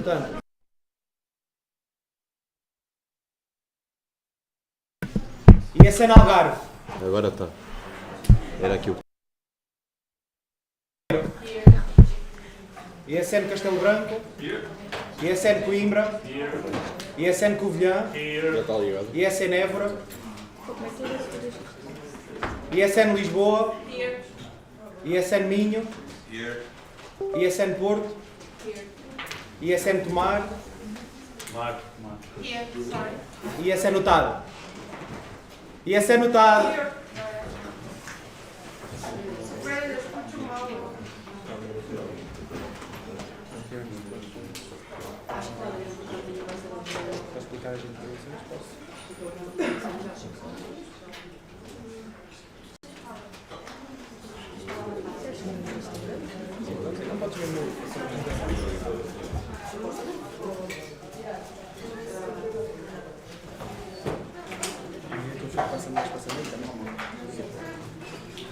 Portanto, ISN Algarve. Agora está. Era aqui o. ISN Castelo Branco. ISN Coimbra. ISN Covilhã. Já está ligado. ISN Évora. ISN Lisboa. ISN Minho. ISN Porto. ISN Tomar. ISN Utado. ISN Utado.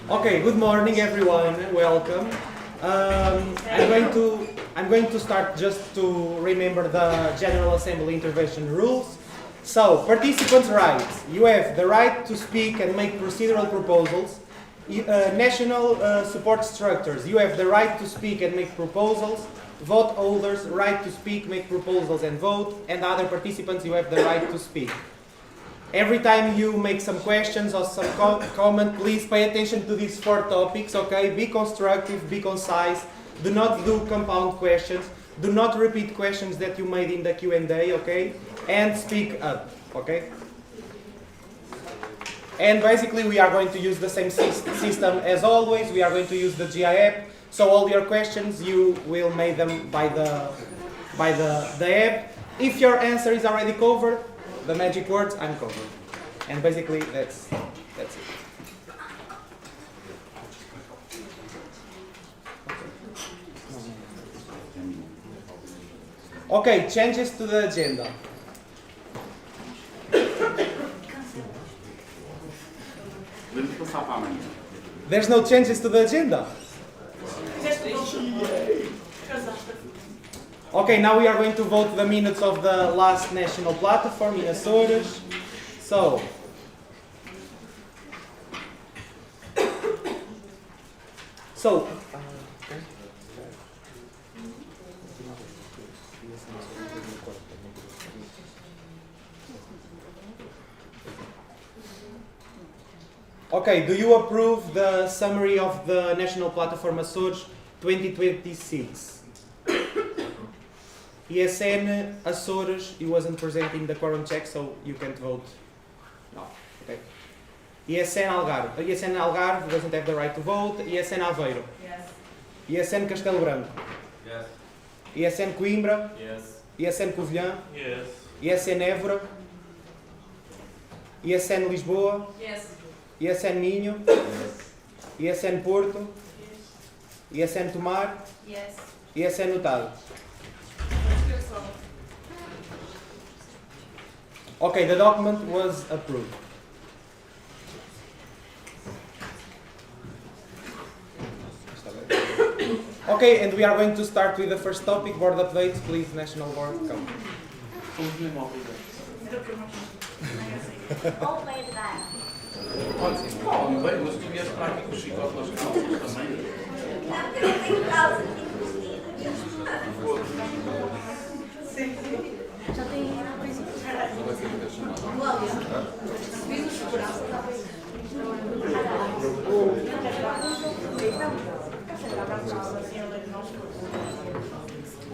Okay, good morning everyone, welcome. I'm going to start just to remember the General Assembly intervention rules. So, participants' rights. You have the right to speak and make procedural proposals. National support structures. You have the right to speak and make proposals. Vote holders, right to speak, make proposals and vote. And other participants, you have the right to speak. Every time you make some questions or some comment, please pay attention to these 4 topics, okay? Be constructive, be concise. Do not do compound questions. Do not repeat questions that you made in the Q&A, okay? And speak up, okay? And basically we are going to use the same system as always. We are going to use the GI app. So all your questions, you will make them by the app. If your answer is already covered, the magic words, I'm covered. And basically that's it. Okay, changes to the agenda. There's no changes to the agenda. Okay, now we are going to vote the minutes of the last national platform in Açores. So, okay, do you approve the summary of the National Platform Açores 2026? ESN Açores, he wasn't present in the quorum check, so you can't vote. No. Okay. ESN Algarve doesn't have the right to vote. ESN Aveiro. Yes. ESN Castelo Branco. Yes. ESN Coimbra. Yes. ESN Covilhã. Yes. ESN Évora. ESN Lisboa. Yes. ESN Minho. Yes. ESN Porto. ESN Tomar. Yes. ESN Utado. Okay, the document was approved. Okay, and we are going to start with the first topic, board updates. Please, National Board, come. All played back. Oh, bem, mas tu vieste para aqui com o chicote nas calças também? Não, porque eu não tenho calça, tenho vestido. Já tem uma coisinha. Cláudia, fiz o segurança, está bem.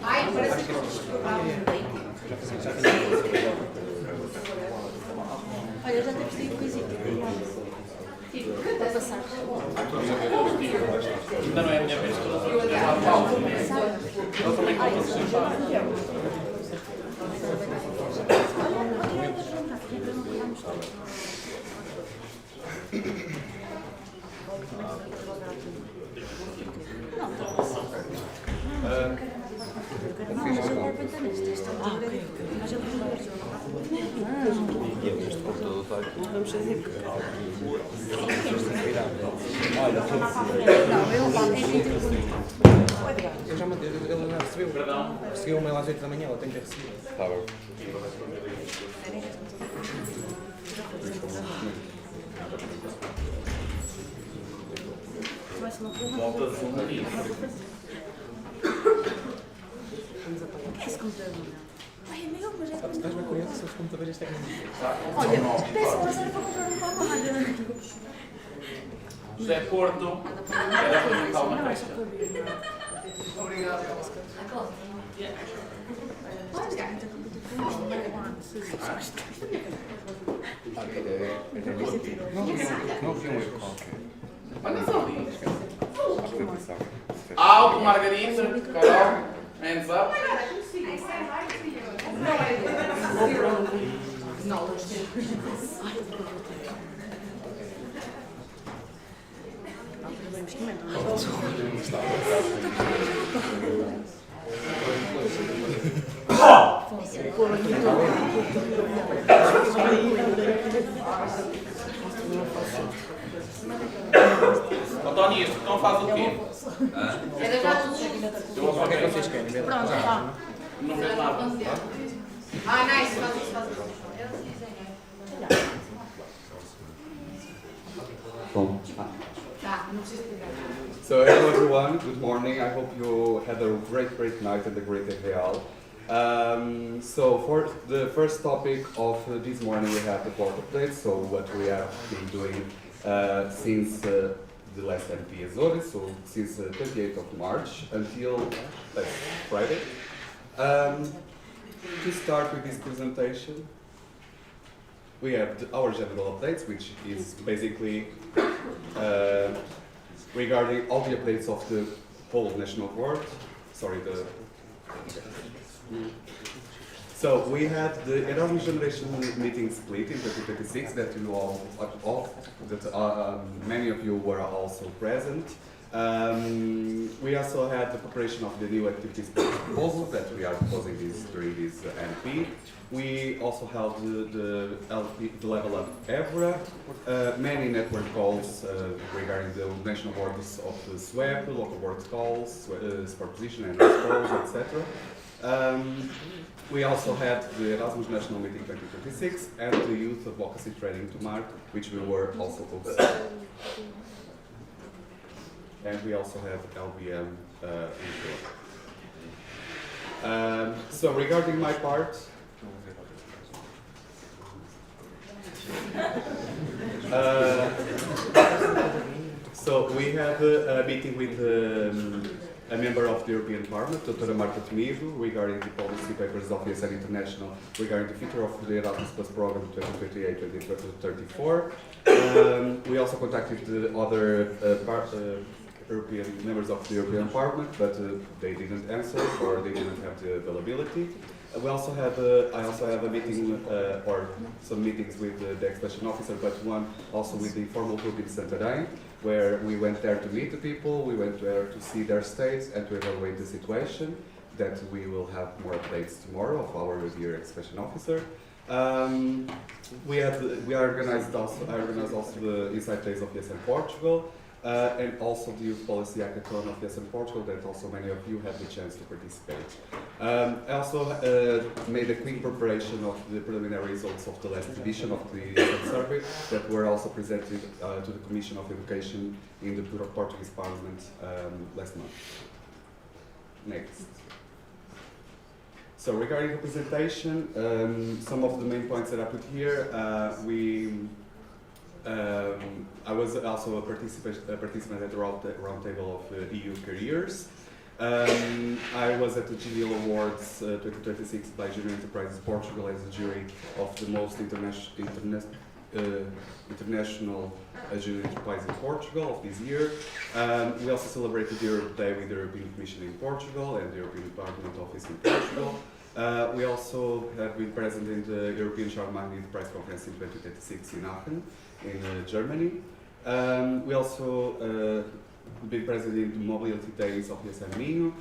Ai, parece que eu olha, eu já tenho vestido coisinha. Para passar. Ainda não é a minha vez. Eu também conto sentar. Vamos fazer. Eu já mandei, ele não recebeu. Perdão. Recebeu o mail às 8 da manhã, ela tem que ter recebido. Tá bom. Volta-se um nariz. Esse computador não. Ai, é meu, mas é Sabes, estás bem com eles, os computadores técnicos. Olha, peço uma cena para comprar um papo rádio. José Porto. Quer apresentar uma Não, é queixa? só para ver. Obrigado. Não vi um erro qualquer. Olha só ali. Alto, Margarida, Carol, hands up. António, este botão faz o quê? Era já todos os O que é que vocês querem? Ver? Pronto, já. Não fez nada. Ah, nice, faz isso, faz isso. Bom. Tá, não preciso pegar. So hello everyone, good morning. I hope you had a great night at the Great Real. So for the first topic of this morning we have the board update, so what we have been doing since the last MP Azores, so since 28th of March until last Friday. To start with this presentation, we have our general updates, which is basically regarding all the updates of the whole national board. Sorry, So we had the Erasmus Generation meeting split in 2026 that you many of you were also present. We also had the preparation of the new activities proposal that we are proposing during this MP. We also held the Level Up EVRA, many network calls regarding the national boards of the SWEP, local board calls, superposition and calls, etc. We also had the Erasmus National Meeting 2026 and the Youth Advocacy Training to Mark, which we were also hosting. And we also have LBM in so regarding my part, so we had a meeting with a member of the European Parliament, Dr. Minho, regarding the policy papers of ESN International regarding the future of the Erasmus Plus program 2028-2034. We also contacted the other European members of the European Parliament, but they didn't answer or they didn't have the availability. We also have I also have a meeting or some meetings with the expression officer, but one also with the informal group in Santarém, where we went there to meet the people, we went there to see their states and to evaluate the situation. That we will have more updates tomorrow of our dear expression officer. I organized also the Insight Days of ESN Portugal. And also the Youth Policy Hackathon of ESN Portugal that also many of you had the chance to participate. I also made a quick preparation of the preliminary results of the last edition of the ESN survey that were also presented to the Commission of Education in the Portuguese Parliament last month. Next. So regarding the presentation, some of the main points that I put here, I was also a participant at the roundtable of EU careers. I was at the GDL Awards 2026 by Junior Enterprises Portugal as a jury of the most international junior enterprise in Portugal of this year. We also celebrated the Europe Day with the European Commission in Portugal and the European Parliament Office in Portugal. We also have been present in the European Charlemagne Enterprise Conference in 2026 in Aachen, in Germany. We also been present in the Mobility Days of ESN Minho,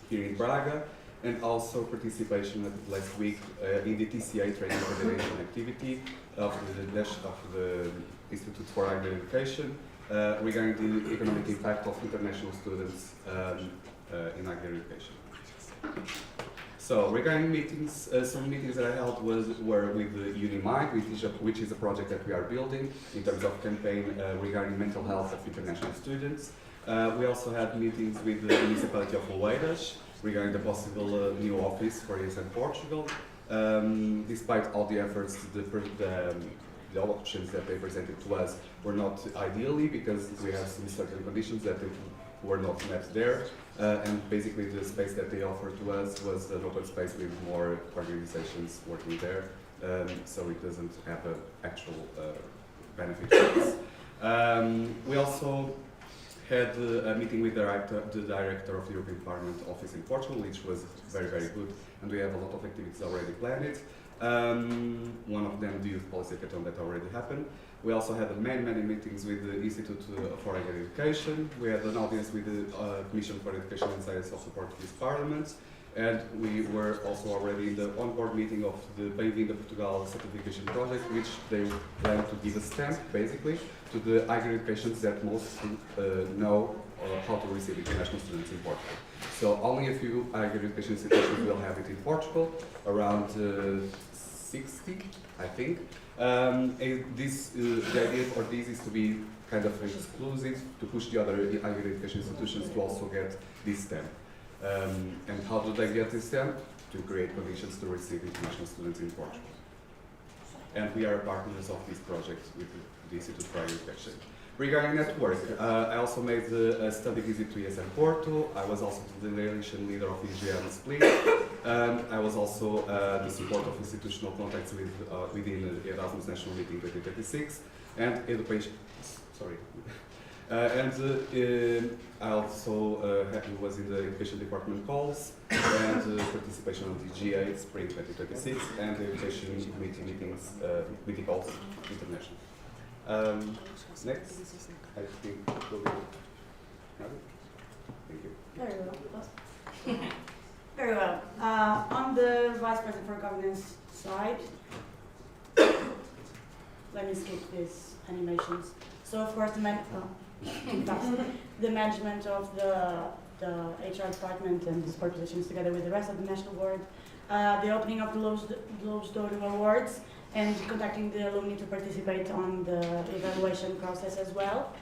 here in Braga. and also participation last week in the TCA training coordination activity of the Institute for Higher Education regarding the economic impact of international students in higher education. So regarding meetings, some meetings that I held were with Unimind, which is a project that we are building in terms of campaign regarding mental health of international students. We also had meetings with the municipality of Oeiras regarding the possible new office for ESN Portugal. Despite all the efforts, the options that they presented to us were not ideally because we have some certain conditions that were not met there. And basically the space that they offered to us was an open space with more organizations working there. So it doesn't have an actual benefit for us. We also had a meeting with the director of the European Parliament office in Portugal, which was very, very good, and we have a lot of activities already planned. One of them, the Youth Policy Hackathon, that already happened. We also had many meetings with the Institute for Higher Education. We had an audience with the Commission for Education and Science of the Portuguese Parliament. And we were also already in the on-board meeting of the Bem-vindo Portugal certification project, which they plan to give a stamp, basically, to the higher educations that most know how to receive international students in Portugal. So only a few higher education institutions will have it in Portugal, around 60, I think. The idea for this is to be kind of exclusive, to push the other higher education institutions to also get this stamp. And how do they get this stamp? To create conditions to receive international students in Portugal. And we are partners of this project with the Institute for Higher Education. Regarding network, I also made a study visit to ESN Porto. I was also the delegation leader of EGM Split. I was also the support of institutional contacts within the Erasmus National Meeting 2026 and education. Sorry. I also was in the education department calls and participation on the GA Spring 2026 and the education committee meetings, meeting calls international. Next, I think we'll be. Thank you. Very well. Very well. On the Vice President for Governance side, let me skip these animations. So of course the management of the HR department and the support positions together with the rest of the national board, the opening of the Lobos de Ouro Awards, and contacting the alumni to participate on the evaluation process as well.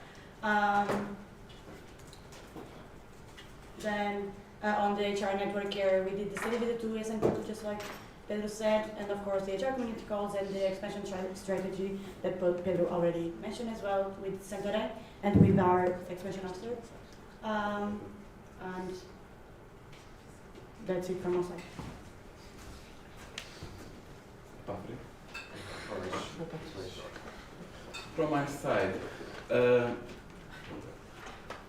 Then on the HR network here, we did the study visit to ESN Porto, just like Pedro said, and of course the HR community calls and the expansion strategy that Pedro already mentioned as well with Santarém and with our expansion officer. And that's it from our side. From my side,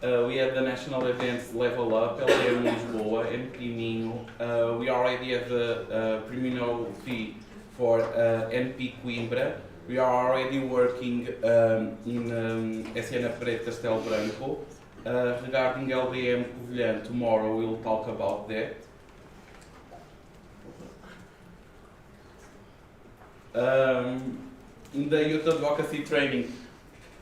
we had the national events Level Up, LDM Lisboa, NP Minho. We already have the preliminary fee for NP Coimbra. We are already working in Siena Preto Castelo Branco. Regarding LBM Covilhã, tomorrow we'll talk about that. In the youth advocacy training,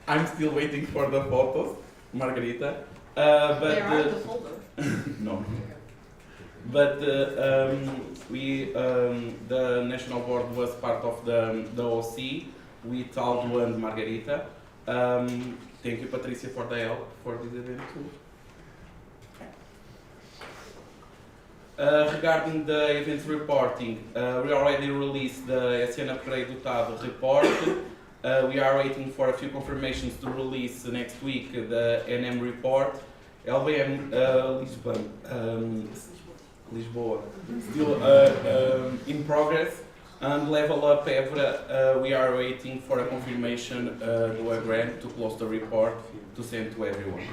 I'm still waiting for the photos, Margarita. But they are in the folder. No. But the national board was part of the OC with Aldo and Margarita. Thank you, Patricia, for the help for this event too. Regarding the events reporting, we already released the Siena Pereira Dotado report. We are waiting for a few confirmations to release next week the NM report. LBM Lisboa, still in progress. And Level Up Évora, we are waiting for a confirmation to a grant to close the report to send to everyone.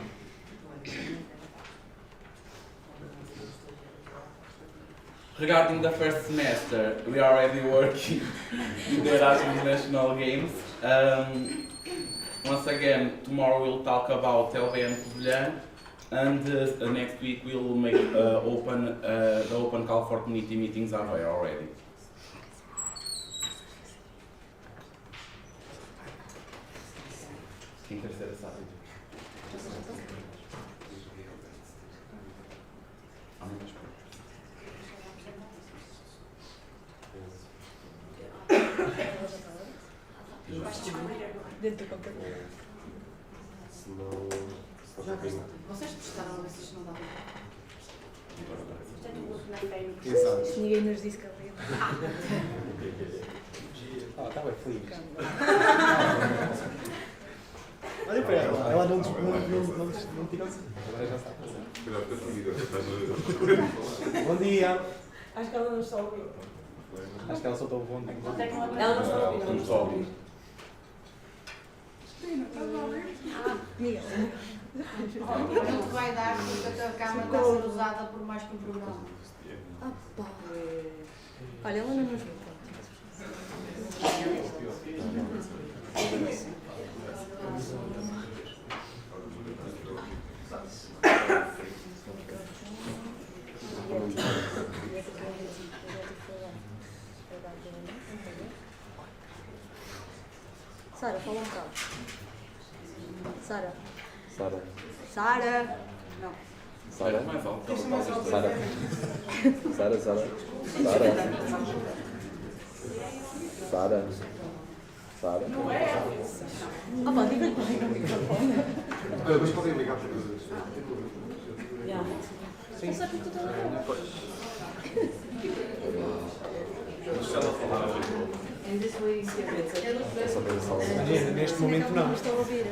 Regarding the first semester, we are already working with the Erasmus National Games. Once again, tomorrow we'll talk about LBM Covilhã. And next week we'll make the open call for community meetings are there already. Dentro do computador. Vocês testaram a ver se isto não dá. Isto é tudo na fêmea. Exato. Ninguém nos disse que havia. Está bem feliz. Olha para ela não tirou. Agora já sabe. Bom dia. Acho que ela não está a ouvir. Acho que ela soltou o bom. Ela não está a ouvir. Estamos só a ouvir. Miguel. Não vai dar porque a tua câmara está a ser usada por mais que um programa. Opa. Olha, ela não nos viu. Sara, fala um bocado. Sara. Sara. Sara. Não. Sara. Mais alto. Sara. Sara, Sara. Sara. Sara. Sara. Opa, diga-lhe para ligar o microfone. Mas podem ligar para os Sim. Só que tu estás a ver. Imagina, neste momento não. Não estou a ouvir.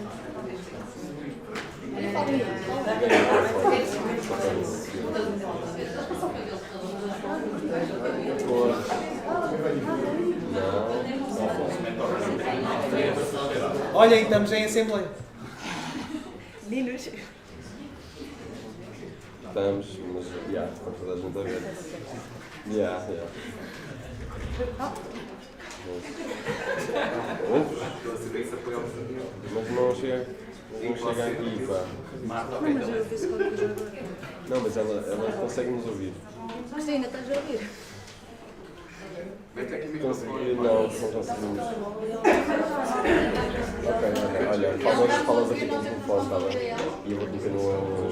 Olhem, estamos em Assembleia. Linus. Estamos, mas já, está toda a gente a ver. Já. Mas não chega aqui, pá. Não, mas eu fiz qualquer coisa agora. Não, mas ela consegue nos ouvir. Cristina, estás a ouvir? Consegui, não conseguimos. Ok, olha, falas aqui no telefone, está bem? E eu vou dizer no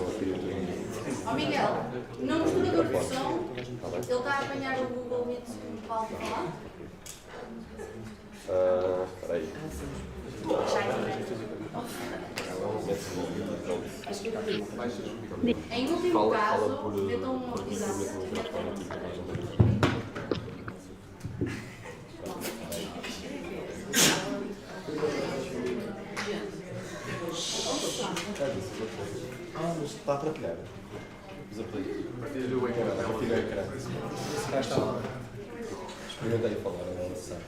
espírito. Ó Miguel, não mistura da pressão. Ele está a apanhar o Google Meet que o Paulo está lá. Espera aí. Em último caso, metam um avisado. mas está a partilhar. Partilha o ecrã. Partilha o ecrã. Experimentei falar, agora sabe.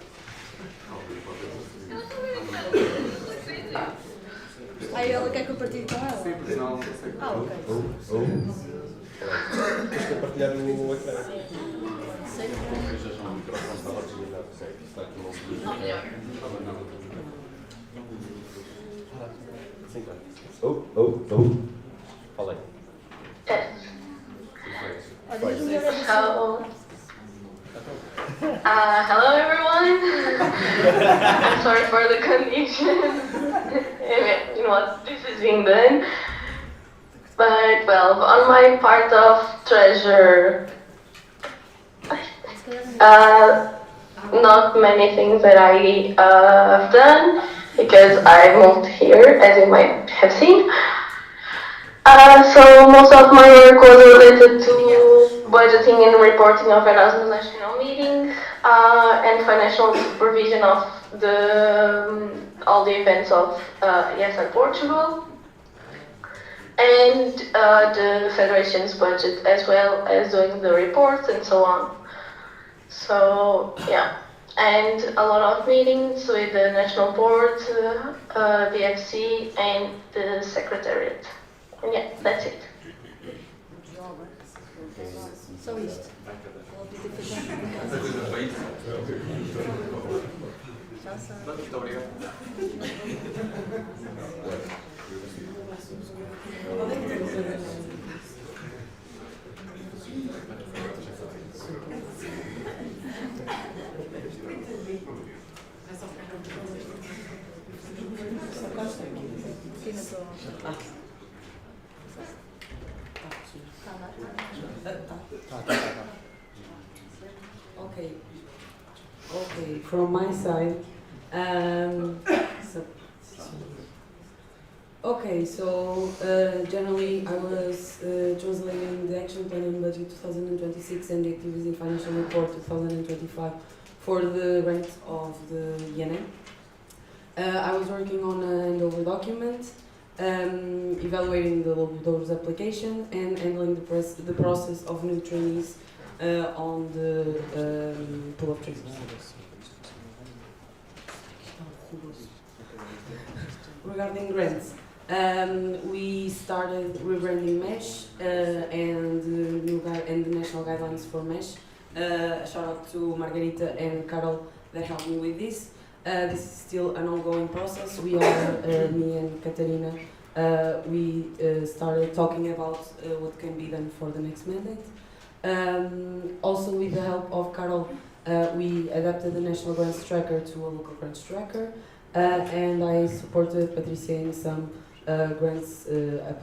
Aí ela quer que eu partilhe com ela? Sim, porque senão não consegue. Ok. Tens que partilhar o ecrã. Sei que O microfone estava desligado, certo? Está aqui no vídeo. Sim, claro. Fala aí. So, hello everyone. I'm sorry for the condition in what this is being done. But well, on my part of treasure, not many things that I have done because I moved here, as you might have seen. So most of my work was related to budgeting and reporting of Erasmus National Meeting and financial supervision of all the events of ESR Portugal and the Federation's budget, as well as doing the reports and so on. So yeah, and a lot of meetings with the National Board, the FC and the Secretariat. And yeah, that's it. só isto. Já sabe. Muito obrigado. Okay. Okay, from my side, so, okay, so generally I was translating the action plan and budget 2026 and the activities in financial report 2025 for the grant of the INM. I was working on a handover document, evaluating the those application and handling the process of new trainees on the pool of trees. Regarding grants, we started rebranding MESH and the national guidelines for MESH. Shout out to Margarita and Carol that helped me with this. This is still an ongoing process. We are, me and Katarina, we started talking about what can be done for the next mandate. Also with the help of Carol, we adapted the national grants tracker to a local grants tracker, and I supported Patricia in some grants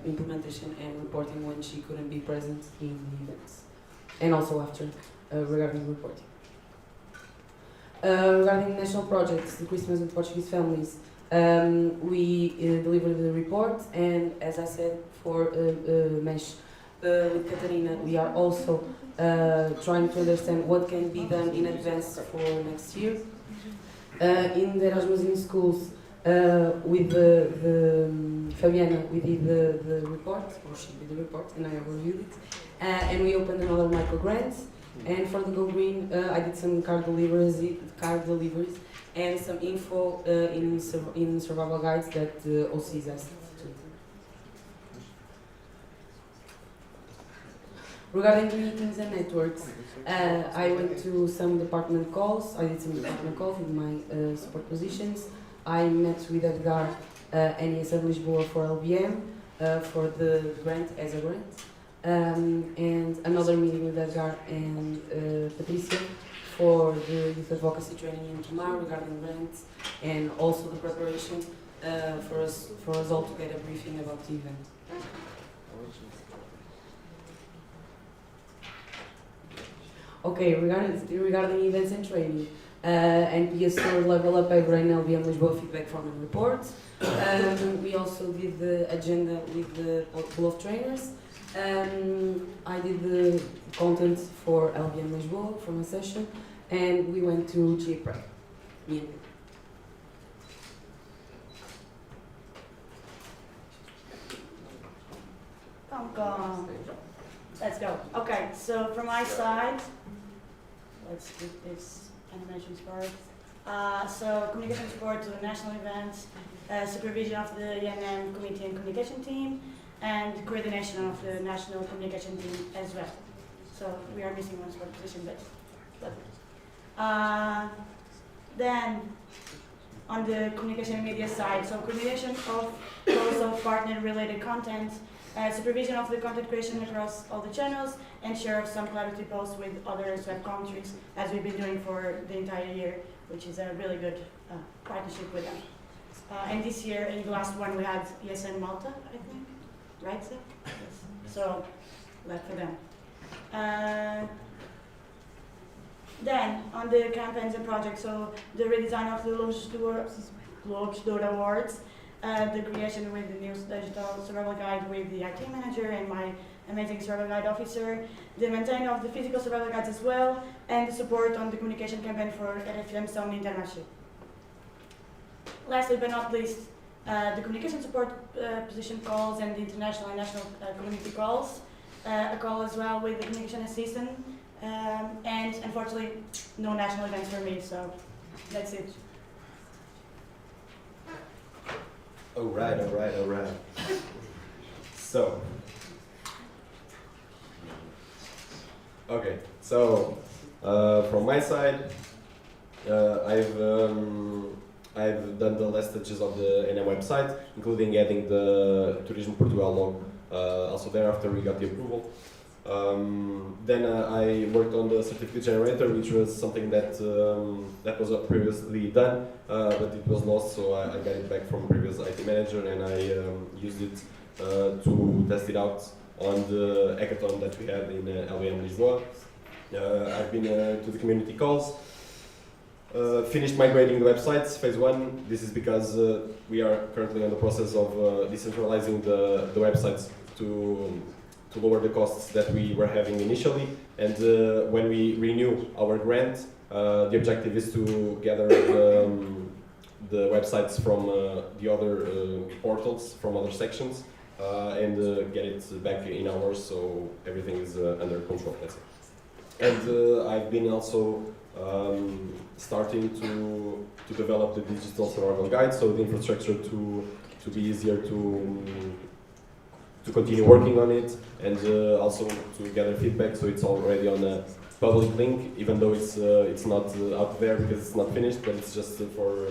implementation and reporting when she couldn't be present in the events, and also after regarding reporting. Regarding national projects, the Christmas with Portuguese families, we delivered the report, and as I said, for MESH with Katarina, we are also trying to understand what can be done in advance for next year. In the Erasmus in schools, with the Fabiana, we did the report, or she did the report, and I reviewed it, and we opened another micro grant. And for the Go Green, I did some card deliveries, and some info in survival guides that OCs asked to. Regarding meetings and networks, I went to some department calls. I did some department calls with my support positions. I met with Edgar and ESL Lisboa for LBM for the grant as a grant. And another meeting with Edgar and Patricia for the youth advocacy training in Tomorrow regarding grants, and also the preparation for us all to get a briefing about the event. Okay, regarding events and training, NPS Store Level Up Ever and LBM Lisboa feedback from and reports. We also did the agenda with the pool of trainers. I did the content for LBM Lisboa from a session, and we went to GA Prep. Let's go. Okay, so from my side, let's do this animations first. So communication support to the national events, supervision of the ENM committee and communication team, and coordination of the national communication team as well. So we are missing one support position, but then on the communication and media side, so coordination of also partner related content, supervision of the content creation across all the channels, and share of some clarity posts with other web countries, as we've been doing for the entire year, which is a really good partnership with them. And this year, in the last one, we had ESN Malta, I think, right, sir? Yes. So, left for them. Then, on the campaigns and projects, so the redesign of the Lobes d'Or Awards, the creation with the new digital survival guide with the IT manager and my amazing survival guide officer, the maintaining of the physical survival guides as well, and the support on the communication campaign for RFM Sound International. Lastly but not least, the communication support position calls and the international and national community calls, a call as well with the communication assistant, and unfortunately no national events for me, so that's it. Alright. So, okay, so from my side, I've done the last stages of the NM website, including adding the Turismo Portugal log also there after we got the approval. Then I worked on the certificate generator, which was something that that was previously done, but it was lost, so I got it back from previous IT manager, and I used it to test it out on the hackathon that we had in LBM Lisboa. I've been to the community calls, finished migrating the websites, phase 1. This is because we are currently in the process of decentralizing the websites to lower the costs that we were having initially, and when we renew our grant, the objective is to gather the websites from the other portals, from other sections, and get it back in ours, so everything is under control, that's it. And I've been also starting to develop the digital survival guide, so the infrastructure to be easier to continue working on it, and also to gather feedback, so it's already on a public link, even though it's not out there because it's not finished, but it's just for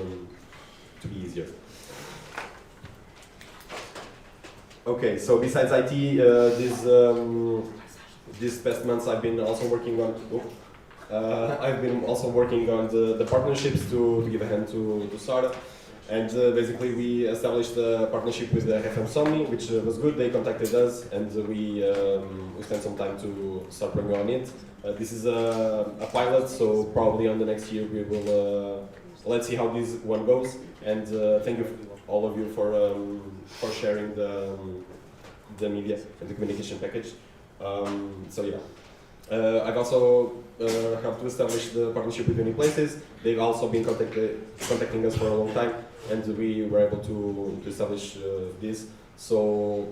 to be easier. Okay, so besides IT, these past months I've been also working on the partnerships to give a hand to startup. And basically we established a partnership with the FM Somni, which was good. They contacted us, and we spent some time to start working on it. This is a pilot, so probably on the next year we will, let's see how this one goes. And thank you all of you for sharing the media and the communication package. So yeah. I've also helped to establish the partnership with Uniplaces. They've also been contacting us for a long time, and we were able to establish this. So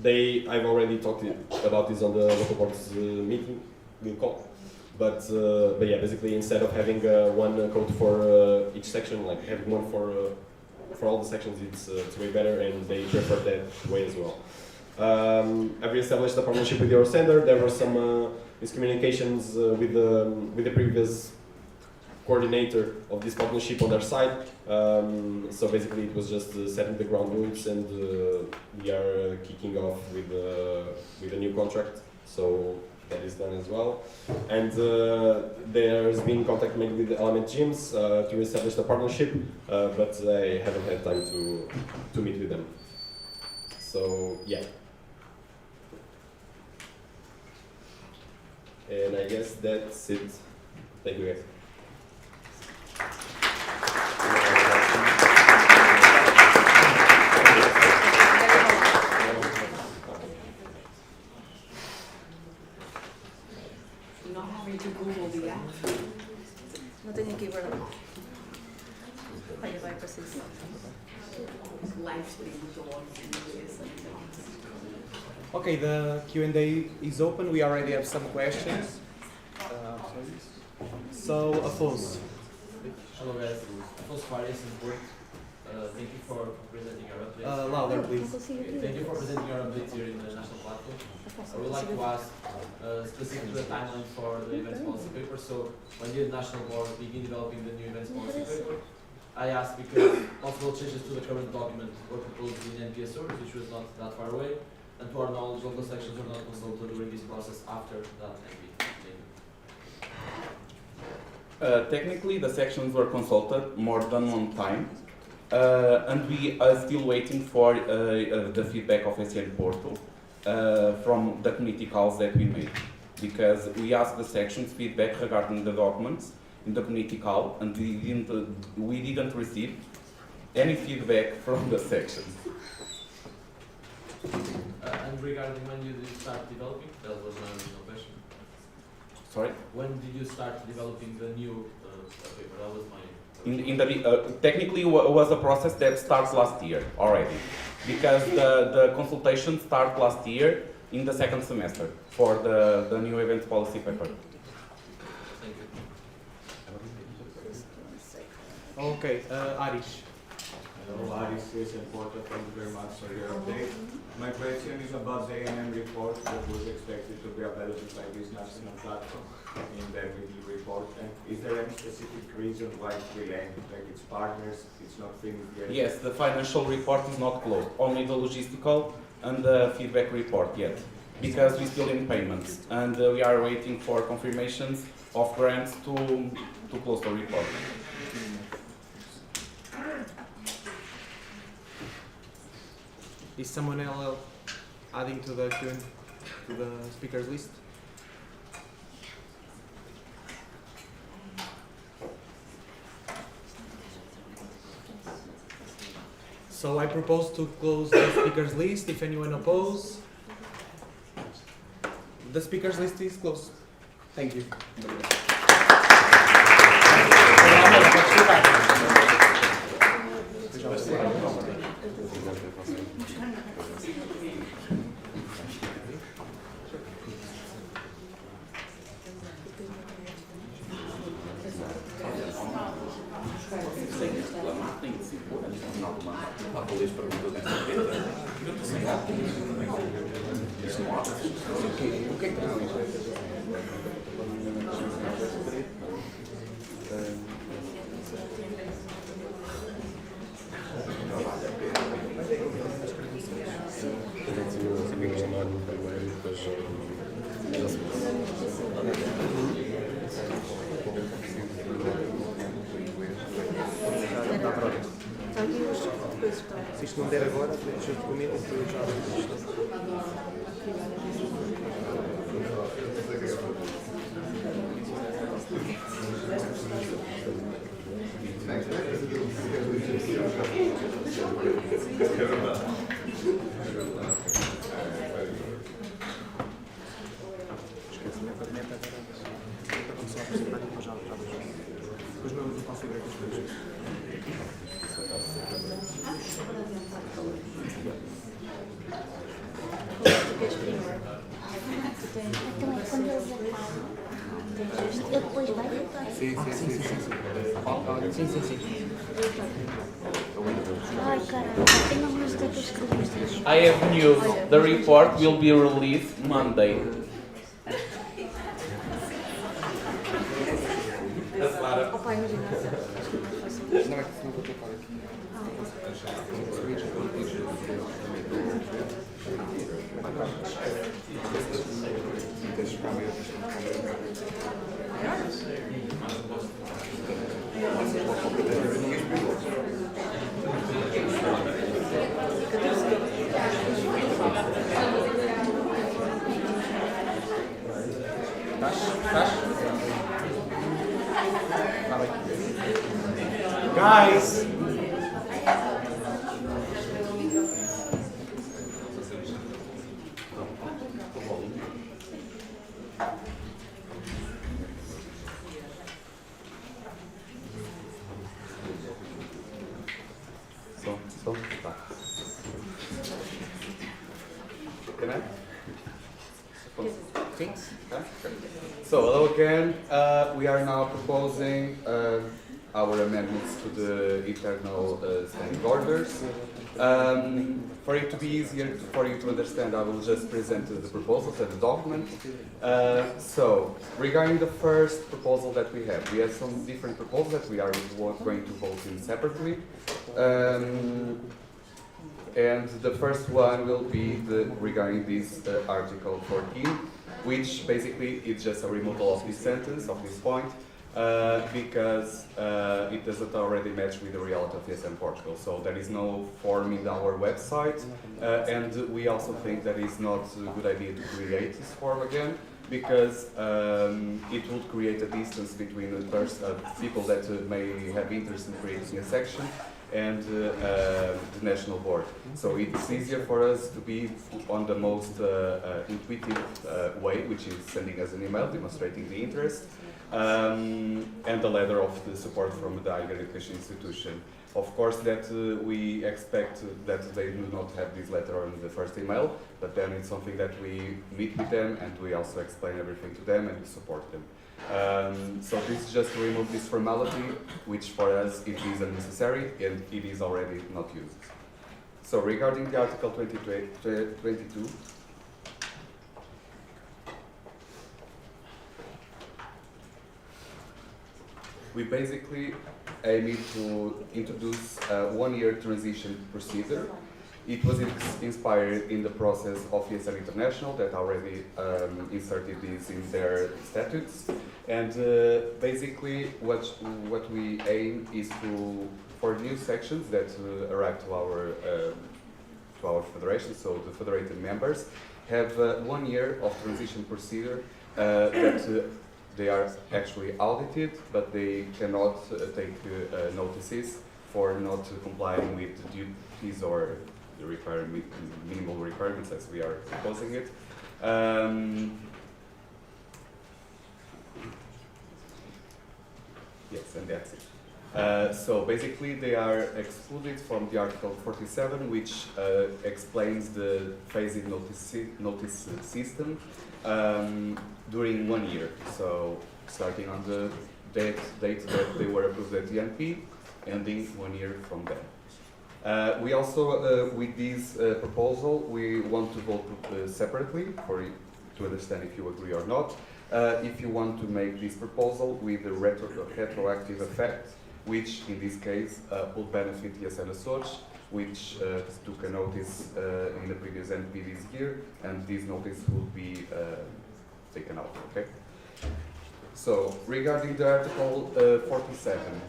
I've already talked about this on the local board's meeting, we'll call. But yeah, basically instead of having one code for each section, like having one for all the sections, it's way better, and they prefer that way as well. I've re-established a partnership with Eurosender. There were some miscommunications with the previous coordinator of this partnership on their side. So basically it was just setting the ground rules, and we are kicking off with a new contract. So that is done as well. And there's been contact made with the Element Gyms to establish the partnership, but I haven't had time to meet with them. So yeah. And I guess that's it. Thank you guys. Não havem de Google de app. Não tenho aqui agora. Olha, vai aparecer isso. Live stream do Okay, the Q&A is open. We already have some questions. So, Afonso. Hello guys, Afonso Farias in Porto. Thank you for presenting your updates. Louder, please. Thank you for presenting your updates here in the national platform. I would like to ask specifically the timeline for the events policy paper. So, when did the national board begin developing the new events policy paper? I asked because possible changes to the current document were proposed in NPSOs, which was not that far away. And to our knowledge, local sections were not consulted during this process after that NP. Technically, the sections were consulted more than one time, and we are still waiting for the feedback of SN Portal from the community calls that we made, because we asked the sections feedback regarding the documents in the community call, and we didn't receive any feedback from the sections. And regarding when you did start developing, that was my original question. Sorry? When did you start developing the new paper? That was my... Technically, was a process that starts last year already, because the consultation started last year in the second semester for the new events policy paper. Thank you. Okay, Arish. Hello, Aris, CSN Porta. Thank you very much for your update. My question is about the A&M report that was expected to be available by this national platform in the weekly report. And is there any specific reason why it will end? Like its partners, it's not finished yet? Yes, the financial report is not closed, only the logistical and the feedback report yet, because we're still in payments and we are waiting for confirmations of grants to close the report. Is someone else adding to the speakers list? So I propose to close the speakers list. If anyone opposes, the speakers list is closed. Thank you. Se isto não der agora, deixa os documentos e eu já esqueci-me a meta agora. Para começar a apresentar, depois já depois não consigo ver as coisas. Eu depois vai tentar. Sim. Ai, caramba, tem uma música que eu escrevi. I have news. The report will be released Monday. Opa, imagina. Não é que não vou tocar aqui. Guys! Can I? So, hello again. We are now proposing our amendments to the internal standing orders. For it to be easier for you to understand, I will just present the proposals and the document. So, regarding the first proposal that we have some different proposals that we are going to vote in separately. And the first one will be regarding this Article 14, which basically is just a removal of this sentence, of this point, because it doesn't already match with the reality of ESM Portugal. So there is no form in our website, and we also think that it's not a good idea to create this form again, because it would create a distance between the people that may have interest in creating a section and the national board. So it's easier for us to be on the most intuitive way, which is sending us an email demonstrating the interest, and a letter of the support from the higher education institution. Of course, that we expect that they do not have this letter on the first email, but then it's something that we meet with them and we also explain everything to them and support them. So this is just to remove this formality, which for us it is unnecessary and it is already not used. So regarding the Article 22, we basically aim to introduce a one-year transition procedure. It was inspired in the process of ESL International that already inserted this in their statutes. And basically what we aim is for new sections that arrive to our federation, so the federated members, have 1 year of transition procedure that they are actually audited, but they cannot take notices for not complying with the duties or the minimal requirements as we are proposing it. Yes, and that's it. So basically they are excluded from the Article 47, which explains the phasing notice system during 1 year. So starting on the date that they were approved at the NP, ending 1 year from then. We also, with this proposal, we want to vote separately to understand if you agree or not. If you want to make this proposal with a retroactive effect, which in this case would benefit ESL Açores, which took a notice in the previous NP this year, and this notice will be taken out, okay? So, regarding the Article 47,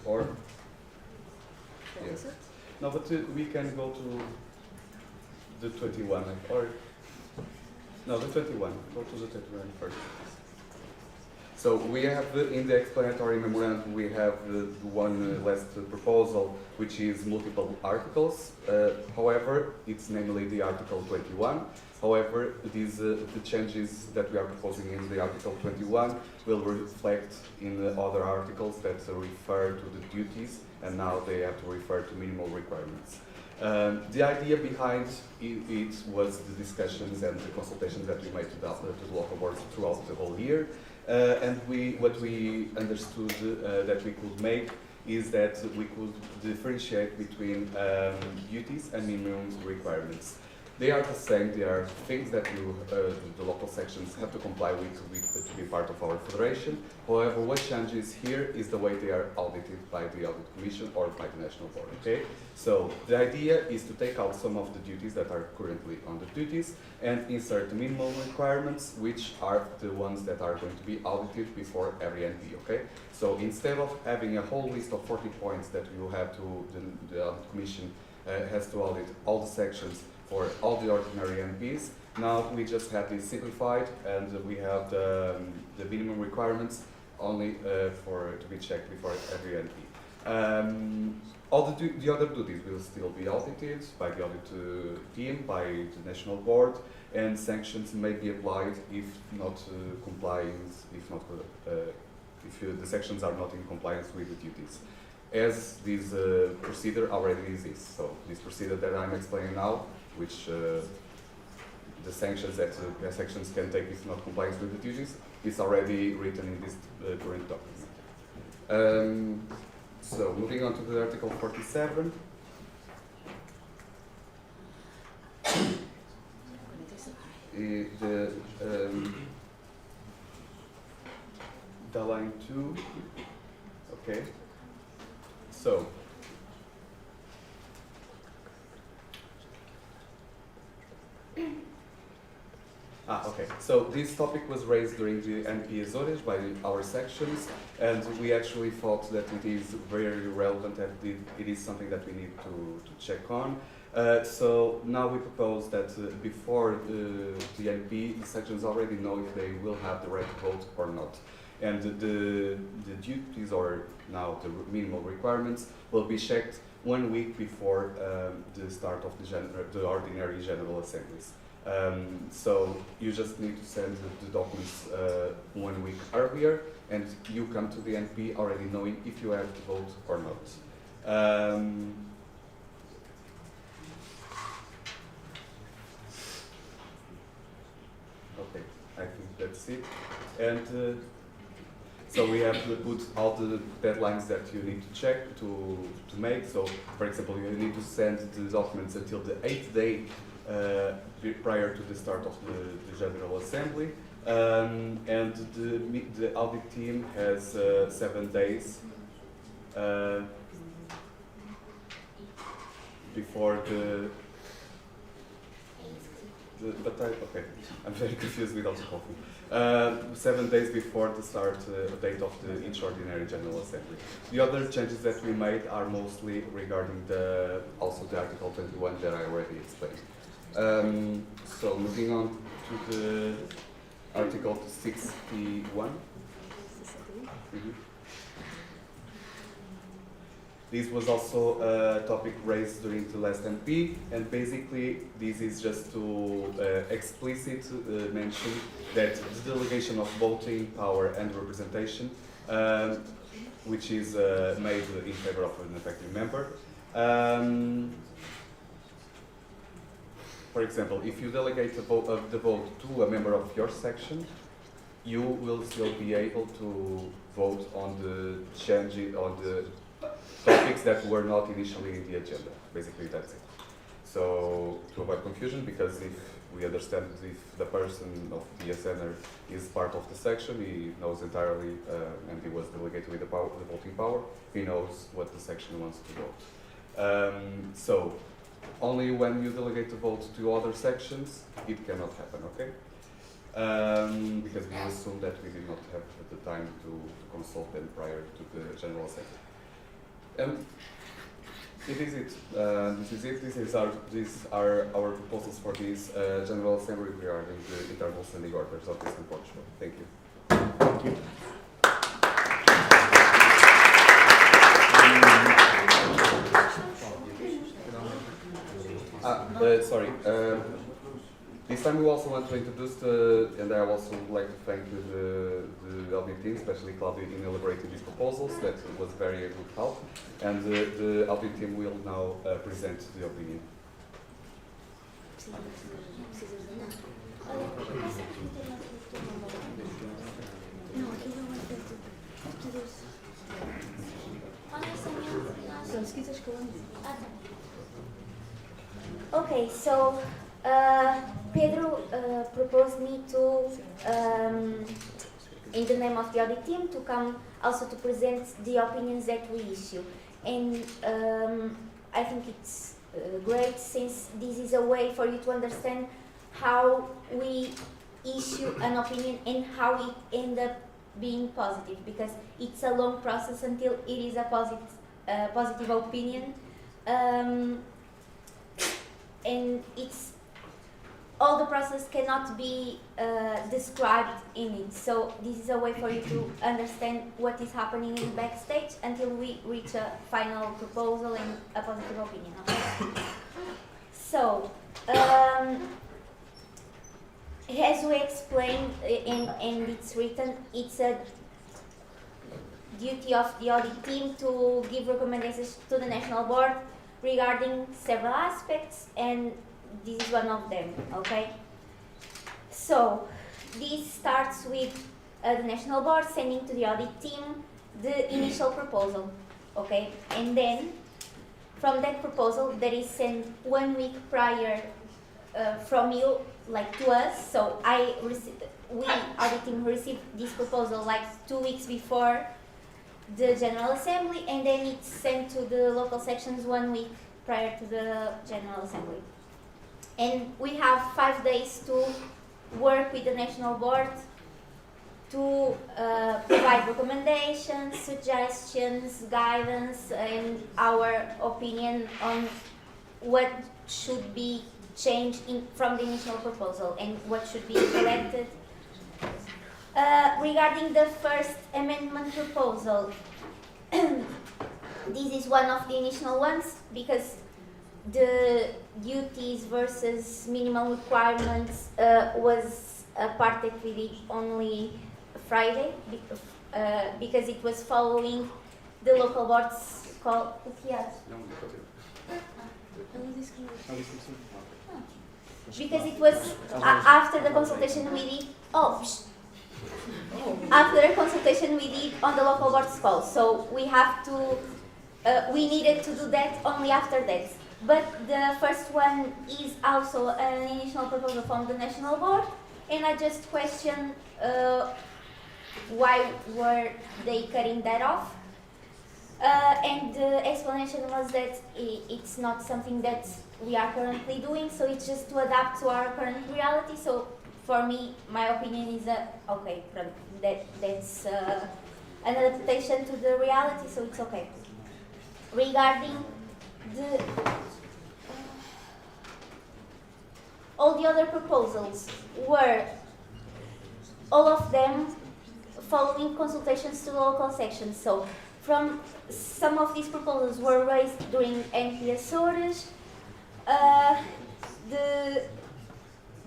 or? Yes. No, but we can go to the 21, or? No, the 21. Go to the 21 first. So we have in the explanatory memorandum, we have one last proposal, which is multiple articles. However, it's namely the Article 21. However, the changes that we are proposing in the Article 21 will reflect in the other articles that refer to the duties, and now they have to refer to minimal requirements. The idea behind it was the discussions and the consultations that we made to the local boards throughout the whole year. And what we understood that we could make is that we could differentiate between duties and minimum requirements. They are the same, they are things that the local sections have to comply with to be part of our federation. However, what changes here is the way they are audited by the Audit Commission or by the National Board, okay? So the idea is to take out some of the duties that are currently on the duties and insert the minimum requirements, which are the ones that are going to be audited before every NP, okay? So instead of having a whole list of 40 points that you have to, the Audit Commission has to audit all the sections for all the ordinary NPs. Now we just have this simplified, and we have the minimum requirements only to be checked before every NP. All the other duties will still be audited by the audit team, by the national board, and sanctions may be applied if not compliance, if the sections are not in compliance with the duties. As this procedure already exists, so this procedure that I'm explaining now, which the sanctions that sections can take if not compliance with the duties, is already written in this current document. So moving on to the Article 47. The line 2, okay. So, okay. So this topic was raised during the NP Azores by our sections, and we actually thought that it is very relevant and it is something that we need to check on. So now we propose that before the NP, the sections already know if they will have the right to vote or not. And the duties, or now the minimal requirements, will be checked 1 week before the start of the ordinary general assemblies. So you just need to send the documents 1 week earlier, and you come to the NP already knowing if you have to vote or not. received. And so we have to put all the deadlines that you need to check to make. So, for example, you need to send the documents until the 8th day prior to the start of the General Assembly. And the audit team has 7 days before okay, I'm very confused without the coffee. 7 days before the start date of the each ordinary General Assembly. The other changes that we made are mostly regarding also the Article 21 that I already explained. So moving on to the Article 61. This was also a topic raised during the last MP, and basically this is just to explicit mention that the delegation of voting power and representation, which is made in favor of an effective member. For example, if you delegate the vote to a member of your section, you will still be able to vote on the change on the topics that were not initially in the agenda. Basically, that's it. So, to avoid confusion, because if we understand if the person of the SNR is part of the section, he knows entirely, and he was delegated with the voting power, he knows what the section wants to vote. So, only when you delegate the vote to other sections, it cannot happen, okay? Because we assume that we did not have the time to consult them prior to the General Assembly. It is it. This is it. These are our proposals for this General Assembly regarding the internal standing orders of Eastern Portugal. Thank you. Thank you. Sorry. This time we also want to introduce and I also would like to thank the audit team, especially Claudia, in elaborating these proposals. That was very good help. And the audit team will now present the opinion. Okay, so Pedro proposed me to, in the name of the audit team, to come also to present the opinions that we issue. And I think it's great, since this is a way for you to understand how we issue an opinion and how it ends up being positive, because it's a long process until it is a positive opinion. And it's all the process cannot be described in it. So this is a way for you to understand what is happening in the backstage until we reach a final proposal and a positive opinion. Okay? So as we explained, and it's written, it's a duty of the audit team to give recommendations to the National Board regarding several aspects, and this is one of them, okay? So, this starts with the National Board sending to the audit team the initial proposal, okay? And then, from that proposal, that is sent 1 week prior from you, like to us. So, we, audit team, received this proposal like 2 weeks before the General Assembly, and then it's sent to the local sections 1 week prior to the General Assembly. And we have 5 days to work with the National Board to provide recommendations, suggestions, guidance, and our opinion on what should be changed from the initial proposal and what should be corrected. Regarding the first amendment proposal, this is one of the initial ones, because the duties versus minimum requirements was a part that we did only Friday, because it was following the local board's call. Because it was after the consultation we did. after a consultation we did on the local board's call. So we have to, we needed to do that only after that. But the first one is also an initial proposal from the national board, and I just question why were they cutting that off. And the explanation was that it's not something that we are currently doing, so it's just to adapt to our current reality. So for me, my opinion is okay, that's an adaptation to the reality, so it's okay. Regarding the all the other proposals were all of them following consultations to the local sections. So from some of these proposals were raised during MP Açores. The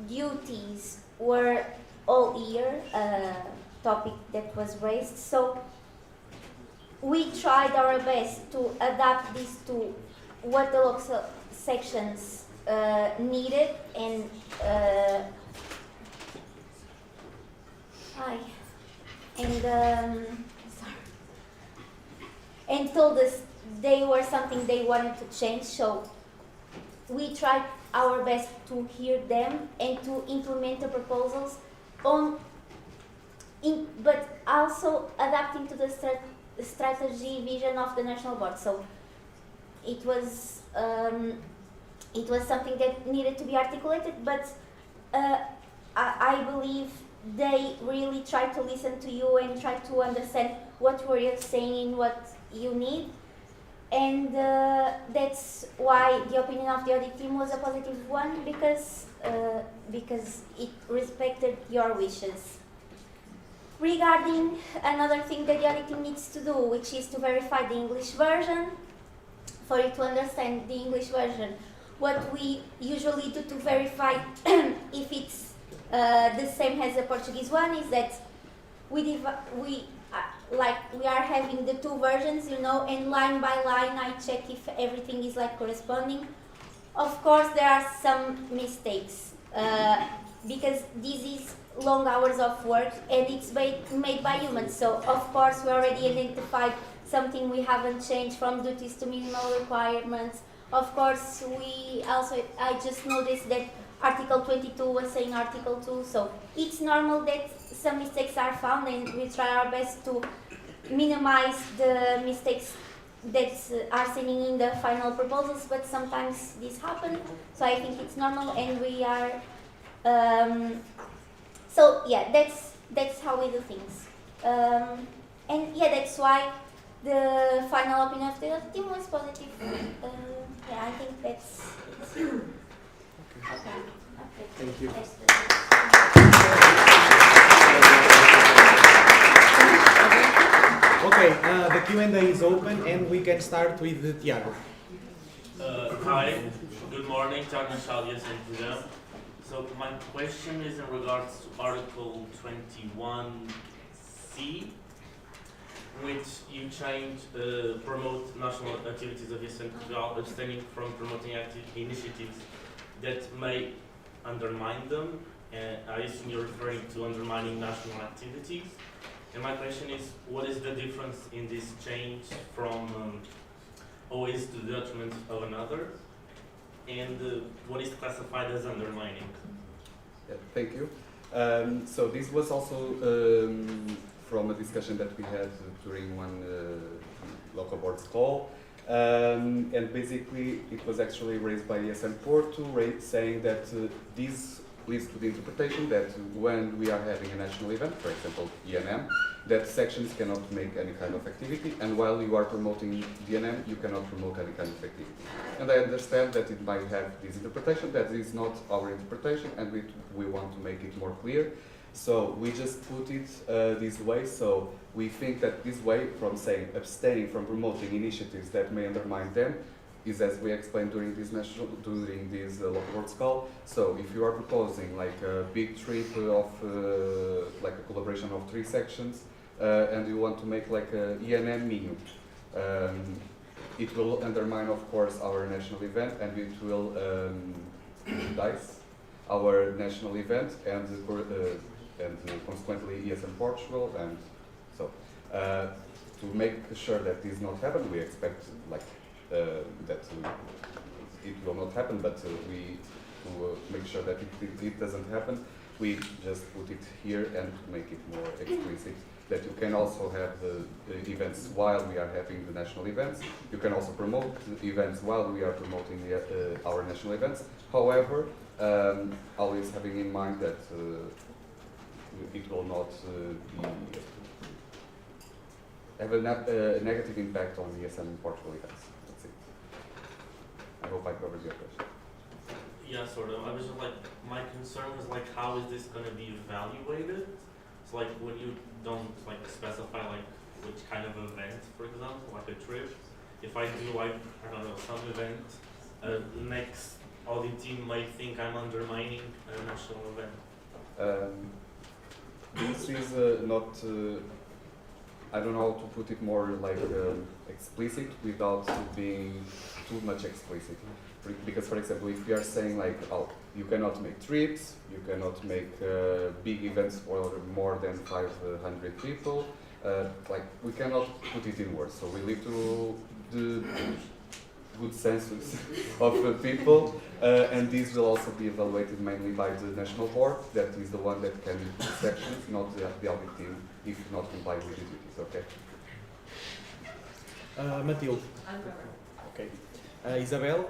duties were all year topic that was raised. So we tried our best to adapt this to what the local sections needed, and and told us they were something they wanted to change. So we tried our best to hear them and to implement the proposals but also adapting to the strategy vision of the national board. So it was something that needed to be articulated, but I believe they really try to listen to you and try to understand what were you saying and what you need. And that's why the opinion of the audit team was a positive one, because it respected your wishes. Regarding another thing that the audit team needs to do, which is to verify the English version, for you to understand the English version, what we usually do to verify if it's the same as the Portuguese one is that we are having the two versions, you know, and line by line I check if everything is like corresponding. Of course there are some mistakes because this is long hours of work and it's made by humans, so of course we already identified something we haven't changed from duties to minimal requirements. Of course I just noticed that Article 22 was saying Article 2, so it's normal that some mistakes are found, and we try our best to minimize the mistakes that are seen in the final proposals, but sometimes this happens, so I think it's normal, and we are so yeah, that's how we do things, and yeah, that's why the final opinion of the team was positive. Yeah, I think that's it. Okay. Thank you. Okay, the Q&A is open and we can start with Tiago. Hi, good morning, Tiago Chaldias and to them. So my question is in regards to Article 21C, which you changed promote national activities of Eastern Portugal, abstaining from promoting initiatives that may undermine them. I assume you're referring to undermining national activities. And my question is, what is the difference in this change from always to the detriment of another? And what is classified as undermining? Yeah, thank you. So this was also from a discussion that we had during one local board's call. And basically it was actually raised by ESM Porto, saying that this leads to the interpretation that when we are having a national event, for example ENM, that sections cannot make any kind of activity, and while you are promoting DNM, you cannot promote any kind of activity. And I understand that it might have this interpretation. That is not our interpretation, and we want to make it more clear. So we just put it this way. So we think that this way, from saying abstaining from promoting initiatives that may undermine them, is as we explained during this local board's call. So if you are proposing like a big trip of like a collaboration of 3 sections, and you want to make like a ENM Minho, it will undermine, of course, our national event, and it will dice our national event, and and consequently ESM Portugal, and so to make sure that this not happen, we expect like that it will not happen, but we to make sure that it doesn't happen, we just put it here and make it more explicit. That you can also have the events while we are having the national events. You can also promote the events while we are promoting our national events. However, always having in mind that it will not have a negative impact on the ESM Portugal events. That's it. I hope I covered your question. Yeah, sort of. I was just like, my concern was like, how is this going to be evaluated? So like, when you don't like specify like which kind of event, for example, like a trip. If I do like, I don't know, some event, next audit team might think I'm undermining a national event. This is not. I don't know how to put it more like explicit without being too much explicit. Because, for example, if we are saying like, oh, you cannot make trips, you cannot make big events for more than 500 people, like we cannot put it in words. So we leave to the good senses of people, and this will also be evaluated mainly by the national board. That is the one that can put sections, not the audit team, if not comply with the duties. Okay. Matilde. Okay. Isabel.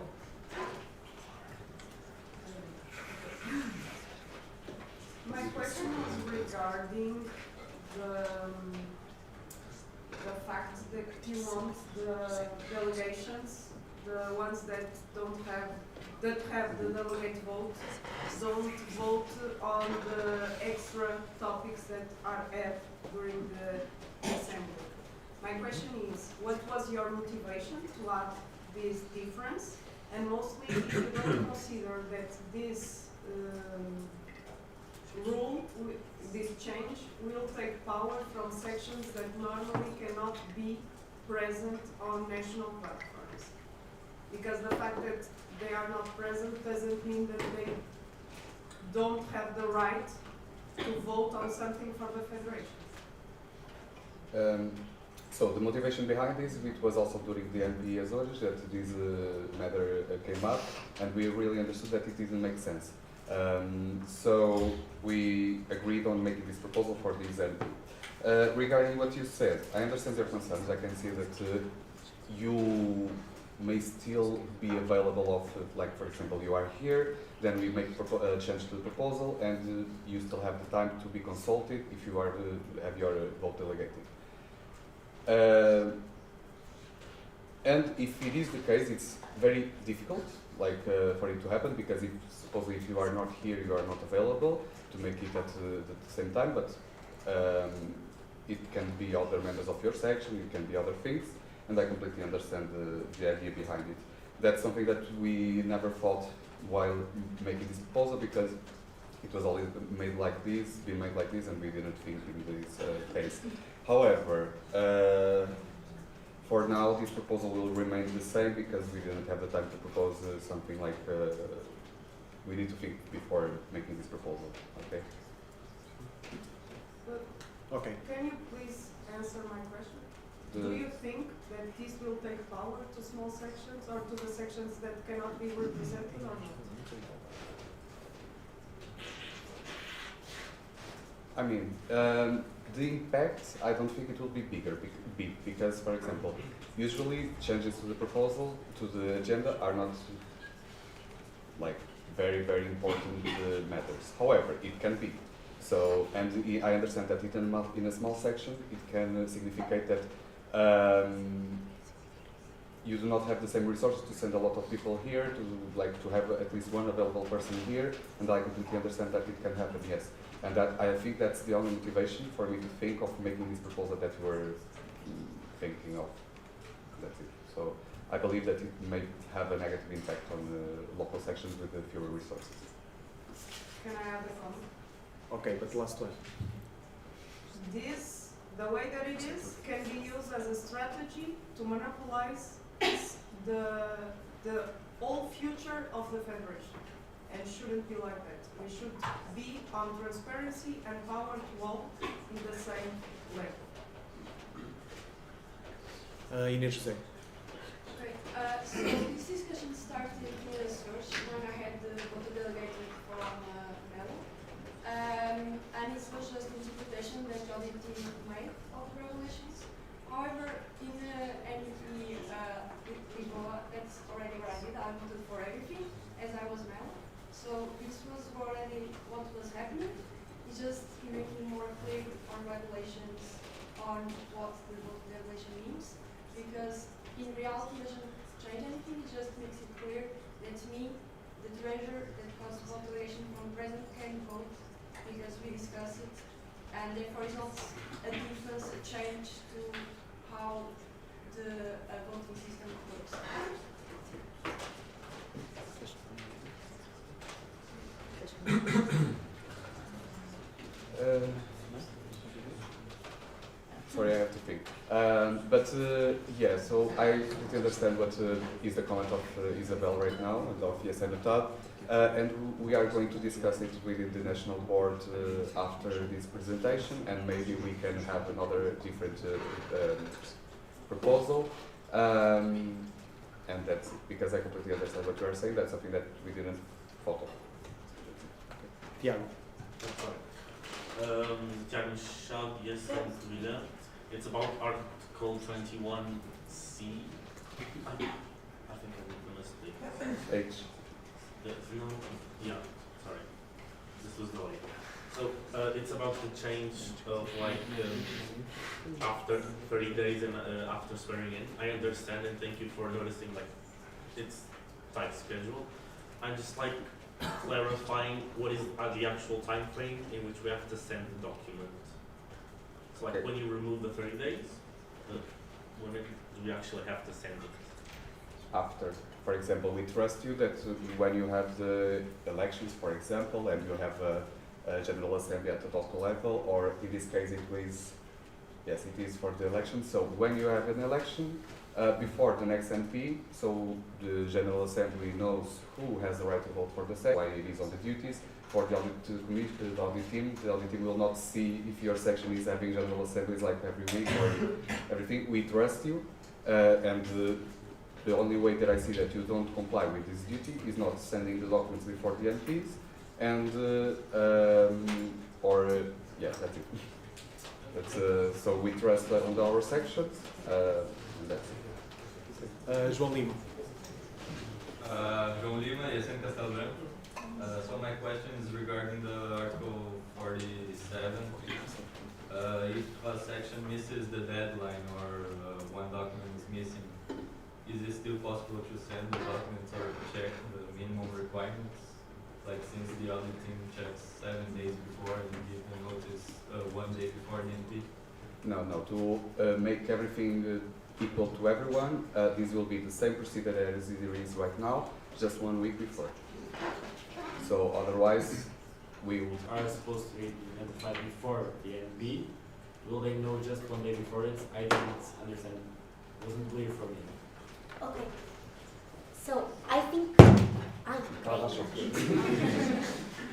My question is regarding the fact that you want the delegations, the ones that have the delegate vote, don't vote on the extra topics that are added during the assembly. My question is, what was your motivation to add this difference? And mostly, if you don't consider that this rule, this change, will take power from sections that normally cannot be present on national platforms. Because the fact that they are not present doesn't mean that they don't have the right to vote on something for the federation. So the motivation behind this, it was also during the MP Azores that this matter came up, and we really understood that it didn't make sense. So we agreed on making this proposal for this MP. Regarding what you said, I understand your concerns. I can see that you may still be available of, like for example, you are here, then we make a change to the proposal, and you still have the time to be consulted if you are to have your vote delegated. And if it is the case, it's very difficult, like for it to happen, because if supposedly if you are not here, you are not available to make it at the same time. But it can be other members of your section, it can be other things, and I completely understand the idea behind it. That's something that we never thought while making this proposal, because it was always made like this, been made like this, and we didn't think in this case. However, for now, this proposal will remain the same because we didn't have the time to propose something like, we need to think before making this proposal, okay? Okay. Can you please answer my question? Do you think that this will take power to small sections or to the sections that cannot be represented or not? I mean, the impact, I don't think it will be big because, for example, usually changes to the proposal, to the agenda are not like very, very important matters. However, it can be. So, and I understand that in a small section, it can significate that you do not have the same resources to send a lot of people here, to have at least one available person here, and I completely understand that it can happen, yes. And that I think that's the only motivation for me to think of making this proposal that you were thinking of. That's it. So I believe that it may have a negative impact on the local sections with fewer resources. Can I add a comment? Okay, but last one. This, the way that it is, can be used as a strategy to monopolize the whole future of the federation. and shouldn't be like that. We should be on transparency and power to all in the same level. Inês José. Okay, so this discussion started in a search when I had the voter delegated from Mello. And it was just an interpretation that the audit team made of the regulations. However, in the NEP Lisboa, that's already granted. I voted for everything, as I was Mello. So this was already what was happening. It's just making more clear on regulations, on what the voter delegation means. Because in reality, it doesn't change anything. It just makes it clear that me, the treasurer, that was vote delegation from president, can vote because we discussed it, and therefore it's not a difference, a change to how the voting system works. Sorry, I have to think. Yeah, so I completely understand what is the comment of Isabel right now and of Yes and Todd. And we are going to discuss it within the National Board after this presentation, and maybe we can have another different proposal. And that's it, because I completely understand what you are saying. That's something that we didn't follow. Tiago. Tiago Machado, yes, and Villa. It's about Article 21C. I think I made a mistake. H. No, yeah, sorry. This was the way. So it's about the change of like after 30 days and after swearing in. I understand and thank you for noticing like it's tight schedule. I'm just like clarifying what is the actual time frame in which we have to send the document. So like when you remove the 30 days, when do we actually have to send it? After. For example, we trust you that when you have the elections, for example, and you have a General Assembly at the local level, or in this case it is, yes, it is for the election. So when you have an election, before the next MP, so the General Assembly knows who has the right to vote for the section, why it is on the duties. For the audit team will not see if your section is having General Assemblies like every week or everything. We trust you, and the only way that I see that you don't comply with this duty is not sending the documents before the MPs, and yeah, that's it. That's, so we trust on our sections, and that's it. João Lima. João Lima, Yesen Castelo Branco. So my question is regarding the Article 47. If a section misses the deadline or one document is missing, is it still possible to send the documents or check the minimum requirements? Like since the audit team checks 7 days before and give the notice 1 day before the NP? No. To make everything equal to everyone, this will be the same procedure as it is right now, just 1 week before. So otherwise, we will. Are supposed to be notified before the NP? Will they know just 1 day before it? I didn't understand. It wasn't clear for me. Okay. So I think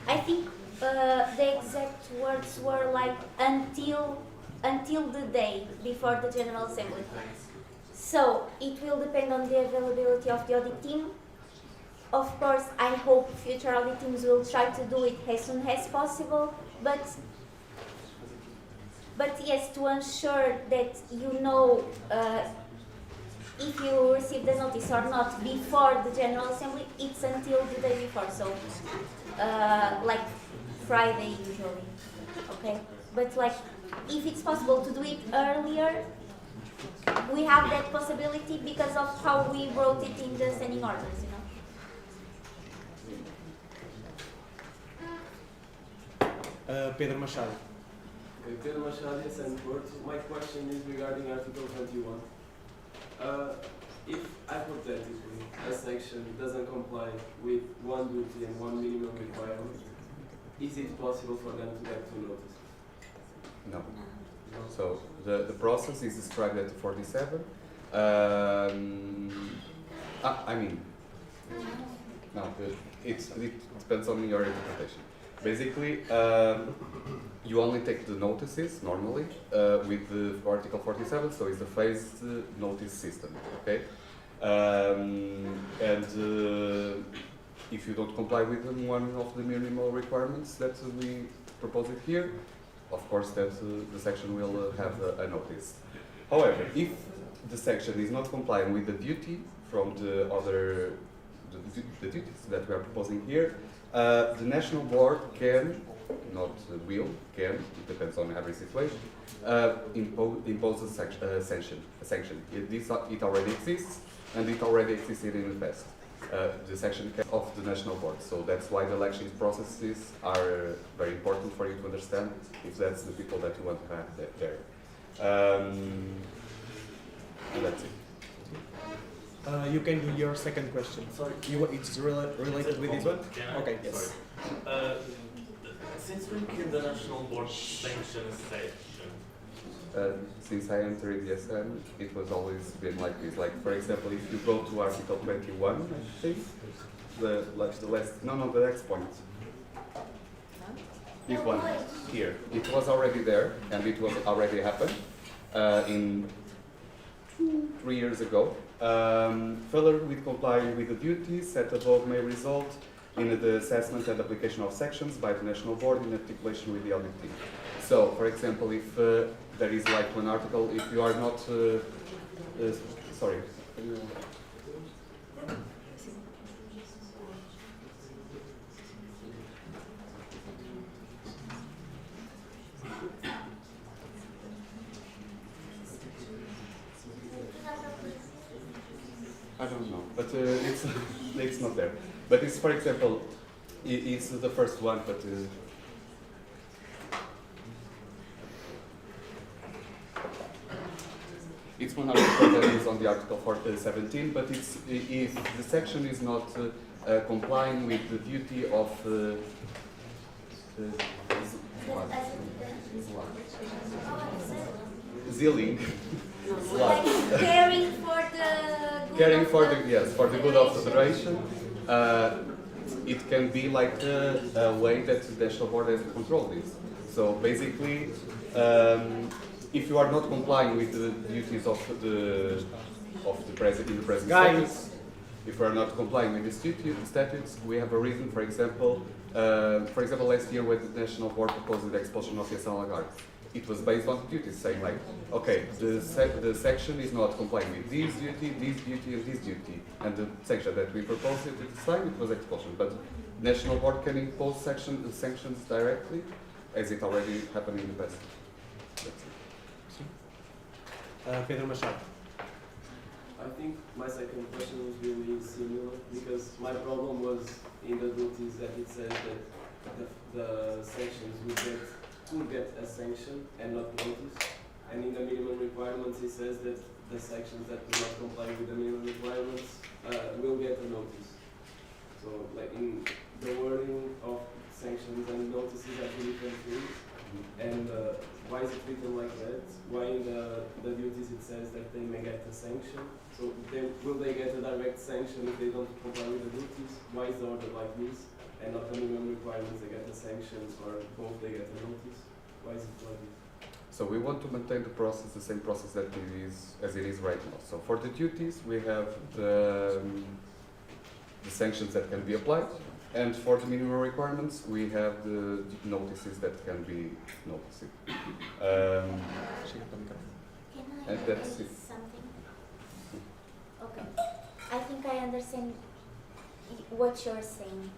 I think the exact words were like until the day before the General Assembly. So it will depend on the availability of the audit team. Of course, I hope future audit teams will try to do it as soon as possible, but yes, to ensure that you know if you receive the notice or not before the General Assembly, it's until the day before, so like Friday usually, okay? But like, if it's possible to do it earlier, we have that possibility because of how we wrote it in the standing orders, you know? Pedro Machado. Okay, Pedro Machado, yes, and words. My question is regarding Article 21. If hypothetically a section doesn't comply with one duty and one minimum requirement, is it possible for them to get two notices? No. So the process is described at 47. I mean, no. it depends on your interpretation. Basically, you only take the notices normally with the Article 47, so it's the phased notice system, okay? If you don't comply with one of the minimal requirements that we propose it here, of course that the section will have a notice. However, if the section is not complying with the duty from the other the duties that we are proposing here, the national board can, not will, can, it depends on every situation, impose a sanction. It already exists, and it already existed in the past. The section of the national board. So that's why the election processes are very important for you to understand if that's the people that you want to have there. And that's it. You can do your second question. Sorry. It's related with this one? Okay, yes. Sorry. Since when can the national board sanction a section? Since I entered the SM, it was always been like this. Like, for example, if you go to Article 21, I think, the next point. This one, here. It was already there, and it was already happened in 3 years ago. Further, with complying with the duties set above may result in the assessment and application of sections by the national board in articulation with the audit team. So, for example, if there is like one article, if you are not, sorry. I don't know, but it's not there. But it's, for example, it's the first one, but it's one article that is on the Article 17, but it's, if the section is not complying with the duty of Zilling. Like caring for the good Caring of for the yes, for the good of the federation. It can be like a way that the national board has to control this. So basically, if you are not complying with the duties of the president in the present statutes, if we are not complying with the statutes, we have a reason. For example, last year when the national board proposed the expulsion of Yasser Lagarde, it was based on duties, saying like, okay, the section is not complying with this duty, and this duty, and the section that we proposed at the time, it was expulsion. But national board can impose sanctions directly, as it already happened in the past. Pedro Machado. I think my second question was really similar, because my problem was in the duties that it says that the sections could get a sanction and not notice, and in the minimum requirements it says that the sections that do not comply with the minimum requirements will get a notice. So, like, in the wording of sanctions and notices are two different things, and why is it written like that? Why in the duties it says that they may get a sanction? So will they get a direct sanction if they don't comply with the duties? Why is the order like this? And not the minimum requirements, they get a sanction, or both they get a notice? Why is it like this? So we want to maintain the process, the same process that it is, as it is right now. So for the duties, we have the sanctions that can be applied, and for the minimum requirements, we have the notices that can be noticed. And that's it. Something? Okay. I think I understand what you're saying.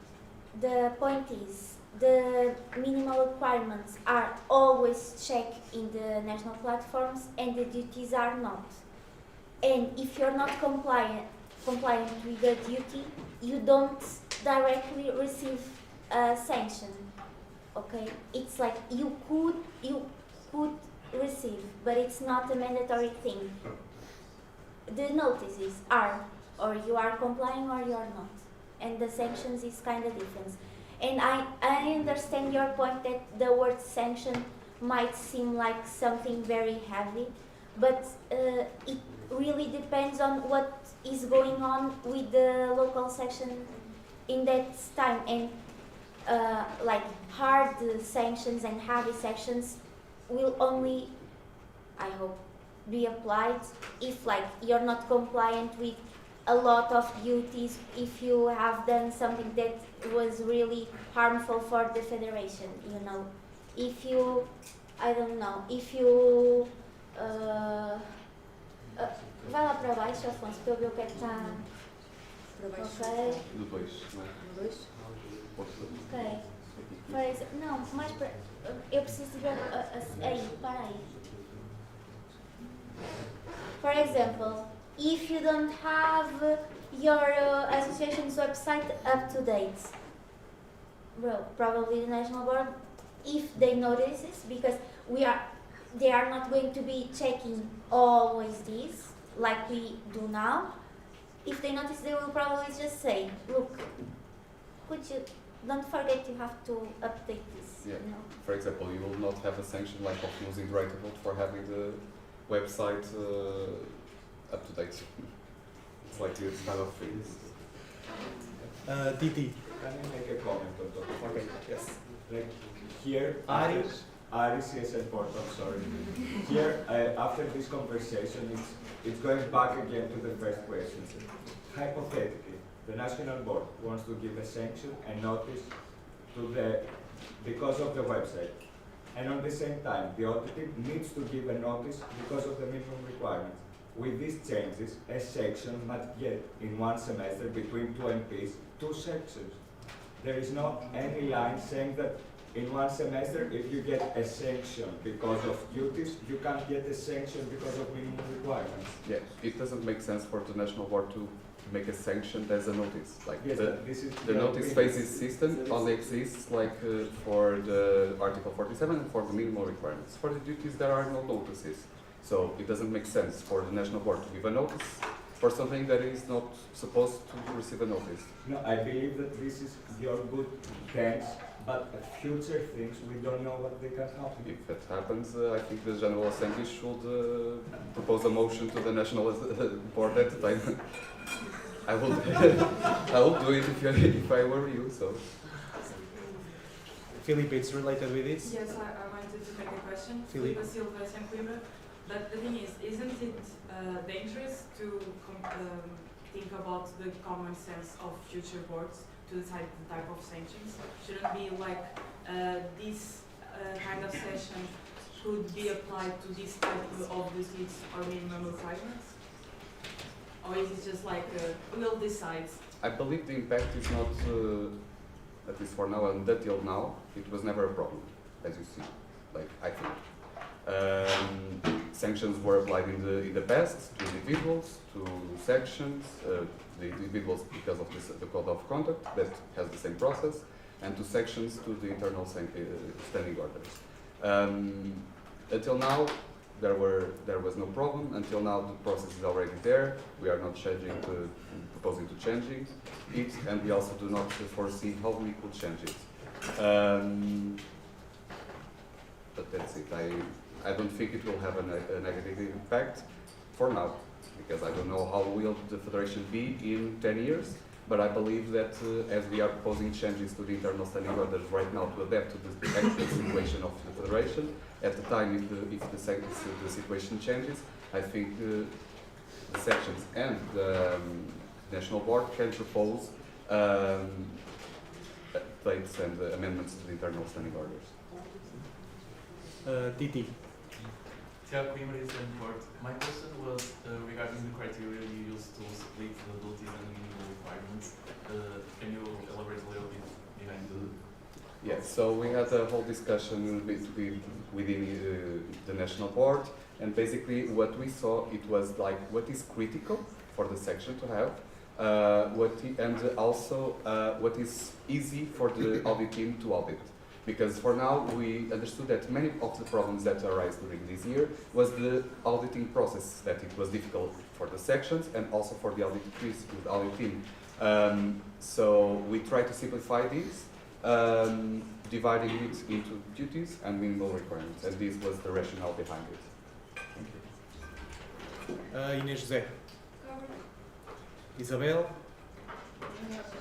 The point is, the minimal requirements are always checked in the national platforms and the duties are not. And if you're not compliant with the duty, you don't directly receive a sanction. Okay? It's like you could receive, but it's not a mandatory thing. The notices are, or you are complying or you are not. And the sanctions is kind of different. And I understand your point that the word sanction might seem like something very heavy, but it really depends on what is going on with the local section in that time, and like hard sanctions and heavy sanctions will only, I hope, be applied if like you're not compliant with a lot of duties, if you have done something that was really harmful for the federation, you know. If you, I don't know, if you vai lá para baixo, Afonso, para eu ver o que é que está. Ok. Do 2, não é? Do 2? Ok. Por exemplo, não, mais para. Eu preciso de ver. Aí, para aí. For example, if you don't have your association's website up to date, well, probably the national board, if they notice this, because they are not going to be checking always this, like we do now. If they notice, they will probably just say, look, could you, don't forget you have to update this. Yeah. You know? For example, you will not have a sanction like of losing the right to vote for having the website up to date. It's like this kind of things. Titi. Can I make a comment on top? Okay, yes. Like here, Aris, CSL portal, sorry. Here, after this conversation, it's going back again to the first question. Hypothetically, the national board wants to give a sanction and notice to because of the website. And at the same time, the authority needs to give a notice because of the minimum requirements. With these changes, a section might get in one semester between two MPs, 2 sections. There is not any line saying that in one semester, if you get a sanction because of duties, you can't get a sanction because of minimum requirements. Yeah, it doesn't make sense for the national board to make a sanction as a notice. Like yes, the notice phases system only exists like for the Article 47 and for the minimal requirements. For the duties, there are no notices. So it doesn't make sense for the national board to give a notice for something that is not supposed to receive a notice. No, I believe that this is your good thanks, but future things, we don't know what they can happen. If that happens, I think the General Assembly should propose a motion to the national board at the time. I will do it if I were you. So, Filipe, it's related with this. Yes, I wanted to make a question. Filipe. Filipe Silva, Coimbra. But the thing is, isn't it dangerous to think about the common sense of future boards to decide the type of sanctions? Shouldn't be like this kind of session could be applied to this type of duties or minimum requirements? Or is it just like we'll decide? I believe the impact is not, at least for now and until now, it was never a problem, as you see. Like I think. Sanctions were applied in the past to individuals, to sections, the individuals because of the code of conduct that has the same process, and to sections to the internal standing orders. Until now, there was no problem. Until now, the process is already there. We are not proposing to changing it, and we also do not foresee how we could change it. But that's it. I don't think it will have a negative impact for now, because I don't know how will the federation be in 10 years, but I believe that as we are proposing changes to the internal standing orders right now to adapt to the actual situation of the federation, at the time if the situation changes, I think the sections and the national board can propose updates and amendments to the internal standing orders. Titi. Tiago Coimbra is in court. My question was regarding the criteria you used to split the duties and minimum requirements. Can you elaborate a little bit behind the... Yes, so we had a whole discussion within the national board, and basically what we saw, it was like what is critical for the section to have, and also what is easy for the audit team to audit. Because for now, we understood that many of the problems that arise during this year was the auditing process, that it was difficult for the sections and also for the audit team. So we try to simplify this, dividing it into duties and minimal requirements, and this was the rationale behind it. Thank you. Inês José. Isabel.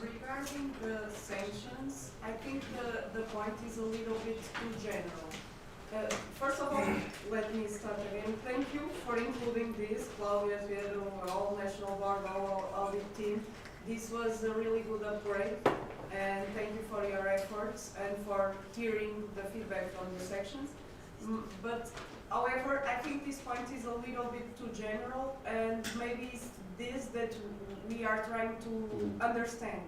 Regarding the sanctions, I think the point is a little bit too general. First of all, let me start again. Thank you for including this, Claudia, Viedo, all national board, all audit team. This was a really good upgrade, and thank you for your efforts and for hearing the feedback from the sections. But however, I think this point is a little bit too general, and maybe it's this that we are trying to understand.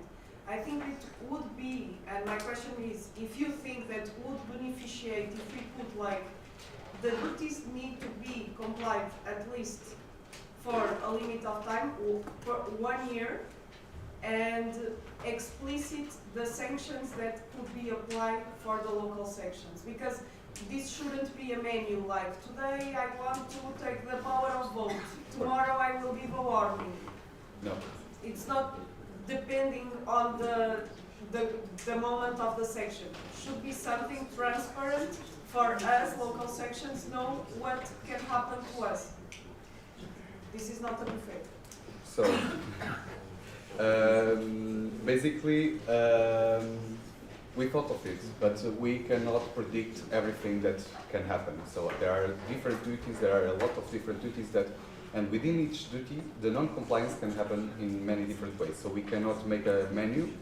I think it would be, and my question is, if you think that would beneficiate if we put like, the duties need to be complied at least for a limit of time, for 1 year, and explicit the sanctions that could be applied for the local sections. Because this shouldn't be a menu like, today I want to take the power of vote, tomorrow I will give a warning. No. It's not depending on the moment of the section. Should be something transparent for us, local sections, know what can happen to us. This is not a buffet. So, basically, we thought of it, but we cannot predict everything that can happen. So there are different duties, there are a lot of different duties that, and within each duty, the non-compliance can happen in many different ways. So we cannot make a menu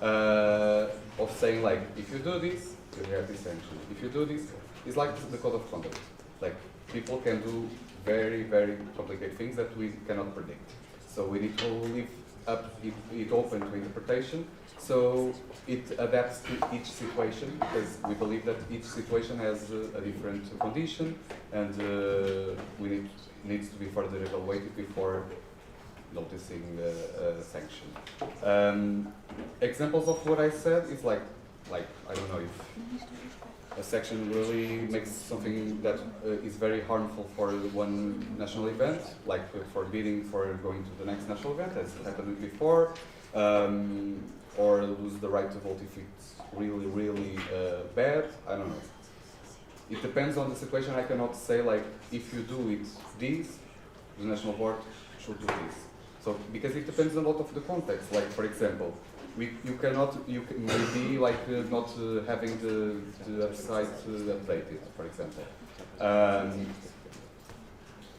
of saying like, if you do this, you have this sanction. If you do this, it's like the code of conduct. Like people can do very, very complicated things that we cannot predict. So we need to leave it open to interpretation. So it adapts to each situation, because we believe that each situation has a different condition, and needs to be further evaluated before noticing a sanction. Examples of what I said is like I don't know, if a section really makes something that is very harmful for one national event, like forbidding for going to the next national event, as happened before, or lose the right to vote if it's really, really bad. I don't know. It depends on the situation. I cannot say like, if you do it this, the national board should do this. So because it depends a lot of the context. Like for example, you can maybe like not having the website updated, for example.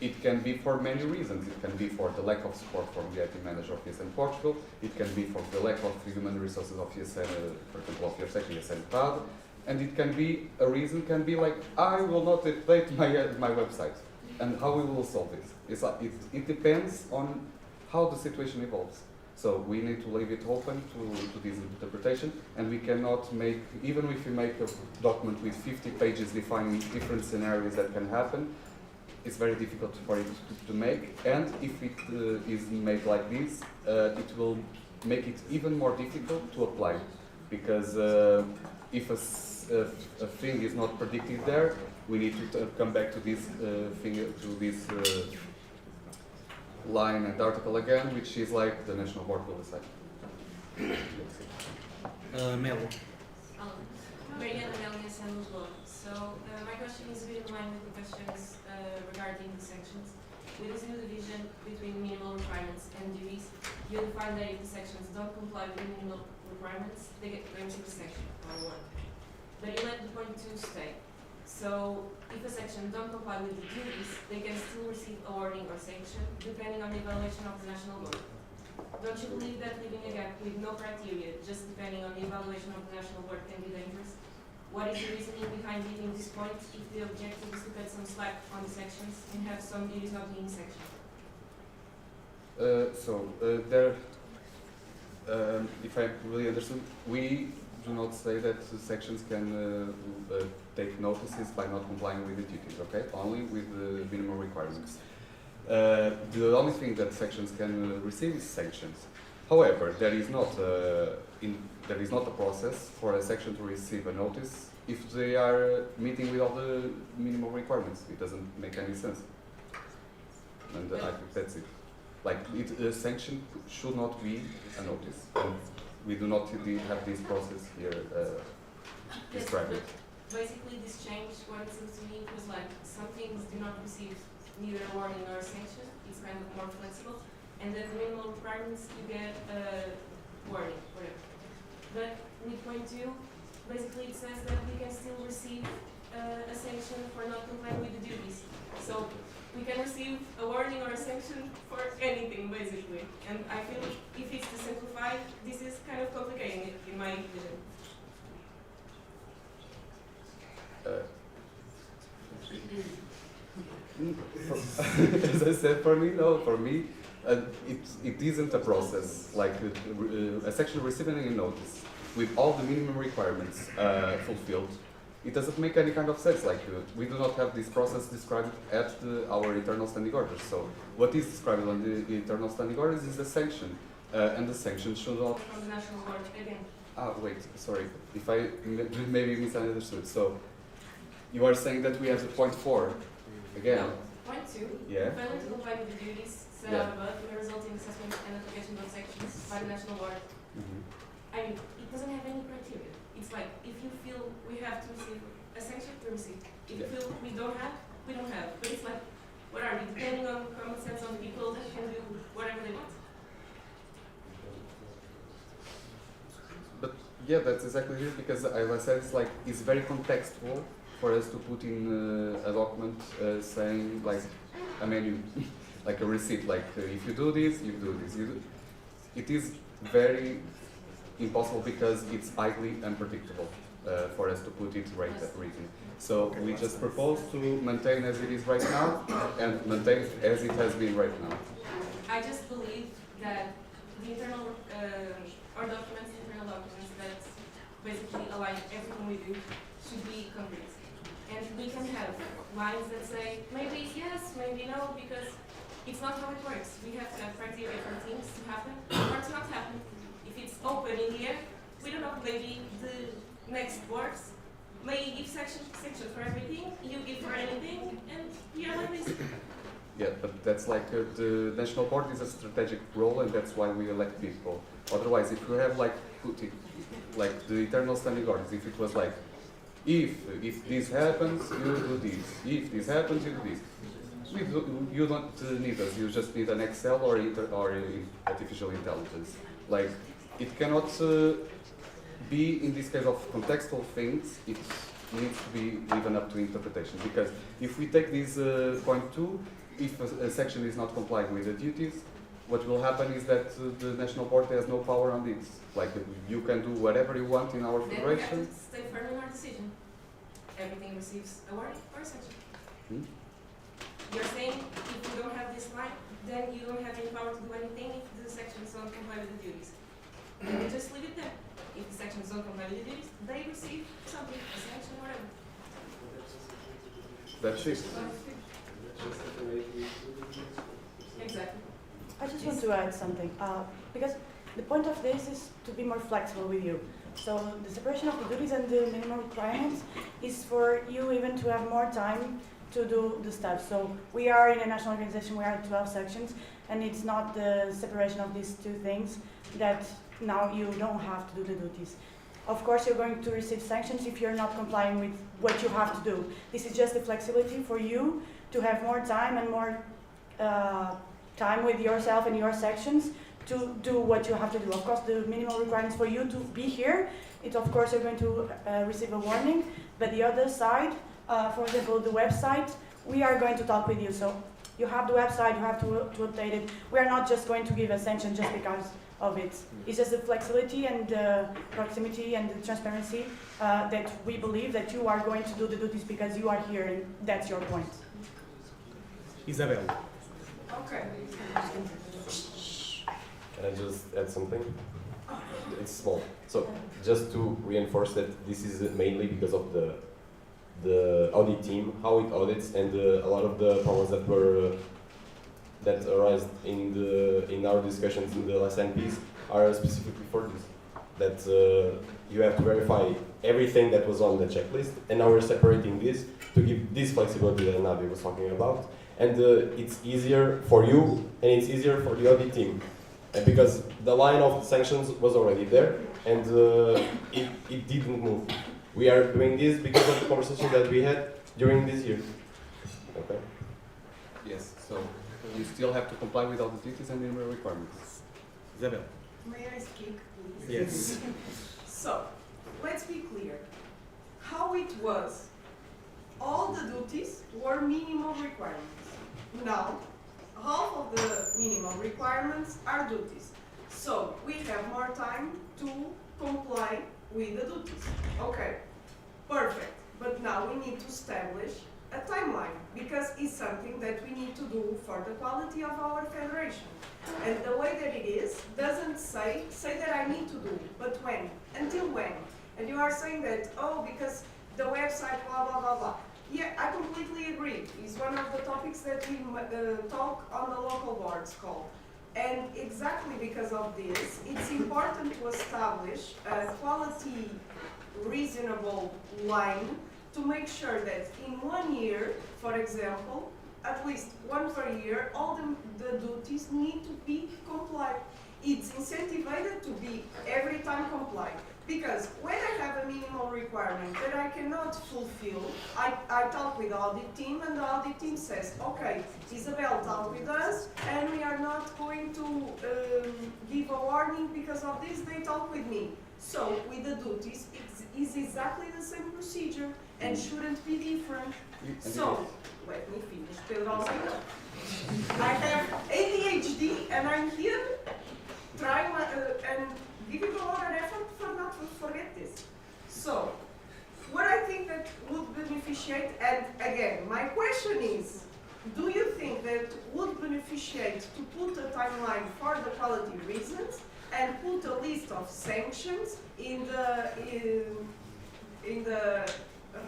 It can be for many reasons. It can be for the lack of support from the IT manager of ESN Portugal. It can be for the lack of human resources of ESN, for example, of your section, ESN Prad. And it can be, a reason can be like, I will not update my website. And how we will solve this? It depends on how the situation evolves. So we need to leave it open to this interpretation, and we cannot make, even if we make a document with 50 pages defining different scenarios that can happen, it's very difficult for it to make, and if it is made like this, it will make it even more difficult to apply, because if a thing is not predicted there, we need to come back to this line and article again, which is like the national board will decide. Melo. Mariana Melnias and Lisboa. So my question is a bit in line with the questions regarding the sanctions. With this new division between minimal requirements and duties, you define that if the sections don't comply with minimal requirements, they receive a sanction or one. But you let the point 2 stay. So if a section don't comply with the duties, they can still receive a warning or sanction depending on the evaluation of the national board. Don't you believe that leaving a gap with no criteria, just depending on the evaluation of the national board, can be dangerous? What is the reasoning behind leaving this point if the objective is to cut some slack on the sections and have some duties not being sectioned? If I really understood, we do not say that sections can take notices by not complying with the duties, okay? Only with the minimum requirements. The only thing that sections can receive is sanctions. However, there is not a process for a section to receive a notice if they are meeting with all the minimum requirements. It doesn't make any sense. And I think that's it. Like, a sanction should not be a notice. And we do not have this process here described. Basically, this change, what it seems to me, was like some things do not receive neither a warning nor a sanction. It's kind of more flexible. And then the minimal requirements, you get wording, whatever. But with point 2, basically it says that we can still receive a sanction for not complying with the duties. So we can receive a warning or a sanction for anything, basically. And I feel if it's to simplify, this is kind of complicating it, in my vision. As I said, for me, no. For me, it isn't a process. Like a section receiving a notice with all the minimum requirements fulfilled, it doesn't make any kind of sense. Like we do not have this process described at our internal standing orders. So what is described on the internal standing orders is the sanction, and the sanction should not. From the national board again. Ah, wait, sorry. If I maybe misunderstood. So you are saying that we have the point 4 again. No. Point 2, Yeah. failure to comply with the duties set Yeah. out above may result in assessment and application of sections by the national board. I mean, it doesn't have any criteria. It's like, if you feel we have to receive a sanction, we receive. If you feel we don't have, we don't have. But it's like, what are we? Depending on common sense on people that can do whatever they want. But yeah, that's exactly it, because as I said, it's very contextual for us to put in a document saying like a menu, like a receipt, like if you do this, you do this. It is very impossible because it's highly unpredictable for us to put it written. So we just propose to maintain as it is right now and maintain as it has been right now. I just believe that the internal internal documents that basically align everything we do should be complete. And we can have lines that say maybe yes, maybe no, because it's not how it works. We have to have criteria for things to happen or to not happen. If it's open in the air, we don't know, maybe the next words may give section for everything, you give for anything, and we are like this. Yeah, but that's like the national board is a strategic role, and that's why we elect people. Otherwise, if you have like put it, like the internal standing orders, if it was like, if this happens, you do this. If this happens, you do this. You don't need us. You just need an Excel or artificial intelligence. Like it cannot be in this case of contextual things. It needs to be given up to interpretation. Because if we take this point 2, if a section is not complying with the duties, what will happen is that the national board has no power on this. Like you can do whatever you want in our Then we have federation. to stay firm in our decision. Everything receives a warning or a section. You're saying if you don't have this line, then you don't have any power to do anything if the sections don't comply with the duties. Then we just leave it there. If the sections don't comply with the duties, they receive something, a sanction, whatever. That's it. Exactly. I just want to add something, because the point of this is to be more flexible with you. So the separation of the duties and the minimum requirements is for you even to have more time to do the stuff. So we are in a national organization, we are 12 sections, and it's not the separation of these two things that now you don't have to do the duties. Of course, you're going to receive sanctions if you're not complying with what you have to do. This is just the flexibility for you to have more time and more time with yourself and your sections to do what you have to do. Of course, the minimal requirements for you to be here, it's of course you're going to receive a warning, but the other side, for example, the website, we are going to talk with you. So you have the website, you have to update it. We are not just going to give a sanction just because of it. It's just the flexibility and the proximity and the transparency that we believe that you are going to do the duties because you are here and that's your point. Isabel. Okay. Can I just add something? It's small. So just to reinforce that this is mainly because of the audit team, how it audits, and a lot of the problems that were that arise in our discussions in the last NPs are specifically for this. That you have to verify everything that was on the checklist, and now we're separating this to give this flexibility that Navi was talking about. And it's easier for you, and it's easier for the audit team. And because the line of the sanctions was already there, and it didn't move. We are doing this because of the conversation that we had during this year. Okay? Yes, so you still have to comply with all the duties and minimum requirements. Isabel. May I speak, please? Yes. So, let's be clear. How it was, all the duties were minimum requirements. Now, half of the minimum requirements are duties. So, we have more time to comply with the duties. Okay, perfect. But now we need to establish a timeline, because it's something that we need to do for the quality of our federation. And the way that it is doesn't say that I need to do, but when? Until when? And you are saying that, oh, because the website, blah, blah, blah, blah. Yeah, I completely agree. It's one of the topics that we talk on the local boards call. And exactly because of this, it's important to establish a quality, reasonable line to make sure that in 1 year, for example, at least one per year, all the duties need to be complied. It's incentivized to be every time complied. Because when I have a minimal requirement that I cannot fulfill, I talk with the audit team, and the audit team says, okay, Isabel talked with us and we are not going to give a warning because of this, they talk with me. So with the duties, it's exactly the same procedure and shouldn't be different. So, let me finish, Pedro. I have ADHD and I'm here trying and giving a lot of effort for not to forget this. So, what I think that would beneficiate, and again, my question is, do you think that would beneficiate to put a timeline for the quality reasons and put a list of sanctions in the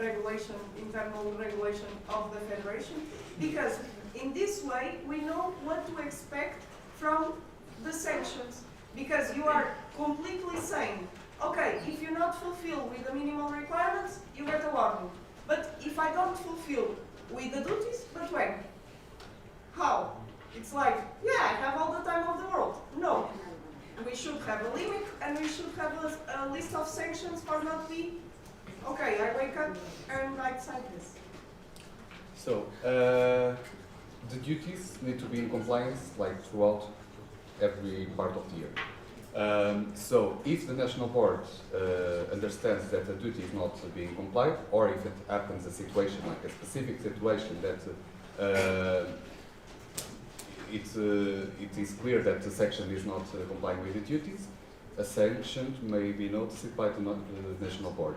regulation, internal regulation of the federation? Because in this way, we know what to expect from the sanctions. Because you are completely saying, okay, if you not fulfill with the minimal requirements, you get a warning. But if I don't fulfill with the duties, but when? How? It's like, yeah, I have all the time of the world. No. We should have a limit, and we should have a list of sanctions for not be, okay, I wake up and I decide this. So, the duties need to be in compliance like throughout every part of the year. So if the national board understands that a duty is not being complied, or if it happens a situation like a specific situation that it is clear that the section is not complying with the duties, a sanction may be noticed by the national board.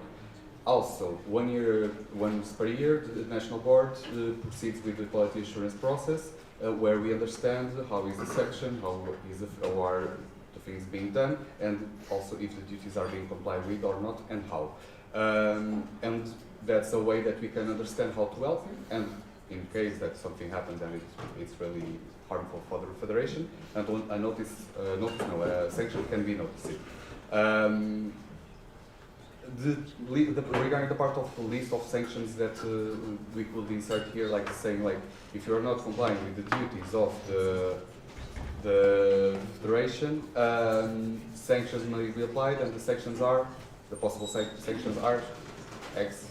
Also, once per year, the national board proceeds with the quality assurance process, where we understand how is the section, how are the things being done, and also if the duties are being complied with or not, and how. And that's a way that we can understand how to help you, and in case that something happens and it's really harmful for the federation, and a sanction can be noticed. Regarding the part of the list of sanctions that we could insert here, like saying like if you are not complying with the duties of the federation, sanctions may be applied, and the possible sanctions are X,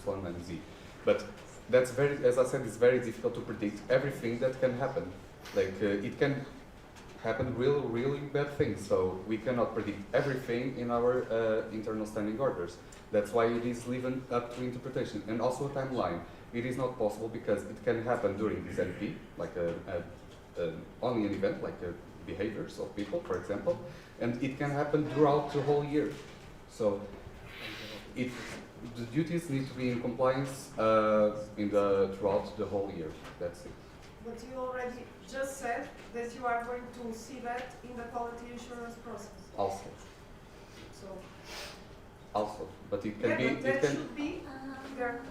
Y, and Z. But that's as I said, it's very difficult to predict everything that can happen. Like it can happen really bad things, so we cannot predict everything in our internal standing orders. That's why it is leaving up to interpretation, and also a timeline. It is not possible because it can happen during this NP, like only an event, like behaviors of people, for example, and it can happen throughout the whole year. So the duties need to be in compliance throughout the whole year. That's it. But you already just said that you are going to see that in the quality assurance process. Also. So. Also, but it can yeah, be. But that should be there.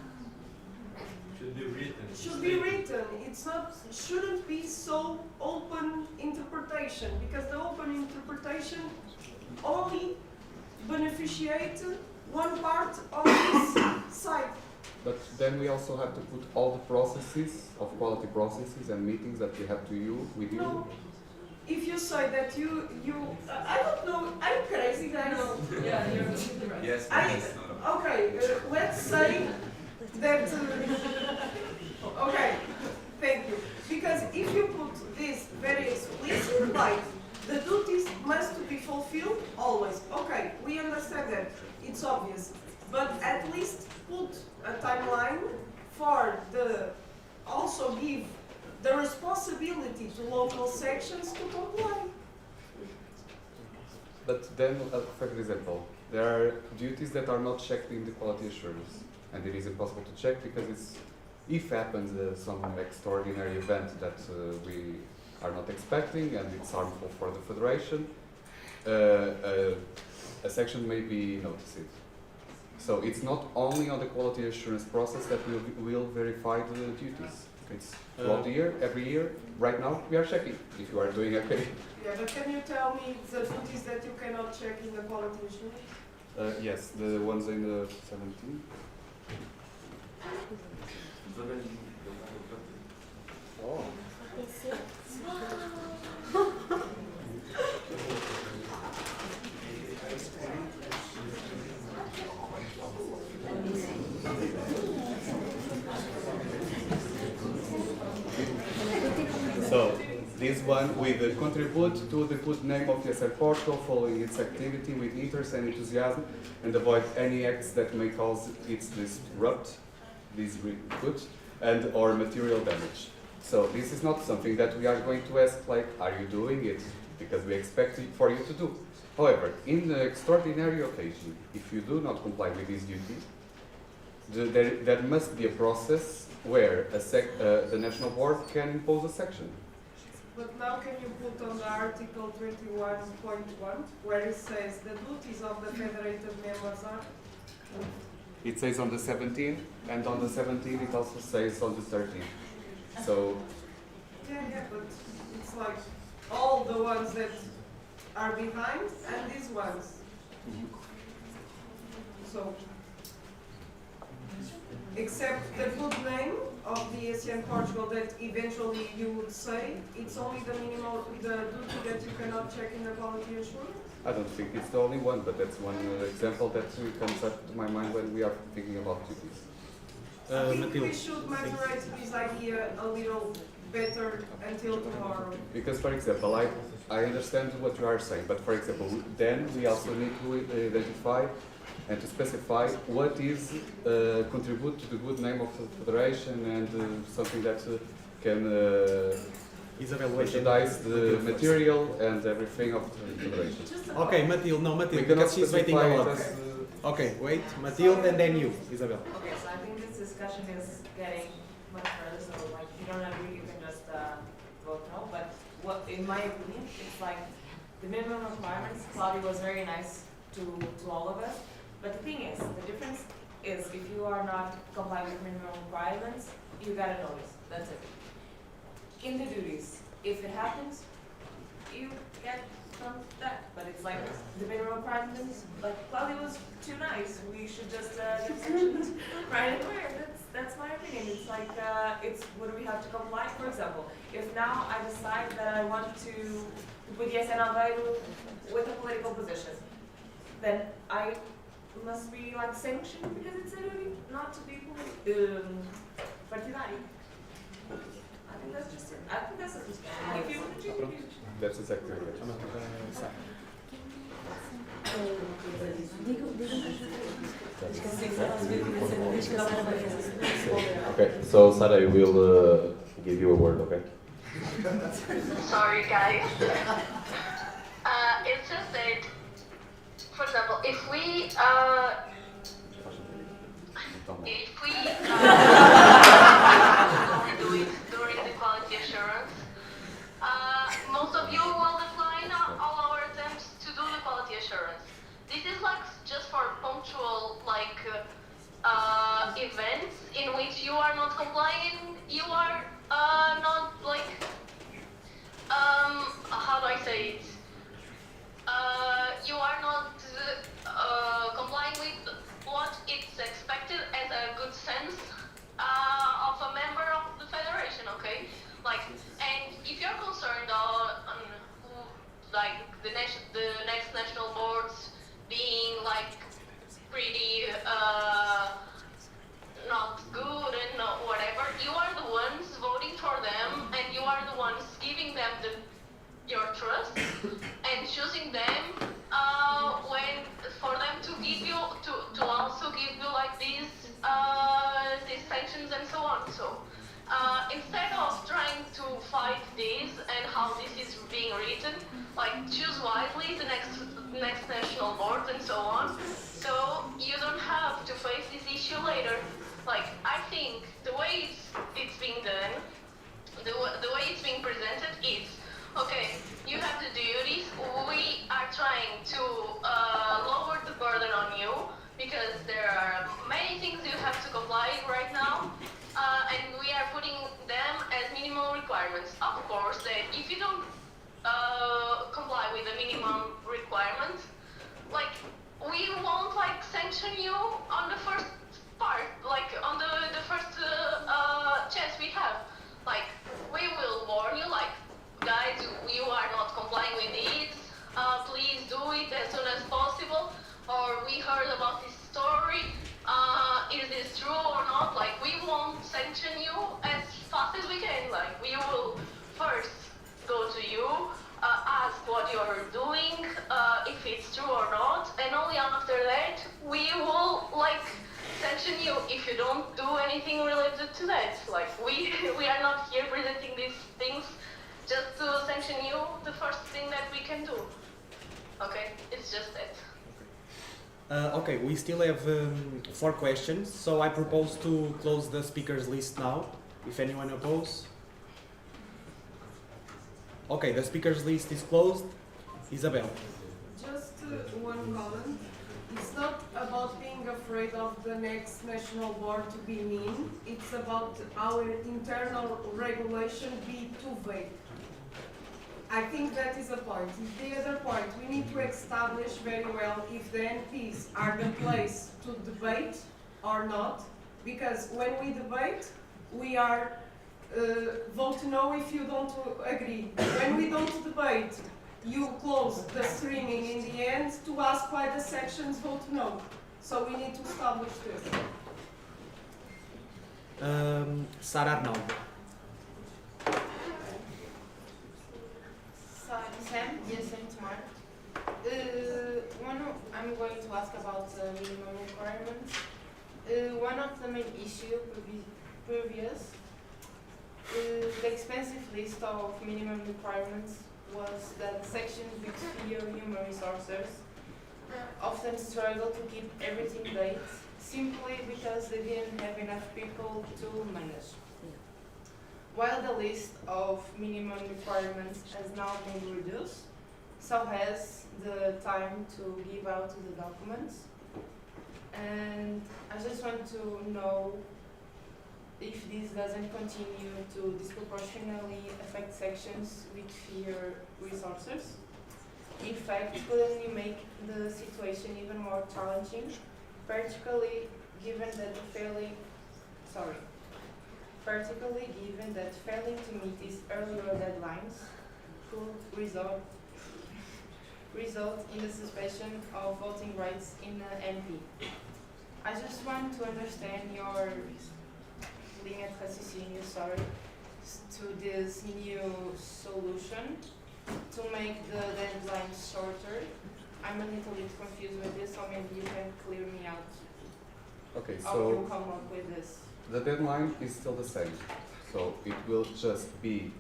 Should be written. Should be written. It's not. Shouldn't be so open interpretation, because the open interpretation only beneficiates one part of this side. But then we also have to put all the processes of quality processes and meetings that we have to use with you. No. If you say that you I don't know, I'm crazy guys. No. Yeah, you're right. Yes, okay, let's say that, okay, thank you. Because if you put this very explicit, like, the duties must be fulfilled always. Okay, we understand that, it's obvious. But at least put a timeline for also give the responsibility to local sections to comply. But then, for example, there are duties that are not checked in the quality assurance, and it is impossible to check because if happens some extraordinary event that we are not expecting and it's harmful for the federation, a section may be noticed. So it's not only on the quality assurance process that we will verify the duties. It's throughout the year, every year. Right now, we are checking if you are doing okay. Yeah, but can you tell me the duties that you cannot check in the quality assurance? Yes, the ones in the 17. Oh. So, this one will contribute to the good name of the Portugal following its activity with interest and enthusiasm and avoid any acts that may cause its disrupt, and or material damage. So this is not something that we are going to ask like, are you doing it? Because we expect it for you to do. However, in the extraordinary occasion, if you do not comply with these duties, there must be a process where the National Board can impose a sanction. But now can you put on the Article 21.1 where it says the duties of the federated members are? It says on the 17th, and on the 17th it also says on the 13th. So. Yeah, but it's like all the ones that are behind and these ones. So, except the good name of the ASEAN Portugal that eventually you would say, it's only the minimal, the duty that you cannot check in the quality assurance? I don't think it's the only one, but that's one example that comes up to my mind when we are thinking about duties. I think we should maturate this idea a little better until tomorrow. Because, for example, I understand what you are saying, but for example, then we also need to identify and to specify what is contribute to the good name of the federation and something that can merchandise the material and everything of the federation. Okay, Matilde, because she's waiting a lot. Okay, wait, Matilde and then you, Isabel. Okay, so I think this discussion is getting much further, so like if you don't agree, you can just vote no, but in my opinion, it's like the minimum requirements, Claudia was very nice to all of us, but the thing is, the difference is if you are not complying with minimum requirements, you got a notice, that's it. In the duties, if it happens, you get from that, but it's like the minimum requirements, like Claudia was too nice, we should just get sanctions right away. That's my opinion. It's like, what do we have to comply? For example, if now I decide that I want to put the SN with a political position, then I must be like sanctioned because it's a duty not to be partidário. I think that's just it. I think that's a discussion. If you That's exactly right. Okay, so Sarah will give you a word, okay? Sorry guys. It's just that, for example, if we do it during the quality assurance, most of you will decline all our attempts to do the quality assurance. This is like just for punctual events in which you are not complying, you are not like, how do I say it? You are not complying with what it's expected as a good sense of a member of the federation, okay? Like, and if you're concerned on who, like the next national boards being like pretty not good and whatever, you are the ones voting for them and you are the ones giving them your trust and choosing them to give you like these sanctions and so on. So instead of trying to fight this and how this is being written, like choose wisely the next national boards and so on, so you don't have to face this issue later. Like I think the way it's being done, the way it's being presented is, okay, you have the duties, we are trying to lower the burden on you, because there are many things you have to comply right now, and we are putting them as minimal requirements. Of course, that if you don't comply with the minimum requirements, like, we won't like sanction you on the first part, like on the first chance we have. Like, we will warn you, like, guys, you are not complying with these, please do it as soon as possible, or we heard about this story, is this true or not? Like, we won't sanction you as fast as we can. Like, we will first go to you, ask what you're doing, if it's true or not, and only after that we will like sanction you if you don't do anything related to that. Like, we are not here presenting these things just to sanction you. The first thing that we can do. Okay, it's just that. Okay, we still have 4 questions, so I propose to close the speakers list now, if anyone opposes. Okay, the speakers list is closed. Isabel. Just one comment. It's not about being afraid of the next national board to be mean. It's about our internal regulation be too vague. I think that is a point. The other point, we need to establish very well if the MPs are the place to debate or not, because when we debate, we are vote no if you don't agree. When we don't debate, you close the streaming in the end to ask why the sections vote no. So we need to establish this. Sara Arnaldo. Sam, yes, and Mark. I'm going to ask about minimum requirements. One of the main issues previous, the expensive list of minimum requirements was that sections with fewer human resources often struggle to keep everything date simply because they didn't have enough people to manage. While the list of minimum requirements has now been reduced, so has the time to give out the documents. And I just want to know if this doesn't continue to disproportionately affect sections with fewer resources. In fact, couldn't you make the situation even more challenging, particularly given that failing to meet these earlier deadlines could result in the suspension of voting rights in the MP. I just want to understand your linha de raciocínio, to this new solution to make the deadlines shorter. I'm a little bit confused with this, so maybe you can clear me out. Okay, How so you come up with this? the deadline is still the same. So it will just be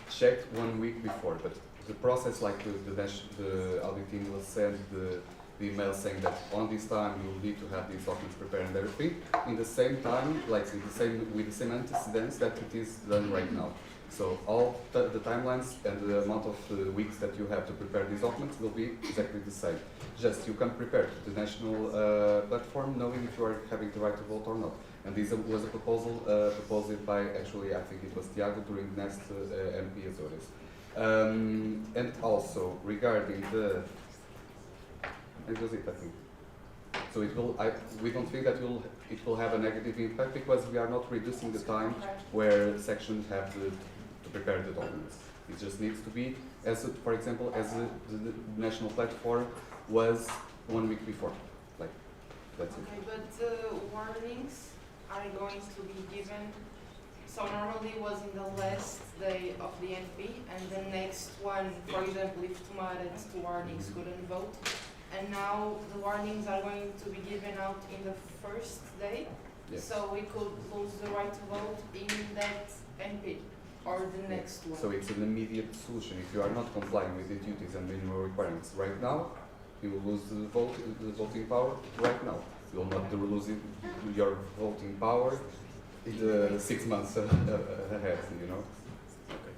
checked 1 week before, but the process, like the auditing will send the email saying that on this time you will need to have these documents prepared and everything, in the same time, like with the same antecedents that it is done right now. So all the timelines and the amount of weeks that you have to prepare these documents will be exactly the same. Just you can prepare to the national platform knowing if you are having the right to vote or not. And this was a proposal proposed by, actually, I think it was Tiago during the next MP Azores. And also regarding the, it was it, I think. So it will. We don't think that it will have a negative impact because we are not reducing the time where sections have to prepare the documents. It just needs to be, as for example, as the national platform was 1 week before. Like that's it. Okay, but warnings are going to be given. So normally it was in the last day of the NP, and the next one, for example, if tomorrow it's 2 warnings couldn't vote, and now the warnings are going to be given out in the first day. Yes. So we could lose the right to vote in that MP or the next one. So it's an immediate solution. If you are not complying with the duties and minimum requirements right now, you will lose the voting power right now. You will not lose your voting power in the 6 months ahead, you know. Okay.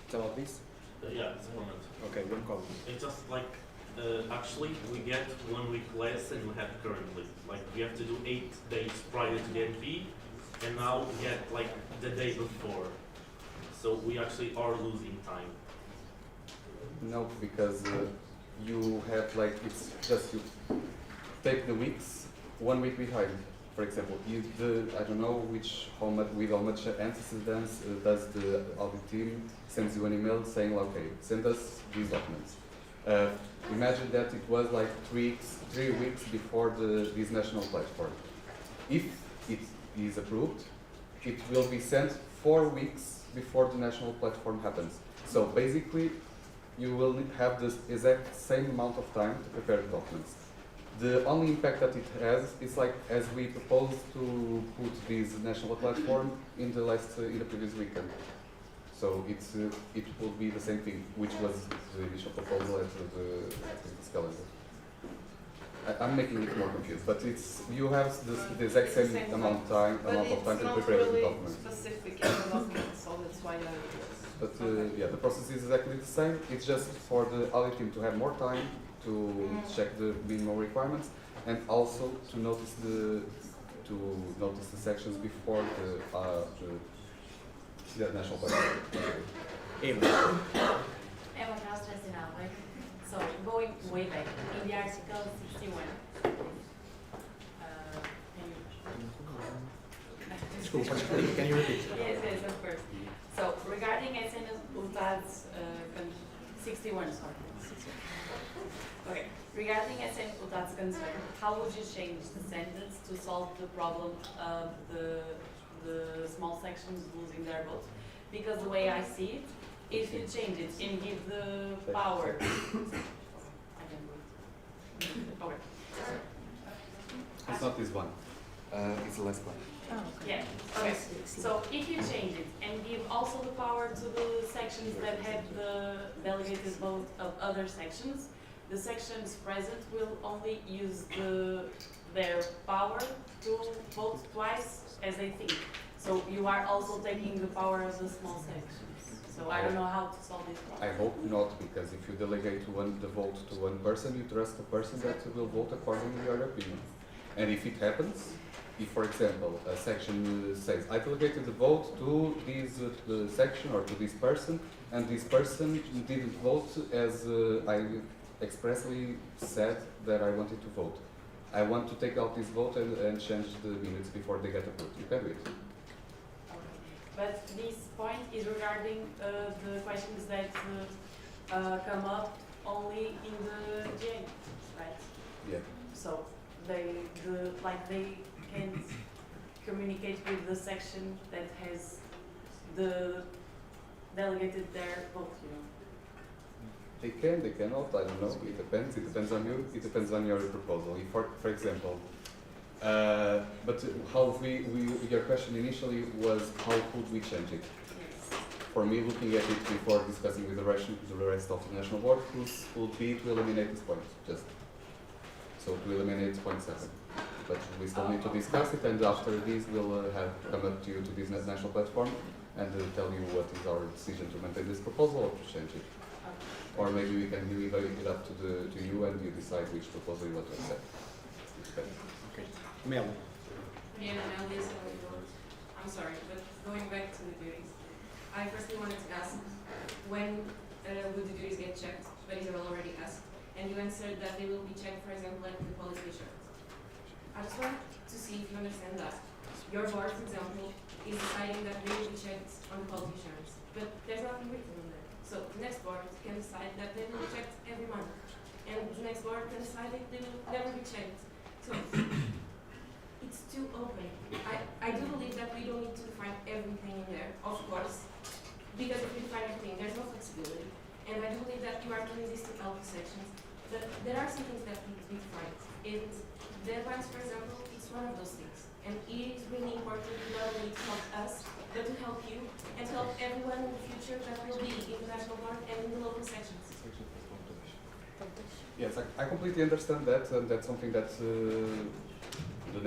It's about this? Yeah, it's a comment. Okay, one comment. It's just like, actually, we get 1 week less than we have currently. Like, we have to do 8 days prior to the NP, and now we get like the day before. So we actually are losing time. No, because you have like, it's just you take the weeks, 1 week behind. For example, I don't know with how much antecedence does the audit team sends you an email saying, okay, send us these documents. Imagine that it was like 3 weeks before this national platform. If it is approved, it will be sent 4 weeks before the national platform happens. So basically, you will have the exact same amount of time to prepare the documents. The only impact that it has is like as we proposed to put this national platform in the previous weekend. So it will be the same thing, which was the initial proposal at this calendar. I'm making it more confused, but you have the exact same amount of time to prepare the document. Specific in the document, so that's why I. But yeah, the process is exactly the same. It's just for the audit team to have more time to check the minimum requirements and also to notice the sections before the national budget. So going way back in the article 61. Can you repeat? Yes, of course. So regarding SN-UTAD's 61, sorry. Okay. Regarding SN-UTAD's concern, how would you change the sentence to solve the problem of the small sections losing their vote? Because the way I see it, if you change it and give the power, It's not this one. It's the last one. Oh, okay. Yeah. Okay. So if you change it and give also the power to the sections that have the delegated vote of other sections, the sections present will only use their power to vote twice as they think. So you are also taking the power of the small sections. So I don't know how to solve this problem. I hope not, because if you delegate the vote to one person, you trust the person that will vote according to your opinion. And if it happens, if, for example, a section says, I delegated the vote to this section or to this person, and this person didn't vote as I expressly said that I wanted to vote. I want to take out this vote and change the minutes before they get approved. You can do it. But this point is regarding the questions that come up only in the GA, right? Yeah. So they can't communicate with the section that has the delegated their vote, you know. They can, they cannot, I don't know, it depends on you, it depends on your proposal. If for example, but how your question initially was how could we change it? Yes. For me, looking at it before discussing with the rest of the national board, would be to eliminate this point, just. So to eliminate point 7. But we still need to discuss it, and after this we'll come up to you to this national platform and tell you what is our decision to maintain this proposal or to change it. Or maybe we can leave it up to you and you decide which proposal you want to accept. Okay. Mel. Yeah, I'm sorry, but going back to the duties, I firstly wanted to ask when will the duties get checked? But you have already asked, and you answered that they will be checked, for example, at the quality assurance. I just want to see if you understand that. Your board, for example, is deciding that they will be checked on the quality assurance, but there's nothing written on there. So the next board can decide that they will be checked every month, and the next board can decide that they will never be checked. So it's too open. I do believe that we don't need to define everything in there, of course, because if we define everything, there's no flexibility. And I do believe that you are doing this to LP sections, But there are some things that need to be defined. And deadlines, for example, it's one of those things. And it is really important not only to help us, but to help you and to help everyone in the future that will be in the national board and in the local sections. Yes, I completely understand that, and that's something that the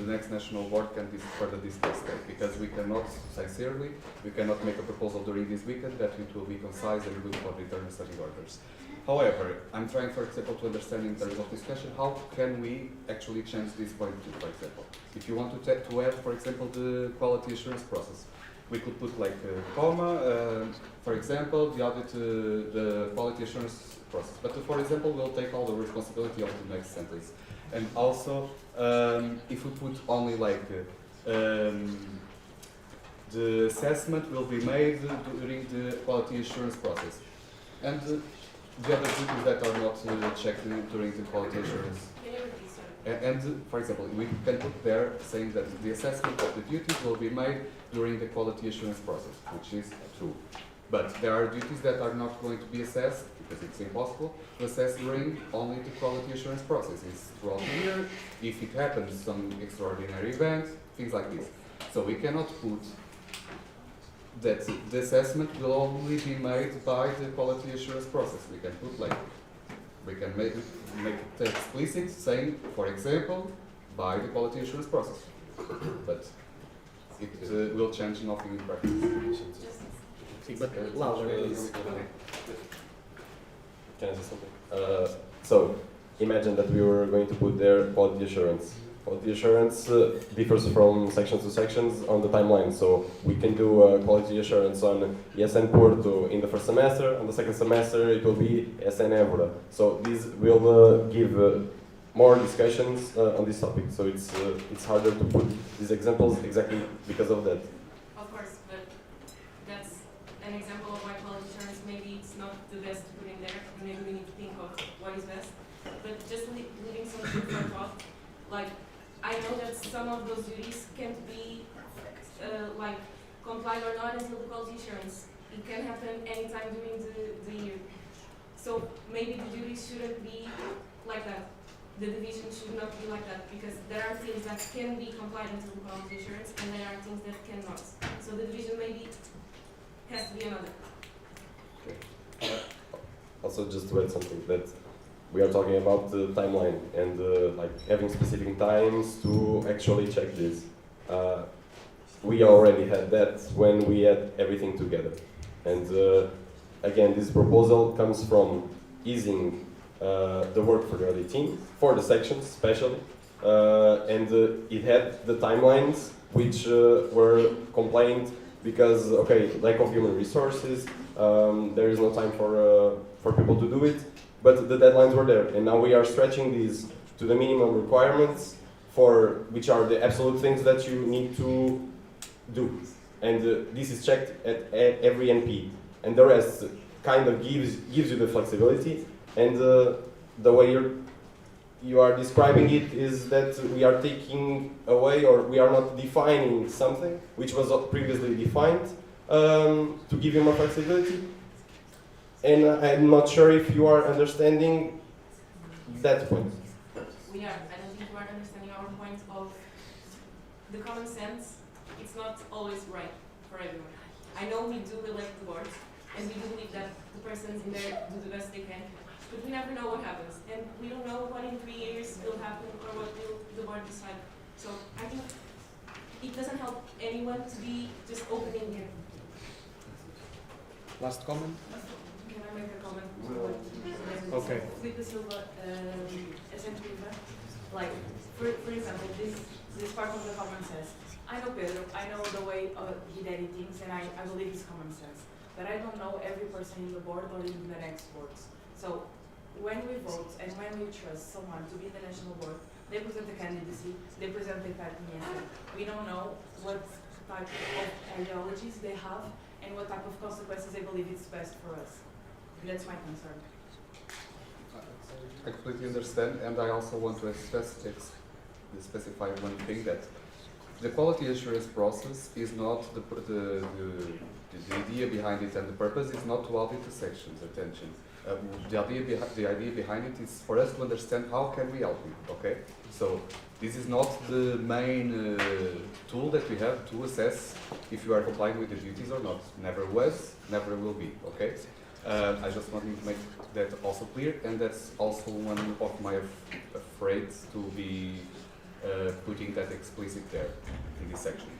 next national board can further discuss that, because we cannot, sincerely, we cannot make a proposal during this weekend that it will be concise and good for the internal study orders. However, I'm trying, for example, to understand in terms of discussion, how can we actually change this point too, for example. If you want to add, for example, the quality assurance process, we could put like a comma, for example, the audit, the quality assurance process. But for example, we'll take all the responsibility of the next sentence. And also, if we put only like the assessment will be made during the quality assurance process, and the other duties that are not checked during the quality assurance. And for example, we can put there saying that the assessment of the duties will be made during the quality assurance process, which is true. But there are duties that are not going to be assessed, because it's impossible to assess during only the quality assurance process. It's throughout the year, if it happens, some extraordinary events, things like this. So we cannot put that the assessment will only be made by the quality assurance process. We can put like, we can make it explicit, saying, for example, by the quality assurance process. But it will change nothing in practice. But louder, please. Can I say something? So, imagine that we were going to put there quality assurance. Quality assurance differs from sections to sections on the timeline. So, we can do quality assurance on ESN Porto in the first semester. On the second semester, it will be ESN Évora. So, this will give more discussions on this topic. So, it's harder to put these examples exactly because of that. Of course, but that's an example of why quality assurance maybe it's not the best to put in there, and maybe we need to think of what is best. But just leaving some food for thought, like I know that some of those duties can't be like complied or not until the quality assurance. It can happen anytime during the year. So maybe the duties shouldn't be like that. The division should not be like that, because there are things that can be complied until the quality assurance, and there are things that cannot. So the division maybe has to be another. Okay. Also, just to add something, that we are talking about the timeline and like having specific times to actually check this. We already had that when we had everything together. And again, this proposal comes from easing the work for the audit team, for the sections especially, and it had the timelines which were complained because, okay, lack of human resources, there is no time for people to do it, but the deadlines were there, and now we are stretching these to the minimum requirements for which are the absolute things that you need to do, and this is checked at every NP, and the rest kind of gives you the flexibility, and the way you are describing it is that we are taking away, or we are not defining something which was previously defined to give you more flexibility. And I'm not sure if you are understanding that point. We are. I don't think you are understanding our point of the common sense. It's not always right for everyone. I know we do elect the board, and we do believe that the persons in there do the best they can, but we never know what happens, and we don't know what in 3 years will happen or what will the board decide. So I think it doesn't help anyone to be just opening here. Last comment? Can I make a comment? Okay. Felipe Silva, SN like, for example, this part of the common sense. I know Pedro, I know the way he did things, and I believe it's common sense. But I don't know every person in the board or in the next boards. So when we vote and when we trust someone to be the national board, they present a candidacy, they present their path. We don't know what type of ideologies they have and what type of consequences they believe is best for us. That's my concern. I completely understand, and I also want to specify one thing, that the quality assurance process is not the idea behind it, and the purpose is not to audit the sections, attention. the idea behind it is for us to understand how can we help you, okay? So this is not the main tool that we have to assess if you are complying with the duties or not. Never was, never will be, okay? I just wanted to make that also clear, and that's also one of my afraid to be putting that explicit there in this section.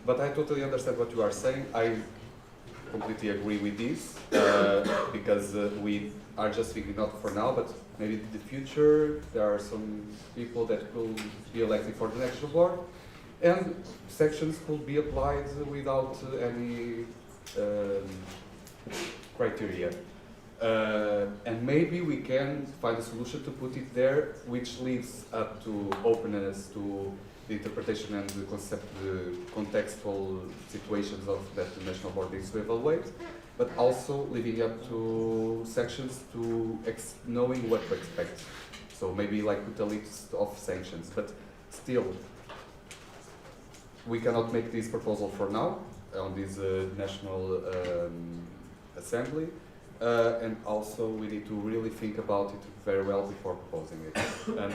But I totally understand what you are saying. I completely agree with this because we are just thinking not for now, but maybe in the future there are some people that will be elected for the national board, and sections could be applied without any criteria. And maybe we can find a solution to put it there, which leads up to openness to the interpretation and the contextual situations of that the national board needs to evaluate, but also leading up to sections to knowing what to expect. So maybe like with a list of sanctions, but still, we cannot make this proposal for now on this national assembly. And also we need to really think about it very well before proposing it. And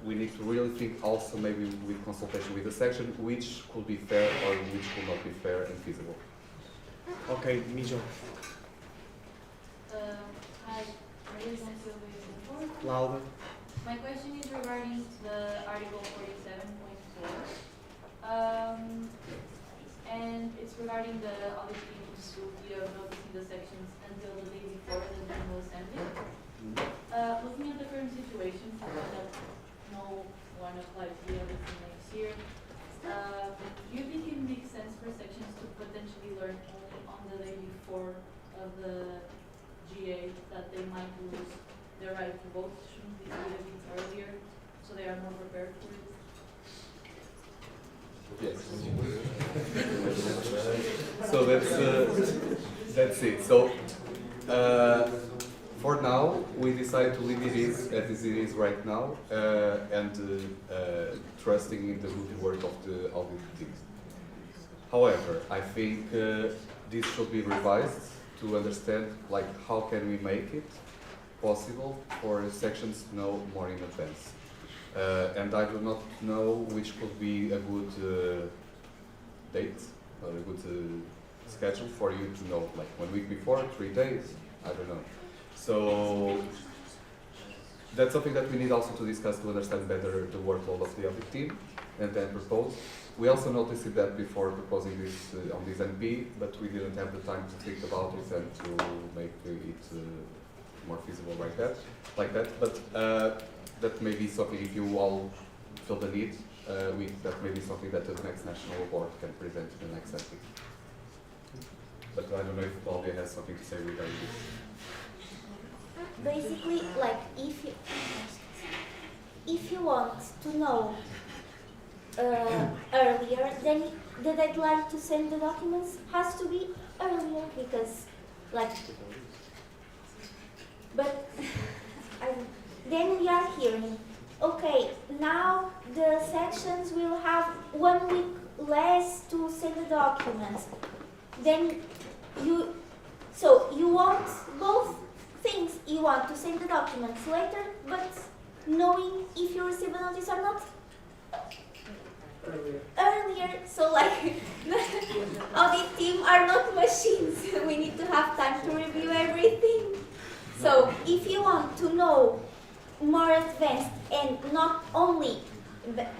we need to really think also maybe with consultation with the section which could be fair or which could not be fair and feasible. Okay, Minho. Hi, are you going to be before? Louder. My question is regarding the Article 47.4. And it's regarding the auditing possibility of noticing the sections until the day before the General Assembly. Looking at the current situation, that no one applies to the auditing next year, do you think it makes sense for sections to potentially learn only on the day before of the GA that they might lose their right to vote? Shouldn't we do it a bit earlier so they are more prepared for it? Yes. So that's it. So for now, we decided to leave it as it is right now, and trusting in the good work of the audit team. However, I think this should be revised to understand like how can we make it possible for sections to know more in advance. And I do not know which could be a good date or a good schedule for you to know, like 1 week before, 3 days, I don't know. So that's something that we need also to discuss to understand better the workload of the audit team and then propose. We also noticed that before proposing this on this NP, but we didn't have the time to think about it and to make it more feasible like that. But that may be something, if you all feel the need, that may be something that the next national board can present in the next NP. But I don't know if Claudia has something to say regarding this. Basically, like if you want to know earlier, then the deadline to send the documents has to be earlier because, like, but then we are hearing, okay, now the sections will have 1 week less to send the documents. Then you want both things. You want to send the documents later, but knowing if you receive a notice or not earlier. So like, audit team are not machines. We need to have time to review everything. So if you want to know more advanced and not only,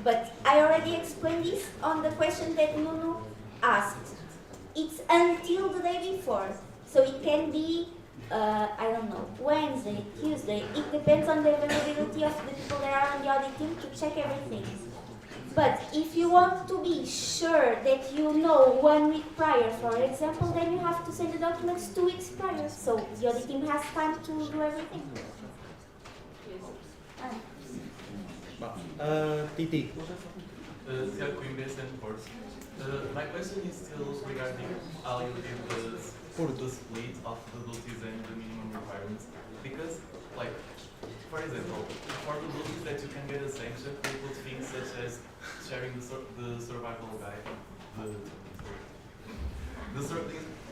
but I already explained this on the question that Nuno asked. It's until the day before. So it can be, I don't know, Wednesday, Tuesday. It depends on the availability of the people that are on the audit team to check everything. But if you want to be sure that you know 1 week prior, for example, then you have to send the documents 2 weeks prior. So the audit team has time to do everything. Titi. My question is still regarding how you did the split of the duties and the minimum requirements. Because, like, for example, for the duties that you can get a sanction, we put things such as sharing the survival guide,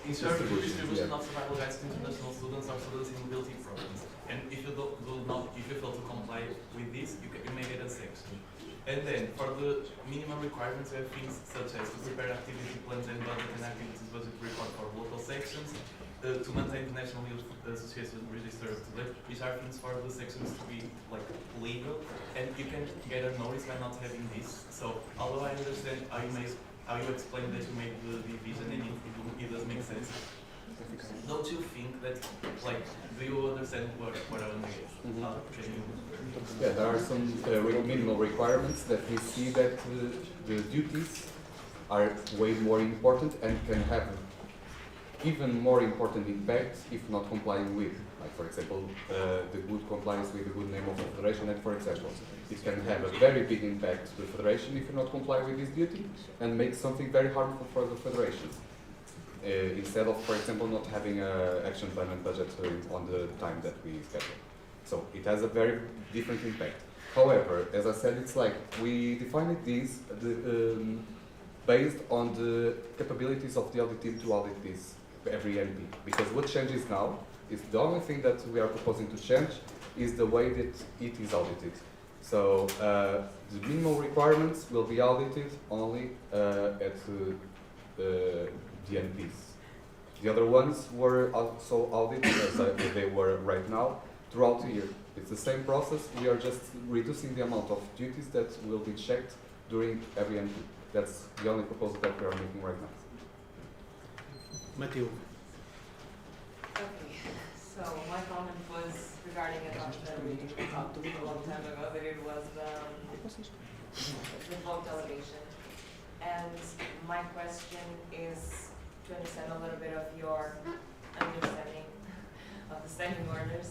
ensure the distribution of survival guides to international students or students in mobility programs. And if you if you fail to comply with this, you may get a section. And then for the minimum requirements, we have things such as to prepare activity plans and budget and activities budget report for local sections, to maintain the National Youth Association Register up to date, which are things for the sections to be like legal, and you can get a notice by not having this. So although I understand how you explain that you made the division and it does make sense, don't you think that, like, do you understand what I'm saying? Yeah, there are some minimal requirements that we see that the duties are way more important and can have even more important impact if not complying with. Like, for example, the good compliance with the good name of the federation, and for example, it can have a very big impact to the federation if you not comply with this duty and make something very harmful for the federation. Instead of, for example, not having an action plan and budget on the time that we schedule. So it has a very different impact. However, as I said, it's like we defined this based on the capabilities of the audit team to audit this every NP. Because what changes now is the only thing that we are proposing to change is the way that it is audited. So the minimal requirements will be audited only at the NPs. The other ones were also audited as they were right now throughout the year. It's the same process, we are just reducing the amount of duties that will be checked during every NP. That's the only proposal that we are making right now. Matilde. Okay, so my comment was regarding a topic that we talked a long time ago, but it was the vote delegation. And my question is to understand a little bit of your understanding of the standing orders.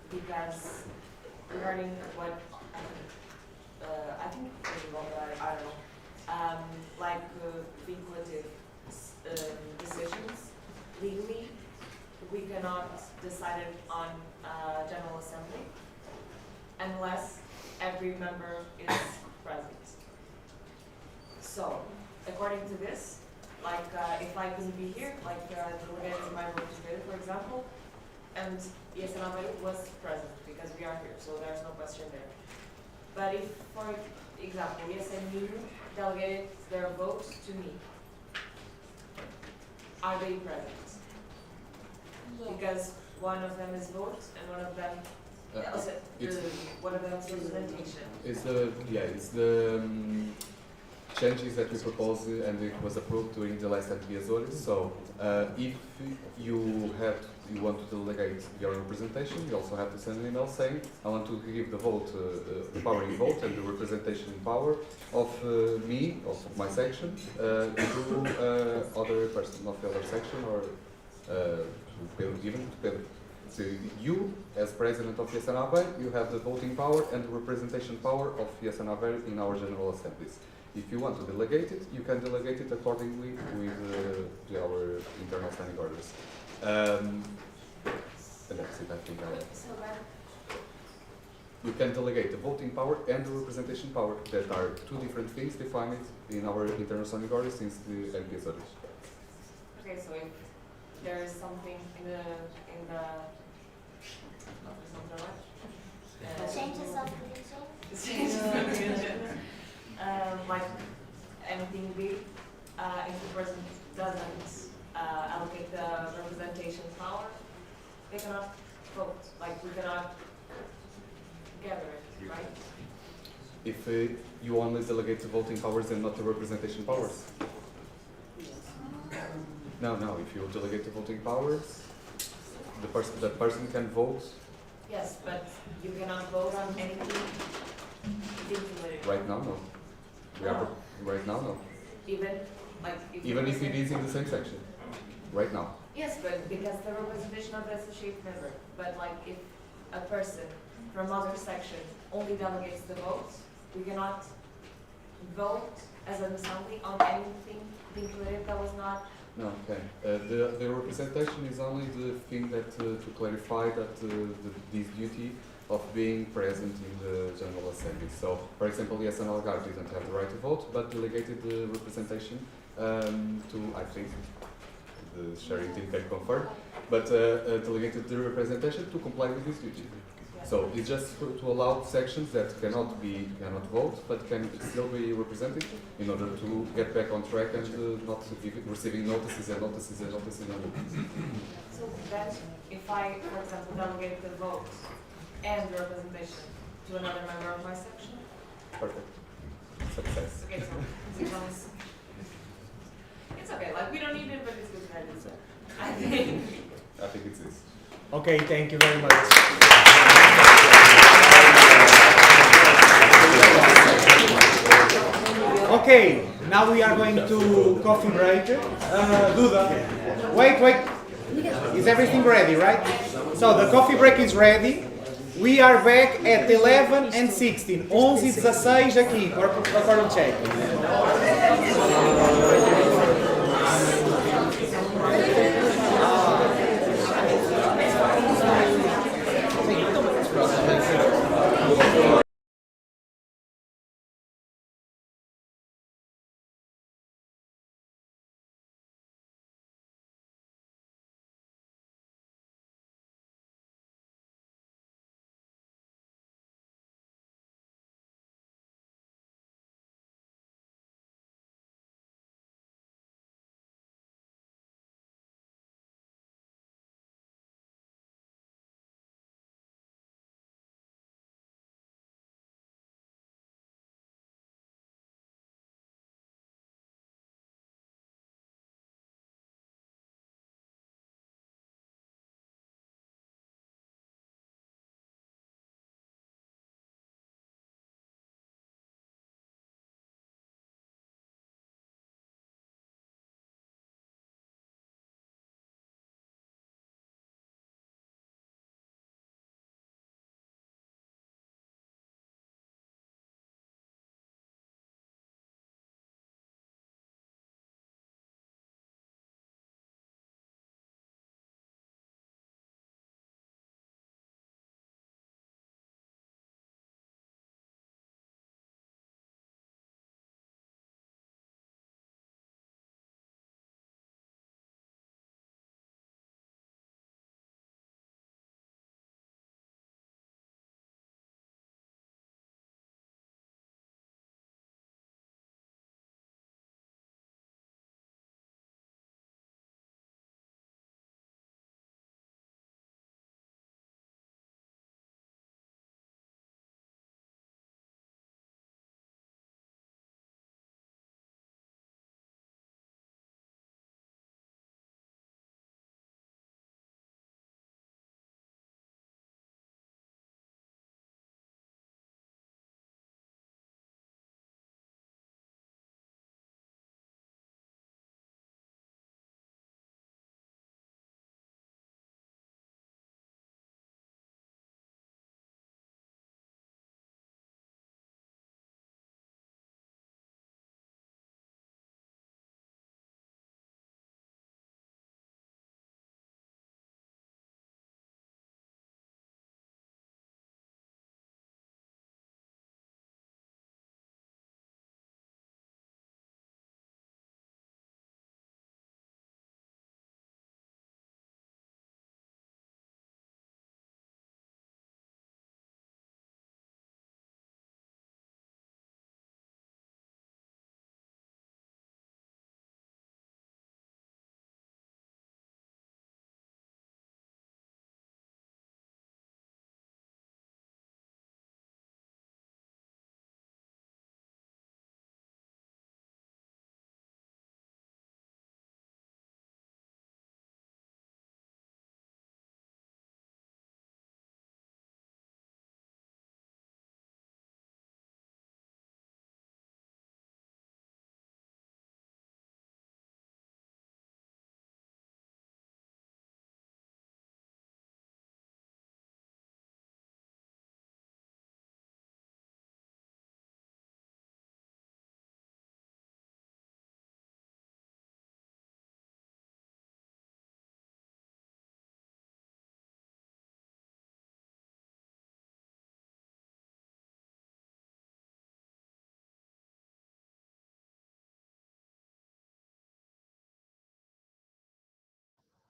Because regarding what I think it's wrong, but I don't know, like vinculative decisions, legally, we cannot decide it on General Assembly unless every member is present. So, according to this, like if I couldn't be here, like the delegate in my vote today, for example, and Yesanabay was present because we are here, so there's no question there. But if, for example, Minho delegated their votes to me, are they present? Yes. Because one of them is vote and one of them one of them is representation. It's the changes that we proposed and it was approved during the last NP Azores. So if you want to delegate your representation, you also have to send an email saying, I want to give the vote, the powering vote and the representation power of me, of my section, to other person of the other section or even to Pedro. So you, as president of Yesanabay, you have the voting power and the representation power of Yesanabay in our general assemblies. If you want to delegate it, you can delegate it accordingly with our internal standing orders. And that's it, I think. You can delegate the voting power and the representation power, that are two different things defined in our internal standing orders since the NPS orders. Okay, so if there is something in the Changes of religion, like anything big, if the person doesn't allocate the representation power, they cannot vote. Like we cannot gather it, right? If you only delegate the voting powers and not the representation powers? No, if you delegate the voting powers, the person can vote. Yes, but you cannot vote on anything vinculated. Right now, no. Right now, no. Even if it is in the same section. Right now. Yes, but because the representation of the associate member. But like if a person from other section only delegates the votes, we cannot vote as an assembly on anything vinculated that was not. No, okay. The representation is only the thing that to clarify that this duty of being present in the General Assembly. So, for example, Yesan Algarve didn't have the right to vote, but delegated the representation to, I think, the sharing team can confirm, but delegated the representation to comply with this duty. So it's just to allow sections that cannot vote, but can still be represented in order to get back on track and not receiving notices and notices and notices and notices. So then, if I, for example, delegate the vote and the representation to another member of my section? Perfect. Success. Okay, so it's okay, like we don't need it, but it's good to have it, so I think it's this. Okay, thank you very much. Okay, now we are going to coffee break. Duda, wait. Is everything ready, right? So the coffee break is ready. We are back at 11 and 16. 11 e 16 aqui para o check.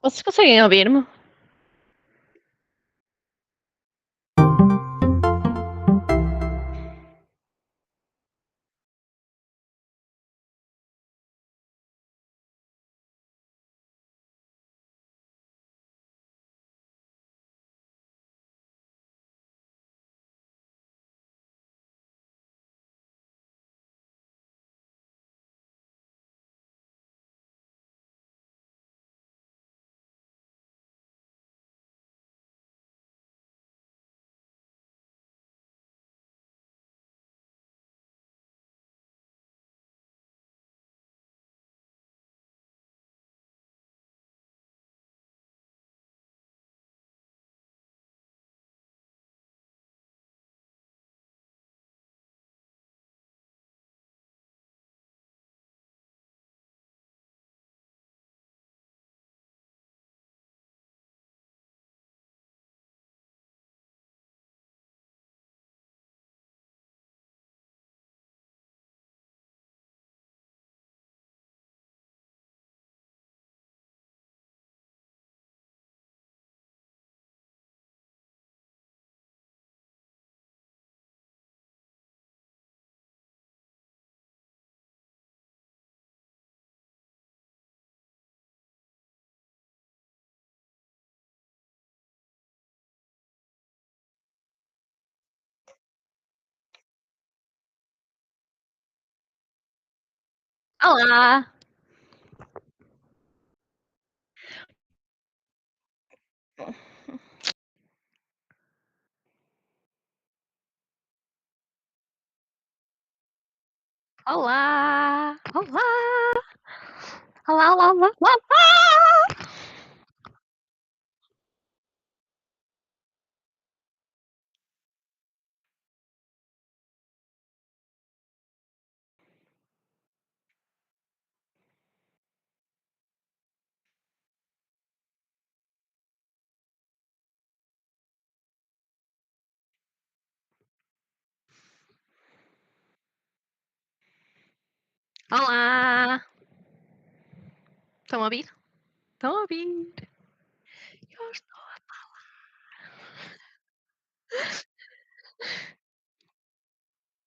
Vocês conseguem ouvir-me? Olá! Olá! Olá! Olá, olá, olá, olá, olá! Olá! Estão a ouvir? Estão a ouvir? Eu estou a falar.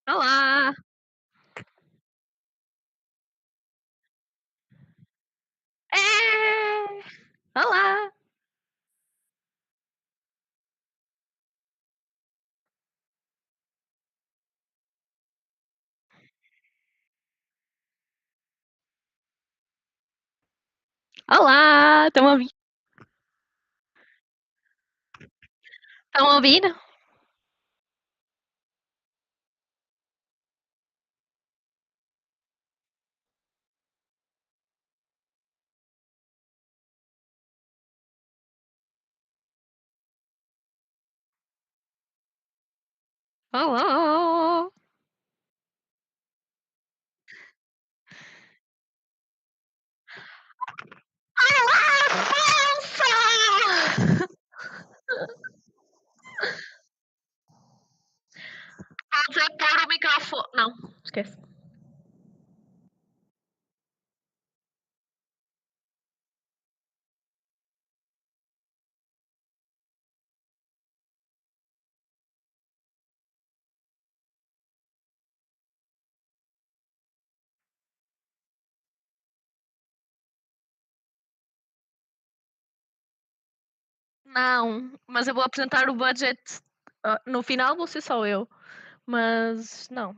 Olá! É! Olá! Olá! Estão a ouvir? Estão a ouvir? Olá! Olá, Afonso! Podes é pôr o microfone. Não, esquece. Não, mas eu vou apresentar o budget. No final vou ser só eu. Mas não.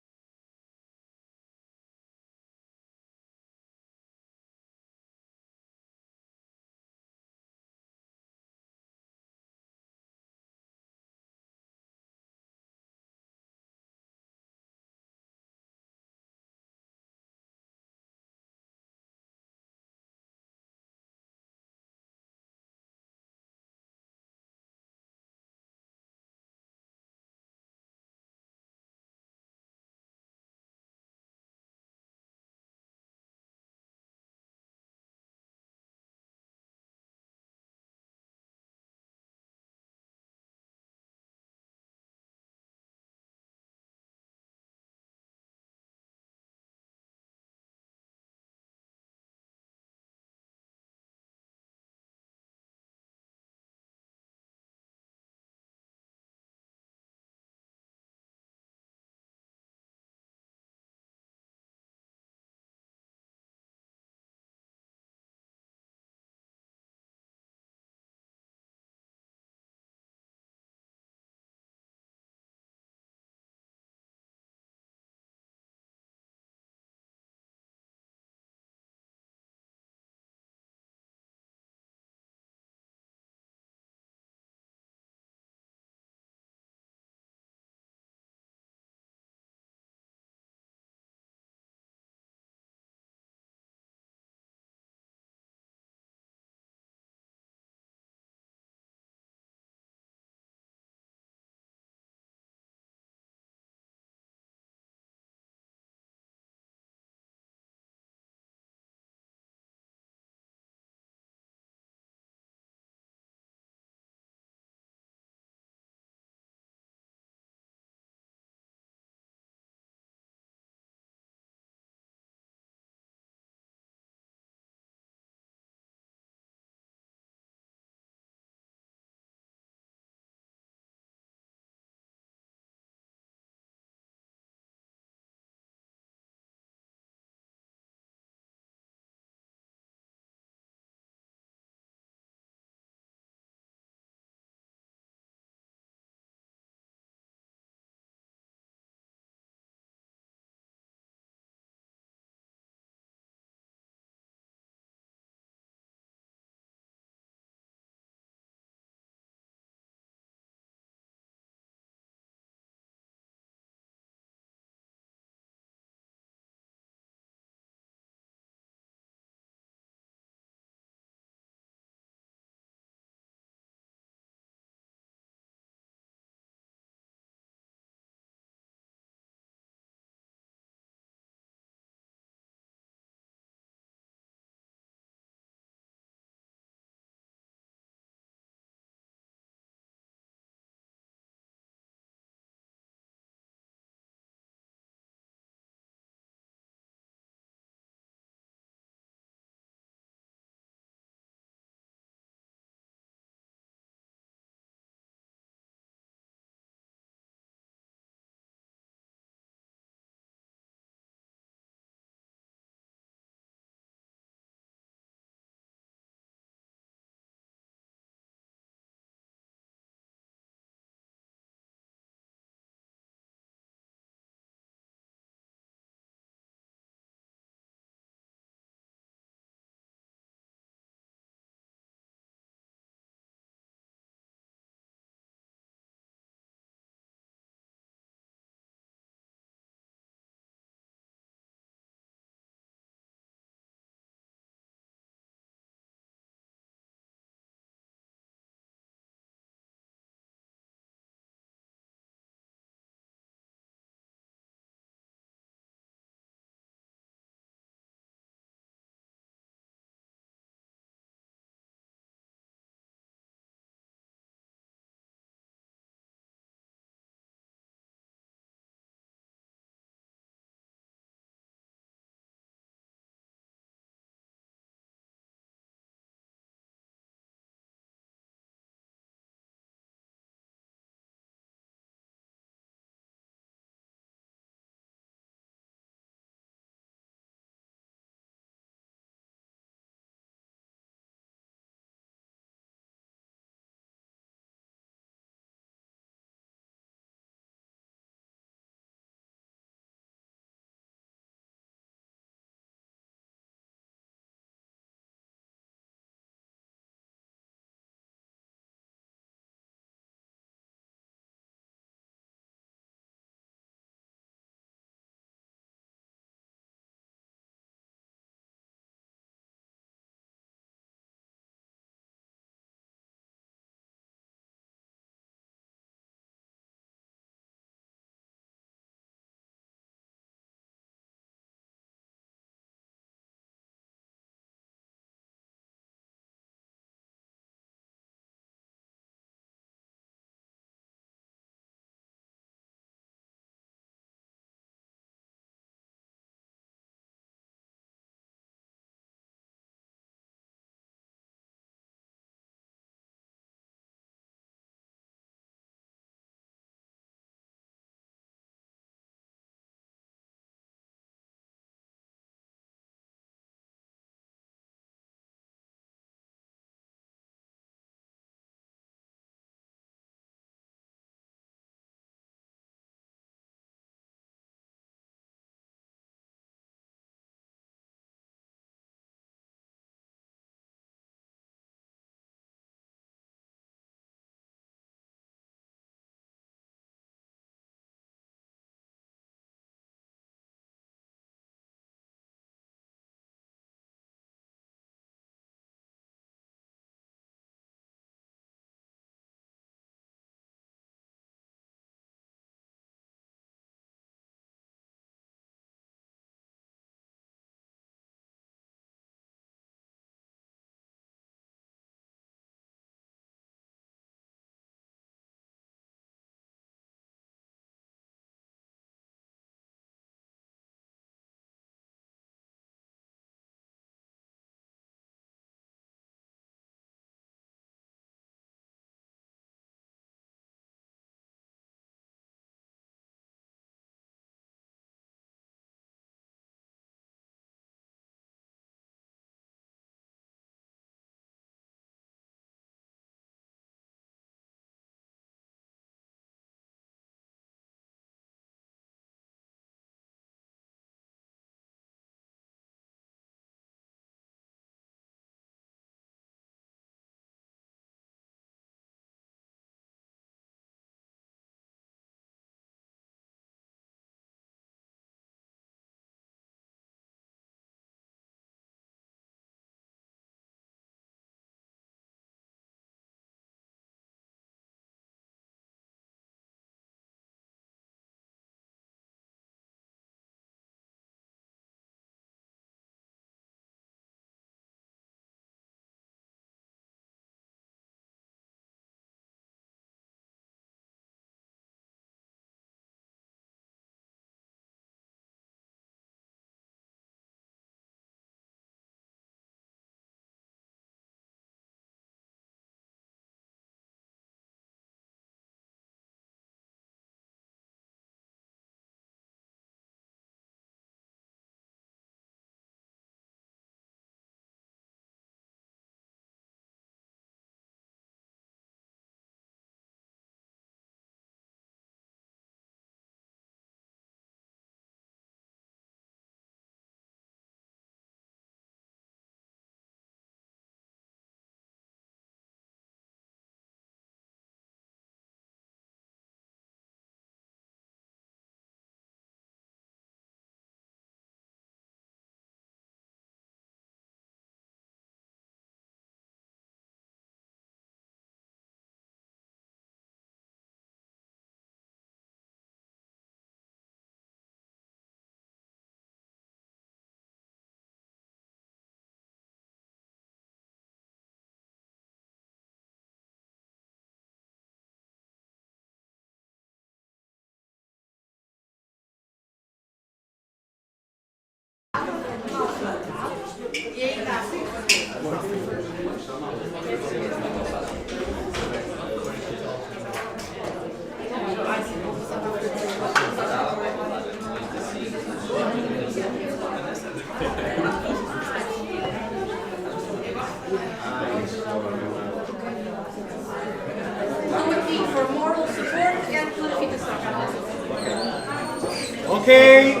Okay.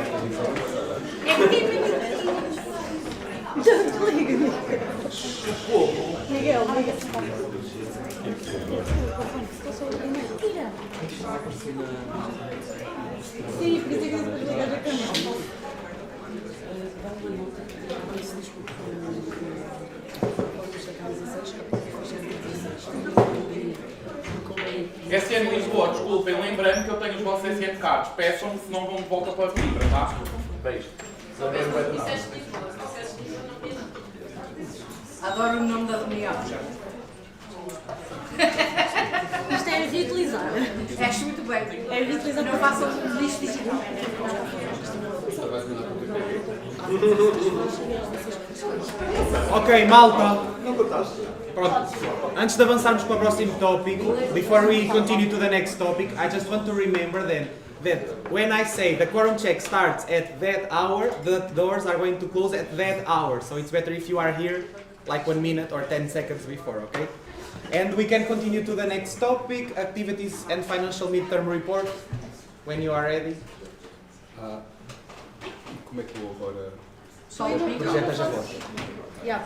Miguel, Miguel. Sim, por isso é que depois ligas a câmera. SN Lisboa, desculpem, lembrando que eu tenho os vossos SN cards. Peçam-me, senão vão de volta para Coimbra, tá? Beijo. Adoro o nome da reunião. Isto é reutilizar. Acho muito bem. É reutilizar. Não façam lixo digital. Ok, malta. Pronto. Antes de avançarmos para o próximo tópico, before we continue to the next topic, I just want to remember then that when I say the quorum check starts at that hour, the doors are going to close at that hour. So it's better if you are here like 1 minute or 10 seconds before, okay? And we can continue to the next topic, activities and financial midterm report, when you are ready. Como é que eu agora... Projetas a voz.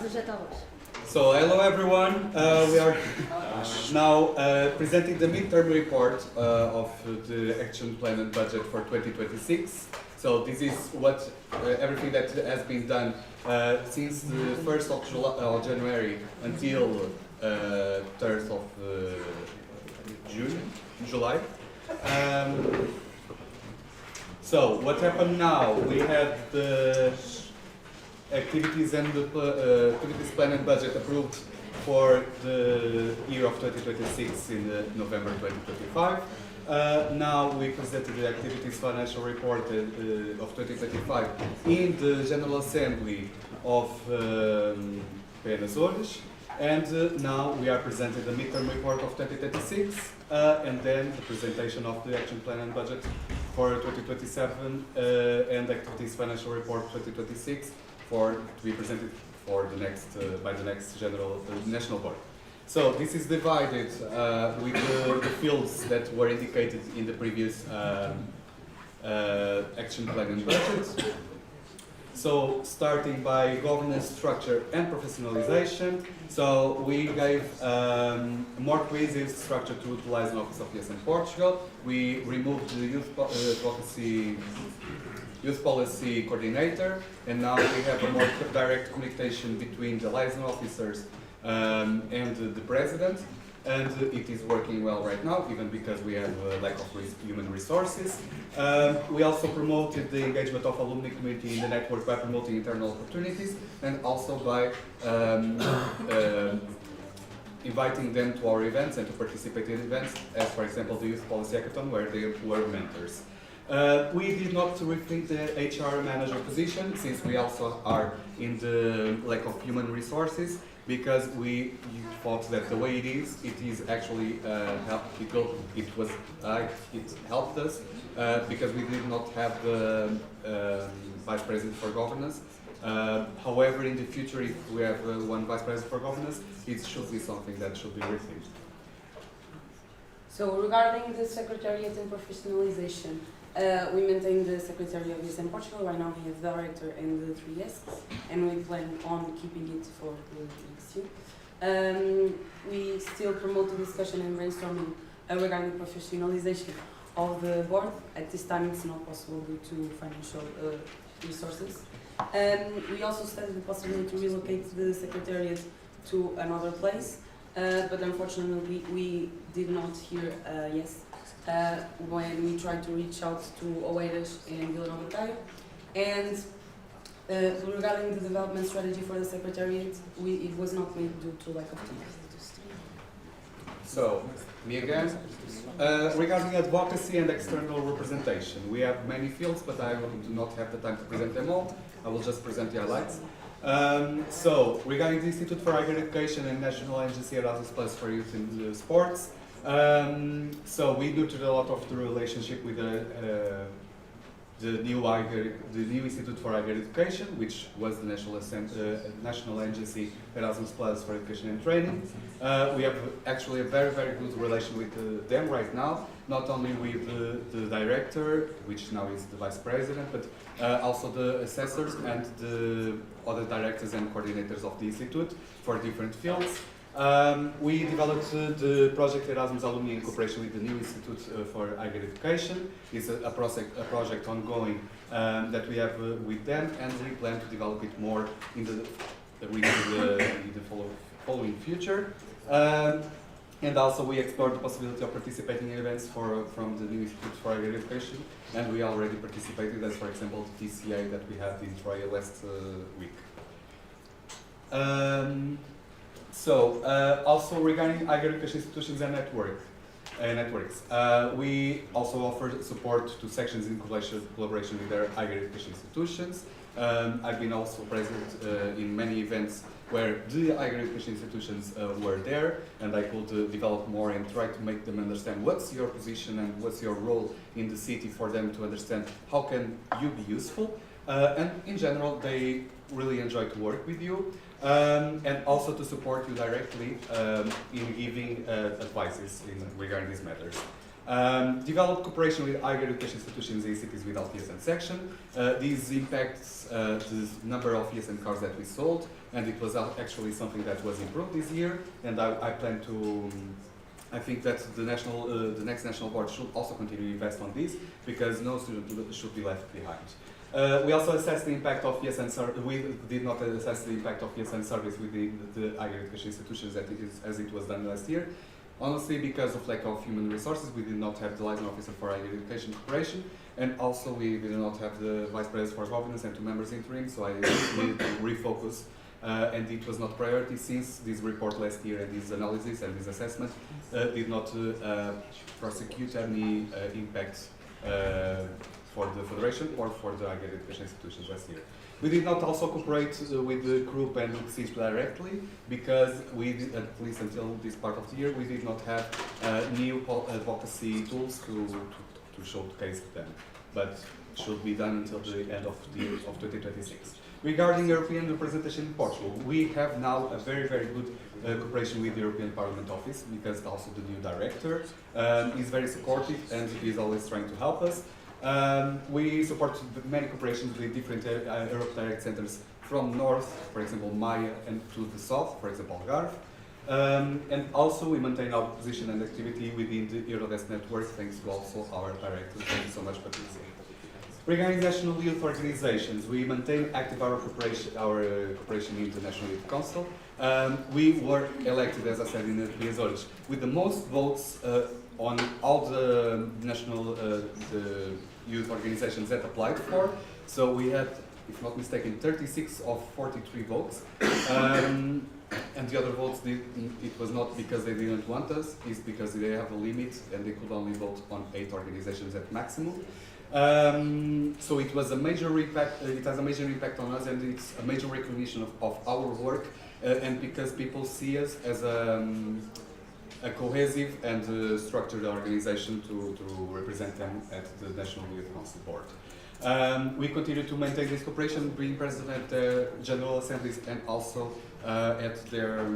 Projeta a voz. So, hello everyone. We are now presenting the midterm report of the action plan and budget for 2026. So this is what everything that has been done since the 1st of January until 3rd of July. So what happened now? We had the activities and the activities plan and budget approved for the year of 2026 in November 2025. Now we presented the activities financial report of 2025 in the General Assembly of Açores, and now we are presenting the midterm report of 2026 and then the presentation of the action plan and budget for 2027 and activities financial report 2026 to be presented for the next by the next general national board. So this is divided with the fields that were indicated in the previous action plan and budget. So starting by governance structure and professionalization. So we gave a more cohesive structure to utilize an office of yes in Portugal. We removed the youth policy coordinator, and now we have a more direct communication between the liaison officers and the president, and it is working well right now, even because we have a lack of human resources. We also promoted the engagement of alumni community in the network by promoting internal opportunities and also by inviting them to our events and to participate in events, as for example the Youth Policy Hackathon, where they were mentors. We did not rethink the HR manager position, since we also are in the lack of human resources, because we thought that the way it is actually it helped us because we did not have the vice president for governance. However, in the future, if we have one vice president for governance, it should be something that should be rethinked. So regarding the secretariat and professionalization, we maintain the Secretary of Youth in Portugal. Right now we have the director and the 3 desks, and we plan on keeping it for the next year. We still promote the discussion and brainstorming regarding professionalization of the board. At this time it's not possible due to financial resources. We also studied the possibility to relocate the Secretariat to another place, but unfortunately we did not hear yes when we tried to reach out to Oeiras and Vila Nova de Gaia. And regarding the development strategy for the Secretariat, it was not made due to lack of time. So, me again. Regarding advocacy and external representation, we have many fields, but I do not have the time to present them all. I will just present the highlights. So, regarding the Institute for Higher Education and National Agency Erasmus Plus for Youth in Sports, so we nurtured a lot of the relationship with the the new Institute for Higher Education, which was the national agency Erasmus Plus for Education and Training. We have actually a very, very good relation with them right now, not only with the director, which now is the vice president, but also the assessors and the other directors and coordinators of the Institute for different fields. We developed the project Erasmus Alumni in cooperation with the new Institute for Higher Education. It's a project ongoing that we have with them, and we plan to develop it more in the following future. And also we explored the possibility of participating in events from the new Institute for Higher Education, and we already participated, as for example the TCA that we had in Troy last week. Also regarding higher education institutions and networks, we also offer support to sections in collaboration with their higher education institutions. I've been also present in many events where the higher education institutions were there, and I could develop more and try to make them understand what's your position and what's your role in the city, for them to understand how can you be useful. And in general, they really enjoy to work with you, and also to support you directly in giving advices regarding these matters. Develop cooperation with higher education institutions in cities without ESN section. This impacts the number of ESN cards that we sold, and it was actually something that was improved this year, and I plan to I think that the next national board should also continue to invest on this, because no student should be left behind. We also assessed the impact of ESN service. We did not assess the impact of ESN service within the higher education institutions as it was done last year. Honestly, because of lack of human resources, we did not have the liaison officer for higher education cooperation, and also we did not have the vice president for governance and 2 members interim, so I needed to refocus. And it was not priority, since this report last year and this analysis and this assessment did not prosecute any impact for the federation or for the higher education institutions last year. We did not also cooperate with the group and CISP directly, because we did, at least until this part of the year, we did not have new advocacy tools to showcase them, but should be done until the end of the year of 2026. Regarding European representation in Portugal, we have now a very, very good cooperation with the European Parliament Office, because also the new director is very supportive and is always trying to help us. We support many cooperations with different Europe Direct centers from north, for example Maya, and to the south, for example Algarve. And also we maintain our position and activity within the Eurodesk network, thanks to also our directors. Thank you so much, Patricia. Regarding national youth organizations, we maintain active our cooperation in the National Youth Council. We were elected, as I said, in the Azores with the most votes on all the national the youth organizations that applied for. So we had, if not mistaken, 36 of 43 votes. And the other votes, it was not because they didn't want us, it's because they have a limit and they could only vote on 8 organizations at maximum. So it was a major impact, it has a major impact on us, and it's a major recognition of our work, and because people see us as a cohesive and structured organization to represent them at the National Youth Council Board. We continue to maintain this cooperation, being present at the General Assemblies and also at their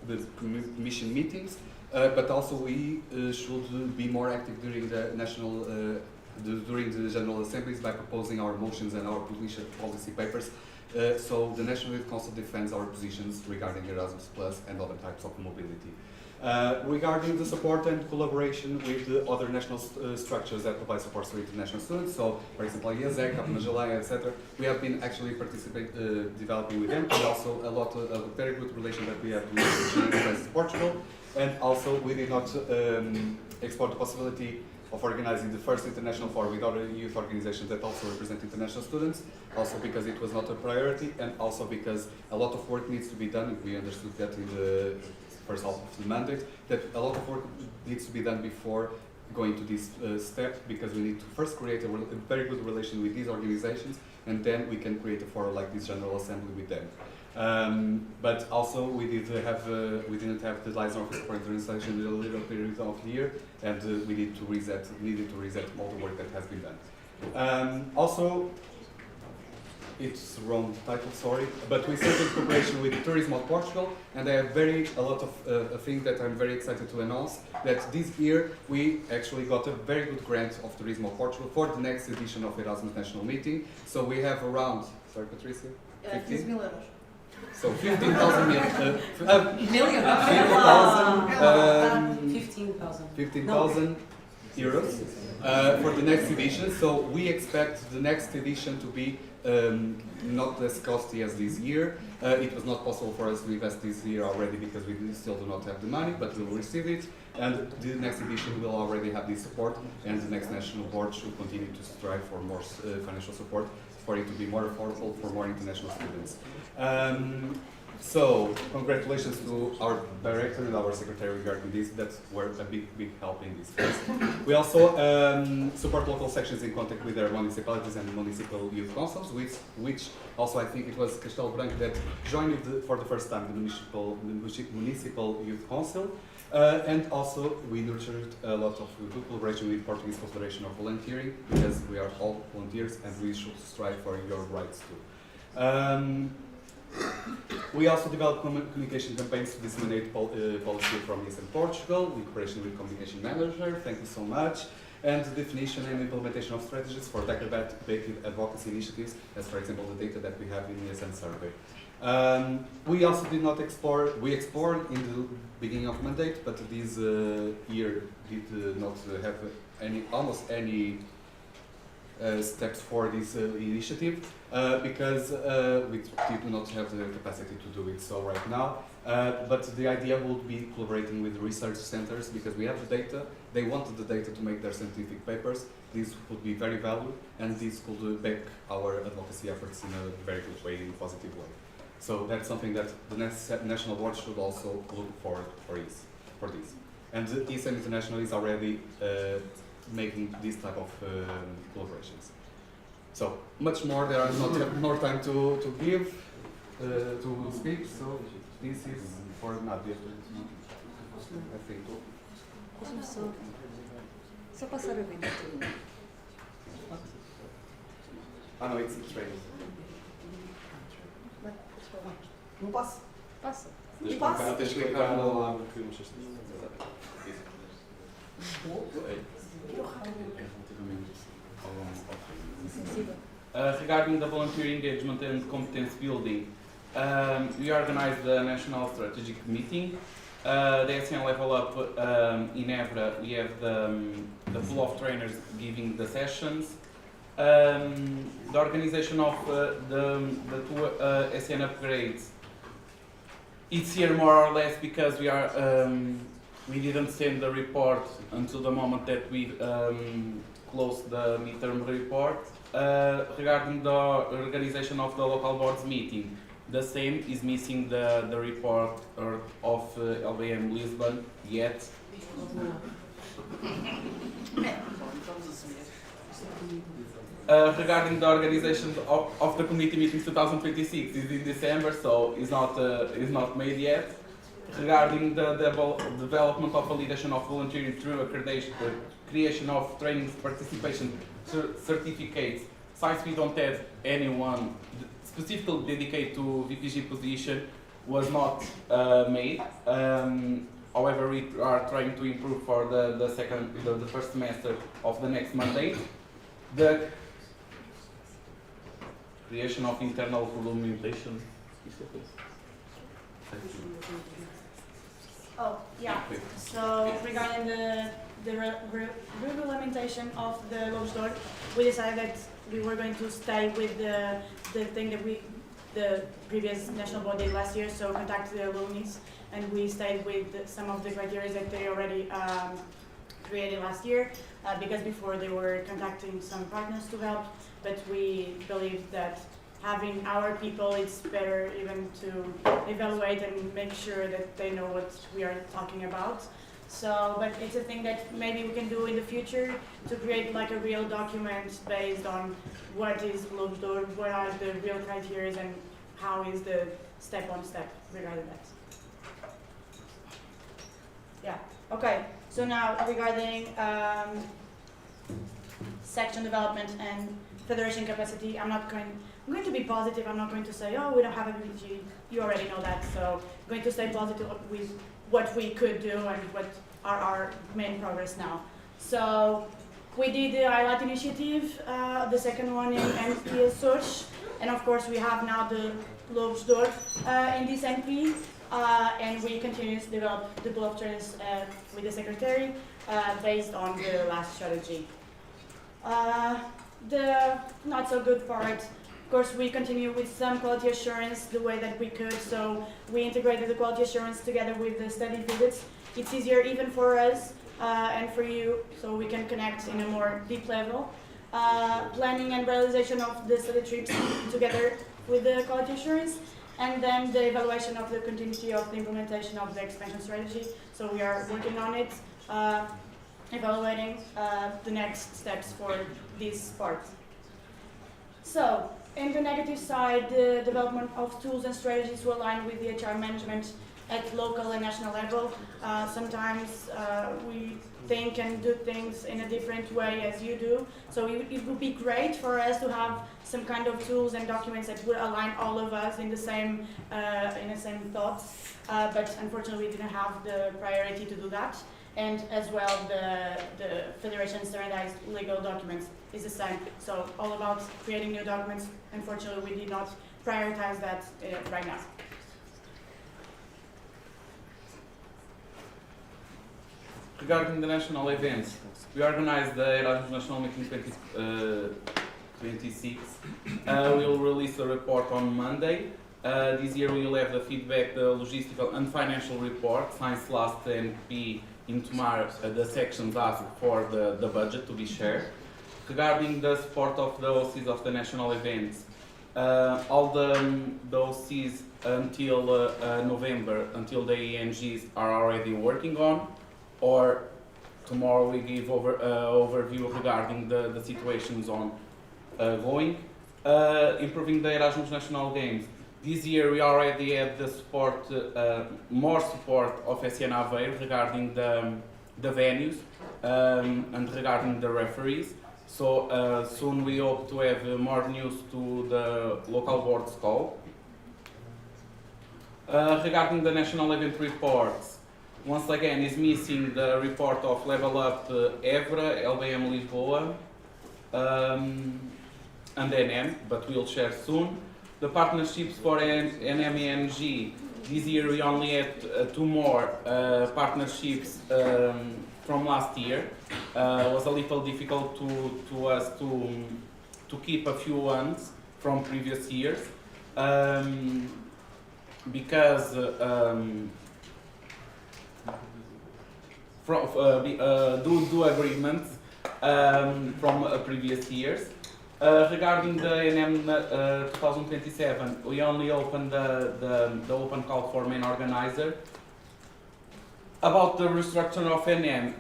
the commission meetings, but also we should be more active during the during the General Assemblies by proposing our motions and our policy papers, so the National Youth Council defends our positions regarding Erasmus Plus and other types of mobility. Regarding the support and collaboration with the other national structures that provide support to international students, so for example IESEC, Capnajalaya, etc., we have been actually developing with them, and also a very good relation that we have with Portugal, and also we did not explore the possibility of organizing the first international forum with other youth organizations that also represent international students, also because it was not a priority, and also because a lot of work needs to be done. We understood that in the first half of the mandate, that a lot of work needs to be done before going to this step, because we need to first create a very good relation with these organizations, and then we can create a forum like this General Assembly with them. But also we didn't have the liaison office for internationalization in a little period of the year, and we needed to reset all the work that has been done. Also, it's wrong title, sorry, but we started in cooperation with Tourism of Portugal, and I have a lot of things that I'm very excited to announce, that this year we actually got a very good grant of Tourism of Portugal for the next edition of Erasmus National Meeting. So we have around, sorry Patricia? 15 mil euros. So 15,000 million. 15,000 euros for the next edition. So we expect the next edition to be not as costly as this year. It was not possible for us to invest this year already because we still do not have the money, but we will receive it. And the next edition will already have this support, and the next national board should continue to strive for more financial support for it to be more affordable for more international students. So, congratulations to our director and our secretary regarding this. That were a big help in this case. We also support local sections in contact with their municipalities and municipal youth councils, which also I think it was Castelo Branco that joined for the first time the municipal youth council. And also we nurtured a lot of good collaboration with Portuguese Confederation of Volunteering, because we are all volunteers and we should strive for your rights too. We also developed communication campaigns to disseminate policy from Eastern Portugal in cooperation with Communication Manager. Thank you so much. And the definition and implementation of strategies for data-based advocacy initiatives, as for example the data that we have in the ESN survey. We also did not explore, we explored in the beginning of mandate, but this year did not have almost any steps for this initiative because we did not have the capacity to do it so right now. But the idea would be collaborating with research centers because we have the data. They wanted the data to make their scientific papers. This would be very valuable, and this could back our advocacy efforts in a very good way, in a positive way. So that's something that the next national board should also look forward for this. And ESN International is already making this type of collaborations. So much more. There are not more time to give to speak. So this is for Nadia. I think. Só passar a venda. Ah, no, it's training. Não passa? Passa. Tens que clicar no lado que mexeste. Regarding the volunteer engagement and competence building, we organized the National Strategic Meeting. The SN Level Up in Évora, we have the pool of trainers giving the sessions. The organization of the two SN upgrades, it's here more or less because we didn't send the report until the moment that we closed the midterm report. Regarding the organization of the local boards meeting, the same is missing the report of LBM Lisbon yet. Regarding the organization of the committee meetings 2026 is in December, so it's not made yet. Regarding the development of validation of volunteering through accreditation, the creation of trainings participation certificates, since we don't have anyone specifically dedicated to VPG position, was not made. However, we are trying to improve for the first semester of the next mandate. The creation of internal documentation. Oh, yeah. So regarding the regulation of the Lobos d'Or, we decided that we were going to stay with the thing that the previous national board did last year, so contact the alumni, and we stayed with some of the criteria that they already created last year, because before they were contacting some partners to help, but we believe that having our people, it's better even to evaluate and make sure that they know what we are talking about. So, but it's a thing that maybe we can do in the future to create like a real document based on what is Lobos d'Or, what are the real criteria, and how is the step-on-step regarding that. Yeah, okay. So now regarding section development and federation capacity, I'm going to be positive. I'm not going to say, oh, we don't have a BG. You already know that. So I'm going to stay positive with what we could do and what are our main progress now. So we did the ILAT initiative, the second one in MPS search, and of course we have now the Lobes d'Or in this MP, and we continue to develop the Bill of Trends with the Secretary based on the last strategy. The not so good part, of course, we continue with some quality assurance the way that we could, so we integrated the quality assurance together with the study visits. It's easier even for us and for you, so we can connect in a more deep level. Planning and realization of the study trips together with the quality assurance, and then the evaluation of the continuity of the implementation of the expansion strategy. So we are working on it, evaluating the next steps for this part. So, in the negative side, the development of tools and strategies to align with the HR management at local and national level. Sometimes we think and do things in a different way as you do. So it would be great for us to have some kind of tools and documents that would align all of us in the same thoughts. But unfortunately, we didn't have the priority to do that. And as well, the Federation standardized legal documents is the same. So all about creating new documents. Unfortunately, we did not prioritize that right now. Regarding the national events, we organized the Erasmus National Meeting 2026. We will release a report on Monday. This year we will have the feedback, the logistical and financial report, since last MP in tomorrow the sections asked for the budget to be shared. Regarding the support of the OCs of the national events, all the OCs until November, until the ENGs are already working on, or tomorrow we give overview regarding the situations on going. Improving the Erasmus National Games. This year we already had the support, more support of SN Aveiro regarding the venues and regarding the referees. So soon we hope to have more news to the local board's call. Regarding the national event reports, once again is missing the report of Level Up Évora, LBM Lisboa, and NM, but we'll share soon. The partnerships for NMENG, this year we only had 2 more partnerships from last year. Was a little difficult to us to keep a few ones from previous years because do agreements from previous years. Regarding the NM 2027, we only opened the open call for main organizer. About the restructure of NM,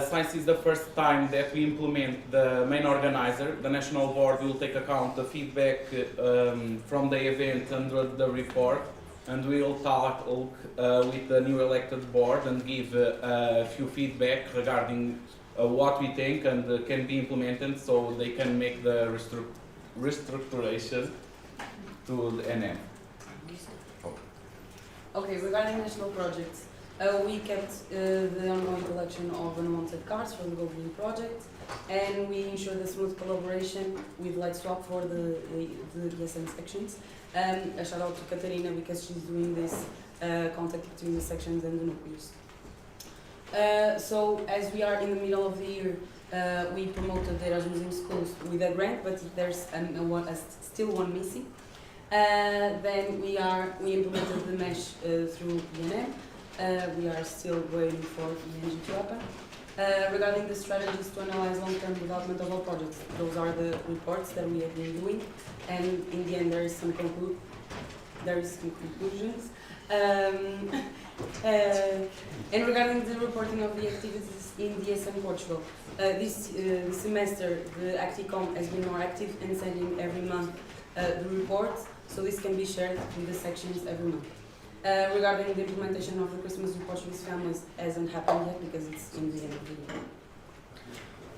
since it's the first time that we implement the main organizer, the national board will take account the feedback from the event under the report, and we will talk with the new elected board and give a few feedback regarding what we think and can be implemented so they can make the restructuration to the NM. Okay, regarding national projects, we kept the ongoing collection of unwanted cards from the Goblin project, and we ensured a smooth collaboration with Let's Swap for the ESN sections. A shout out to Catarina because she's doing this contact between the sections and the nucleus. So as we are in the middle of the year, we promoted the Erasmus in schools with a grant, but there's still one missing. Then we implemented the mesh through ENM. We are still waiting for ENG to open. Regarding the strategies to analyze long-term development of our projects, those are the reports that we have been doing, and in the end there is some conclusions. And regarding the reporting of the activities in DSM Portugal, this semester the Acticom has been more active in sending every month the reports, so this can be shared with the sections every month. Regarding the implementation of the Christmas with Portuguese families, hasn't happened yet because it's in the end of the year.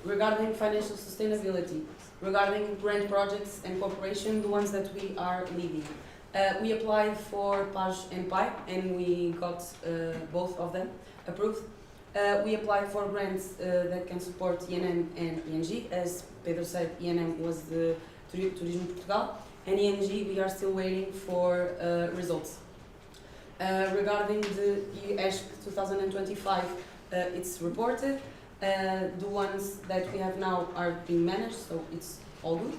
regarding financial sustainability, regarding grant projects and cooperation, the ones that we are leading. We applied for PAJ and PAI, and we got both of them approved. We applied for grants that can support ENM and ENG. As Pedro said, ENM was the Turismo Portugal, and ENG we are still waiting for results. Regarding the ESC 2025, it's reported. The ones that we have now are being managed, so it's all good.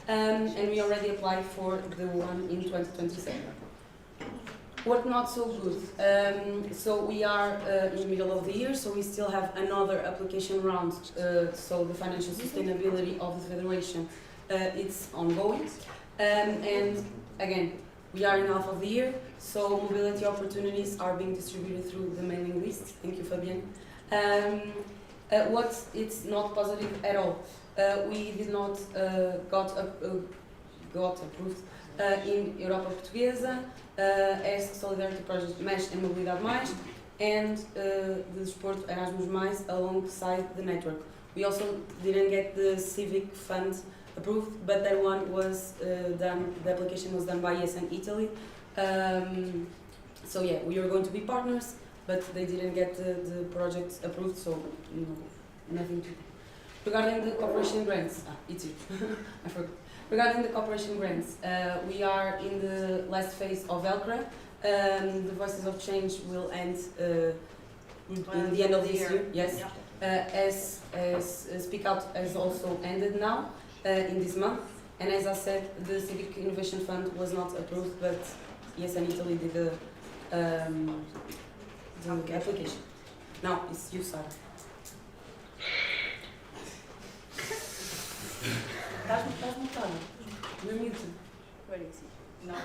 And we already applied for the one in 2027. What not so good? So we are in the middle of the year, so we still have another application round. So the financial sustainability of the federation, it's ongoing. And again, we are in half of the year, so mobility opportunities are being distributed through the mailing list. Thank you, Fabienne. What it's not positive at all. We did not got approved in Europa Portuguesa, ESC Solidarity Project MESH and Mobilidade Mais, and the Desporto Erasmus Mais alongside the network. We also didn't get the Civic Fund approved, but that one was done, the application was done by ESN Italy. So yeah, we are going to be partners, but they didn't get the project approved, so nothing to do. Regarding the cooperation grants, it's you, I forgot. Regarding the cooperation grants, we are in the last phase of VELCRA. The Voices of Change will end in the end of this year, yes. As Speak Out has also ended now, in this month. And as I said, the Civic Innovation Fund was not approved, but yes, and Italy did the application. Now, it's you, Sarah. Estás mutada. No mute. Where is it? Não, não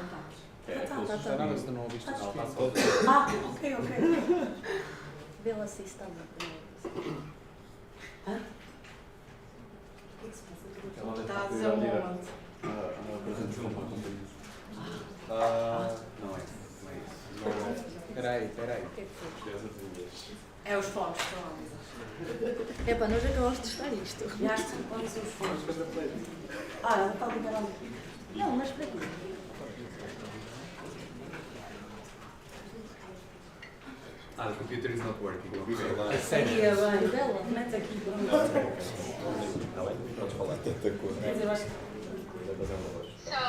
estamos. Já não ouviste. Ok. Vê lá se está bom. Hã? Está a dizer um monte. Apresentação para a companhia. Não é. Espera aí. É os fones, Epá, nós acabamos de testar isto. Já acho que podem ser os fones. Está liberado. Não, mas para quê? The computer is not working. É sério, bem. Bela. Mete aqui. Está bem? Podes falar. So,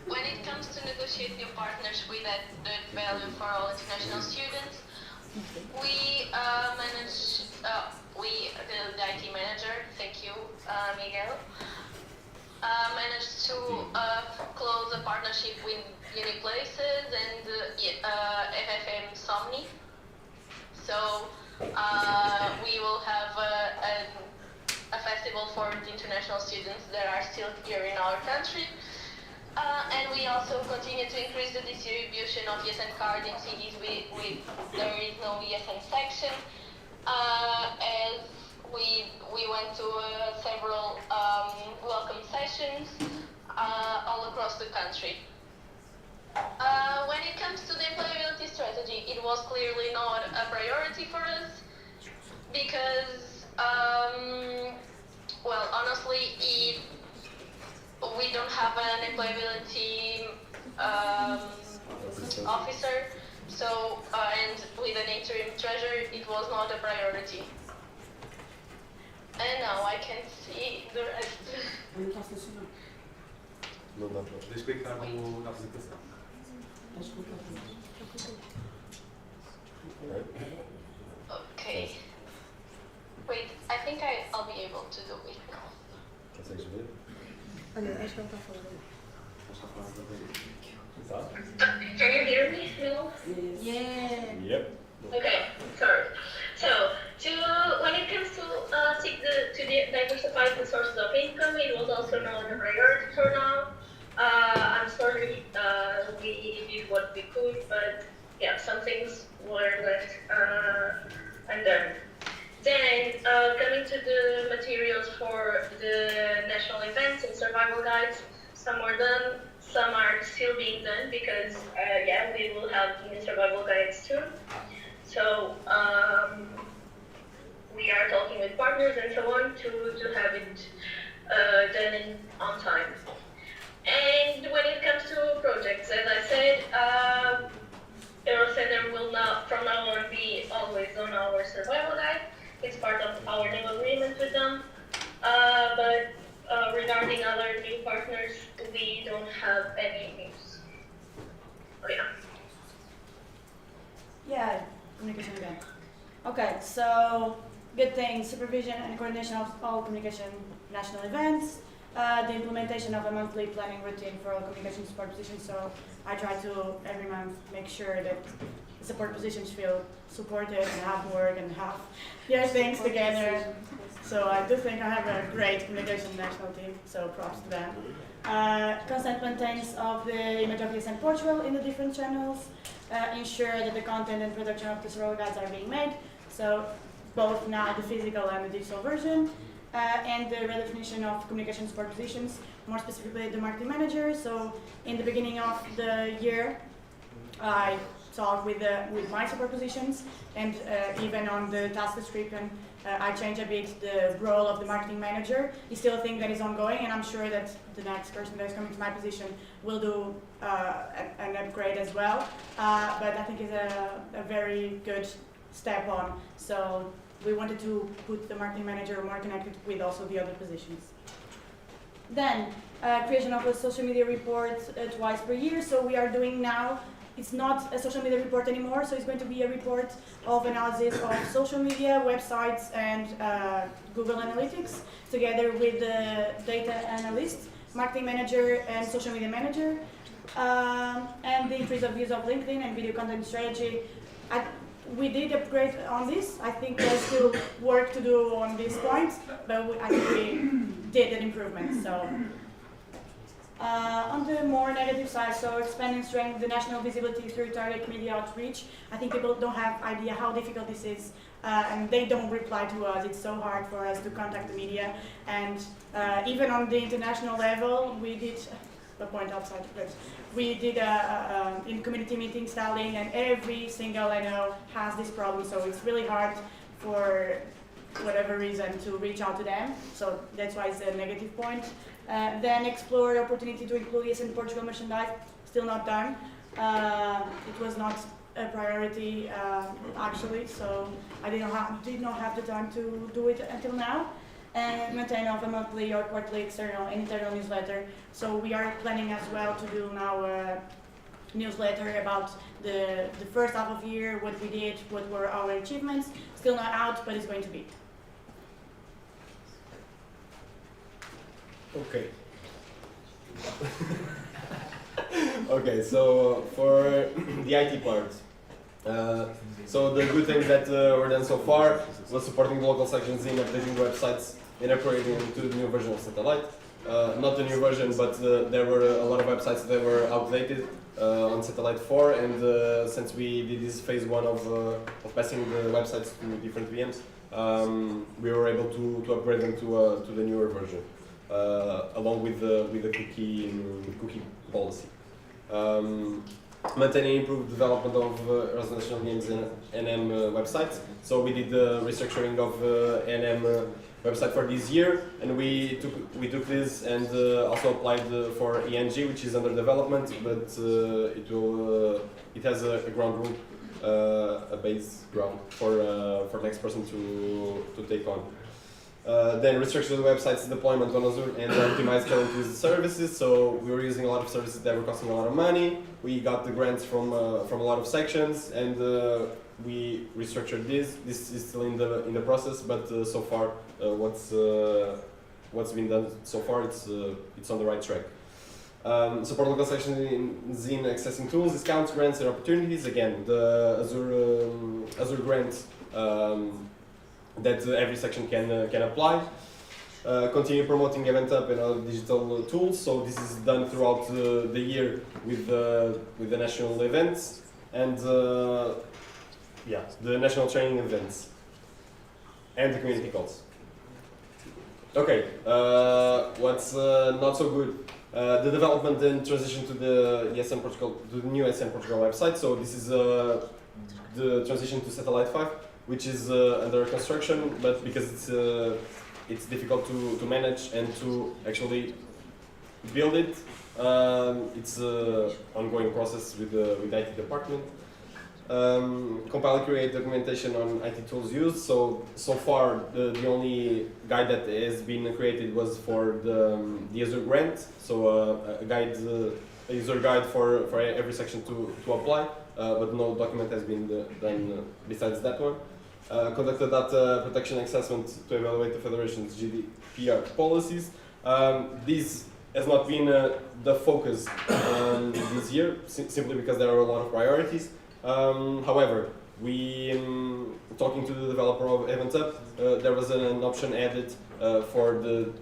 when it comes to negotiate new partners with added value for all international students, we the IT manager, thank you, Miguel, managed to close a partnership with Unique Places and FFM Somni. So we will have a festival for the international students that are still here in our country. And we also continue to increase the distribution of ESN cards in cities there is no ESN section. As we went to several welcome sessions all across the country. When it comes to the employability strategy, it was clearly not a priority for us because, well, honestly, we don't have an employability officer, so and with an interim treasurer, it was not a priority. And now I can see the rest. Não dá para. Deixa eu clicar na apresentação. Okay. Wait, I think I'll be able to do it now. Consegues ver? Olha, acho que ela está a falar dele. Can you hear me still? Yeah. Yep. Okay, sorry. So, when it comes to diversify the sources of income, it was also not a priority for now. I'm sorry, we did what we could, but yeah, some things were left undone. Then, coming to the materials for the national events and survival guides, some were done, some are still being done because, yeah, we will have new survival guides too. So, we are talking with partners and so on to have it done on time. And when it comes to projects, as I said, Eurocenter will not, from now on, be always on our survival guide. It's part of our new agreement with them. But regarding other new partners, we don't have any news. Oh yeah. Yeah, communication again. Okay, so good thing, supervision and coordination of all communication national events, the implementation of a monthly planning routine for all communication support positions. So I try to every month make sure that the support positions feel supported and have work and have their things together. So I do think I have a great communication national team, so props to them. Constant maintenance of the image of ESN Portugal in the different channels, ensure that the content and production of the survival guides are being made, so both now the physical and the digital version, and the redefinition of communication support positions, more specifically the marketing manager. So in the beginning of the year, I talked with my support positions, and even on the task description, I changed a bit the role of the marketing manager. It's still a thing that is ongoing, and I'm sure that the next person that is coming to my position will do an upgrade as well. But I think it's a very good step on. So we wanted to put the marketing manager more connected with also the other positions. Then, creation of a social media report twice per year. So we are doing now, it's not a social media report anymore, so it's going to be a report of analysis of social media, websites, and Google Analytics, together with the data analyst, marketing manager, and social media manager. And the increase of views of LinkedIn and video content strategy. We did upgrade on this. I think there's still work to do on this point, but I think we did an improvement. So. On the more negative side, so expand and strengthen the national visibility through target media outreach. I think people don't have idea how difficult this is, and they don't reply to us. It's so hard for us to contact the media, and even on the international level, we did a point outside the place. We did in community meeting styling, and every single I know has this problem. So it's really hard for whatever reason to reach out to them. So that's why it's a negative point. Then explore the opportunity to include ESN Portugal merchandise, still not done. It was not a priority actually, so I did not have the time to do it until now. And maintain of a monthly or quarterly external and internal newsletter. So we are planning as well to do now a newsletter about the first half of the year, what we did, what were our achievements. Still not out, but it's going to be. Okay. Okay, so for the IT part, so the good things that were done so far was supporting the local sections in updating websites and upgrading to the new version of Satellite. Not the new version, but there were a lot of websites that were outdated on Satellite 4, and since we did this phase 1 of passing the websites to different VMs, we were able to upgrade them to the newer version. Along with the cookie policy. Maintaining improved development of residential games and NM websites. So we did the restructuring of NM website for this year, and we took this and also applied for ENG, which is under development, but it has a ground rule, a base ground for next person to take on. Then restructure the website's deployment on Azure and optimize current user services. So we were using a lot of services that were costing a lot of money. We got the grants from a lot of sections, and we restructured this. This is still in the process, but so far what's been done so far, it's on the right track. Support local sections in accessing tools, discounts, grants, and opportunities. Again, the Azure grants. That every section can apply. Continue promoting Event Up and other digital tools. So this is done throughout the year with the national events and the national training events and the community calls. Okay, what's not so good? The development and transition to the ESN Portugal, to the new ESN Portugal website. So this is the transition to Satellite 5. which is under construction, but because it's difficult to manage and to actually build it, it's an ongoing process with the IT department. Compile and create documentation on IT tools used. So far, the only guide that has been created was for the user grant. So a user guide for every section to apply, but no document has been done besides that one. Conducted data protection assessment to evaluate the Federation's GDPR policies. This has not been the focus this year, simply because there are a lot of priorities. However, talking to the developer of Event Up, there was an option added for the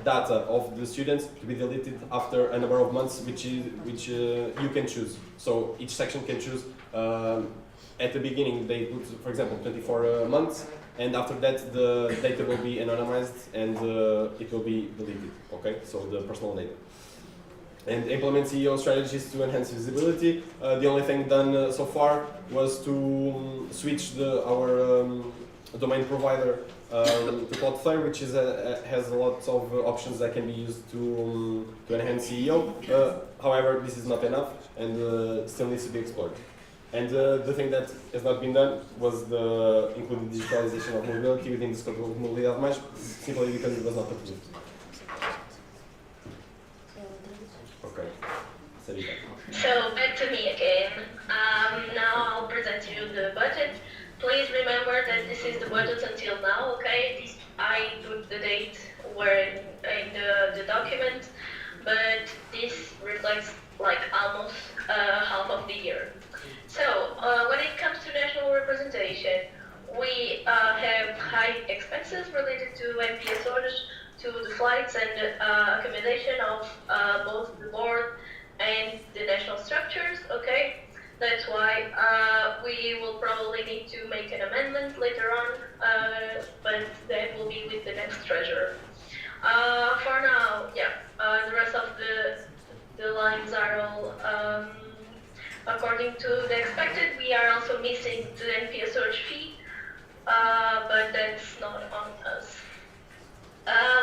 data of the students to be deleted after a number of months, which you can choose. So each section can choose. At the beginning, they put, for example, 24 months, and after that, the data will be anonymized and it will be deleted. Okay, so the personal data. And implement CEO strategies to enhance visibility. The only thing done so far was to switch our domain provider to Cloudflare, which has a lot of options that can be used to enhance CEO. However, this is not enough and still needs to be explored. And the thing that has not been done was including digitalization of mobility within the scope of Mobilidade Mais, simply because it was not approved. Okay. So back to me again. Now I'll present you the budget. Please remember that this is the budget until now, okay? I put the date in the document, but this reflects like almost half of the year. So when it comes to national representation, we have high expenses related to MPSOs, to the flights and accommodation of both the board and the national structures, okay? That's why we will probably need to make an amendment later on, but that will be with the next treasurer. For now, yeah, the rest of the lines are all according to the expected. We are also missing the NPS search fee, but that's not on us.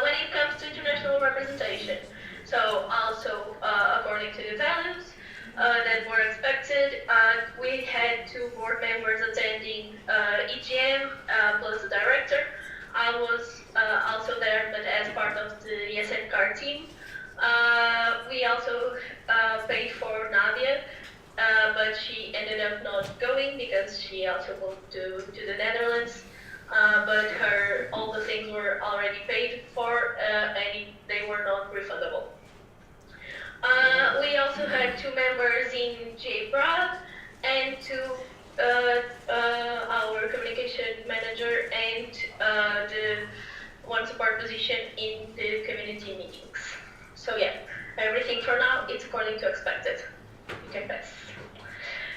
When it comes to international representation, so also according to the values that were expected, we had 2 board members attending EGM plus the director. I was also there, but as part of the ESN card team. We also paid for Nadia, but she ended up not going because she also moved to the Netherlands. But all the things were already paid for and they were not refundable. We also had 2 members in JPRA and 2 our communication manager and the 1 support position in the community meetings. So yeah, everything for now it's according to expected. You can pass.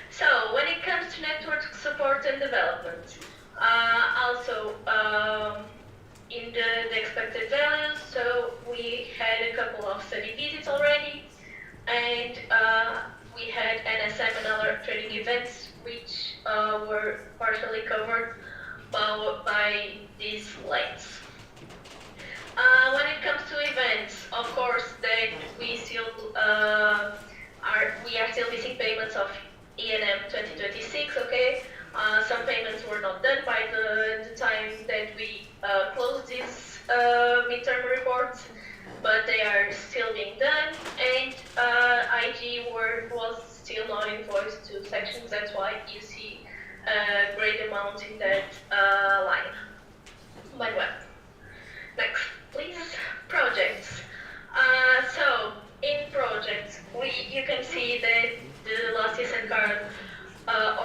So when it comes to network support and development, also in the expected values, so we had a couple of study visits already, and we had NSM and other training events which were partially covered by these lanes. When it comes to events, of course, that we are still missing payments of E&M 2026, okay? Some payments were not done by the time that we closed these midterm reports, but they are still being done, and IG work was still not invoiced to sections. That's why you see a great amount in that line. But well, next, please. Projects. So in projects, you can see that the last ESN card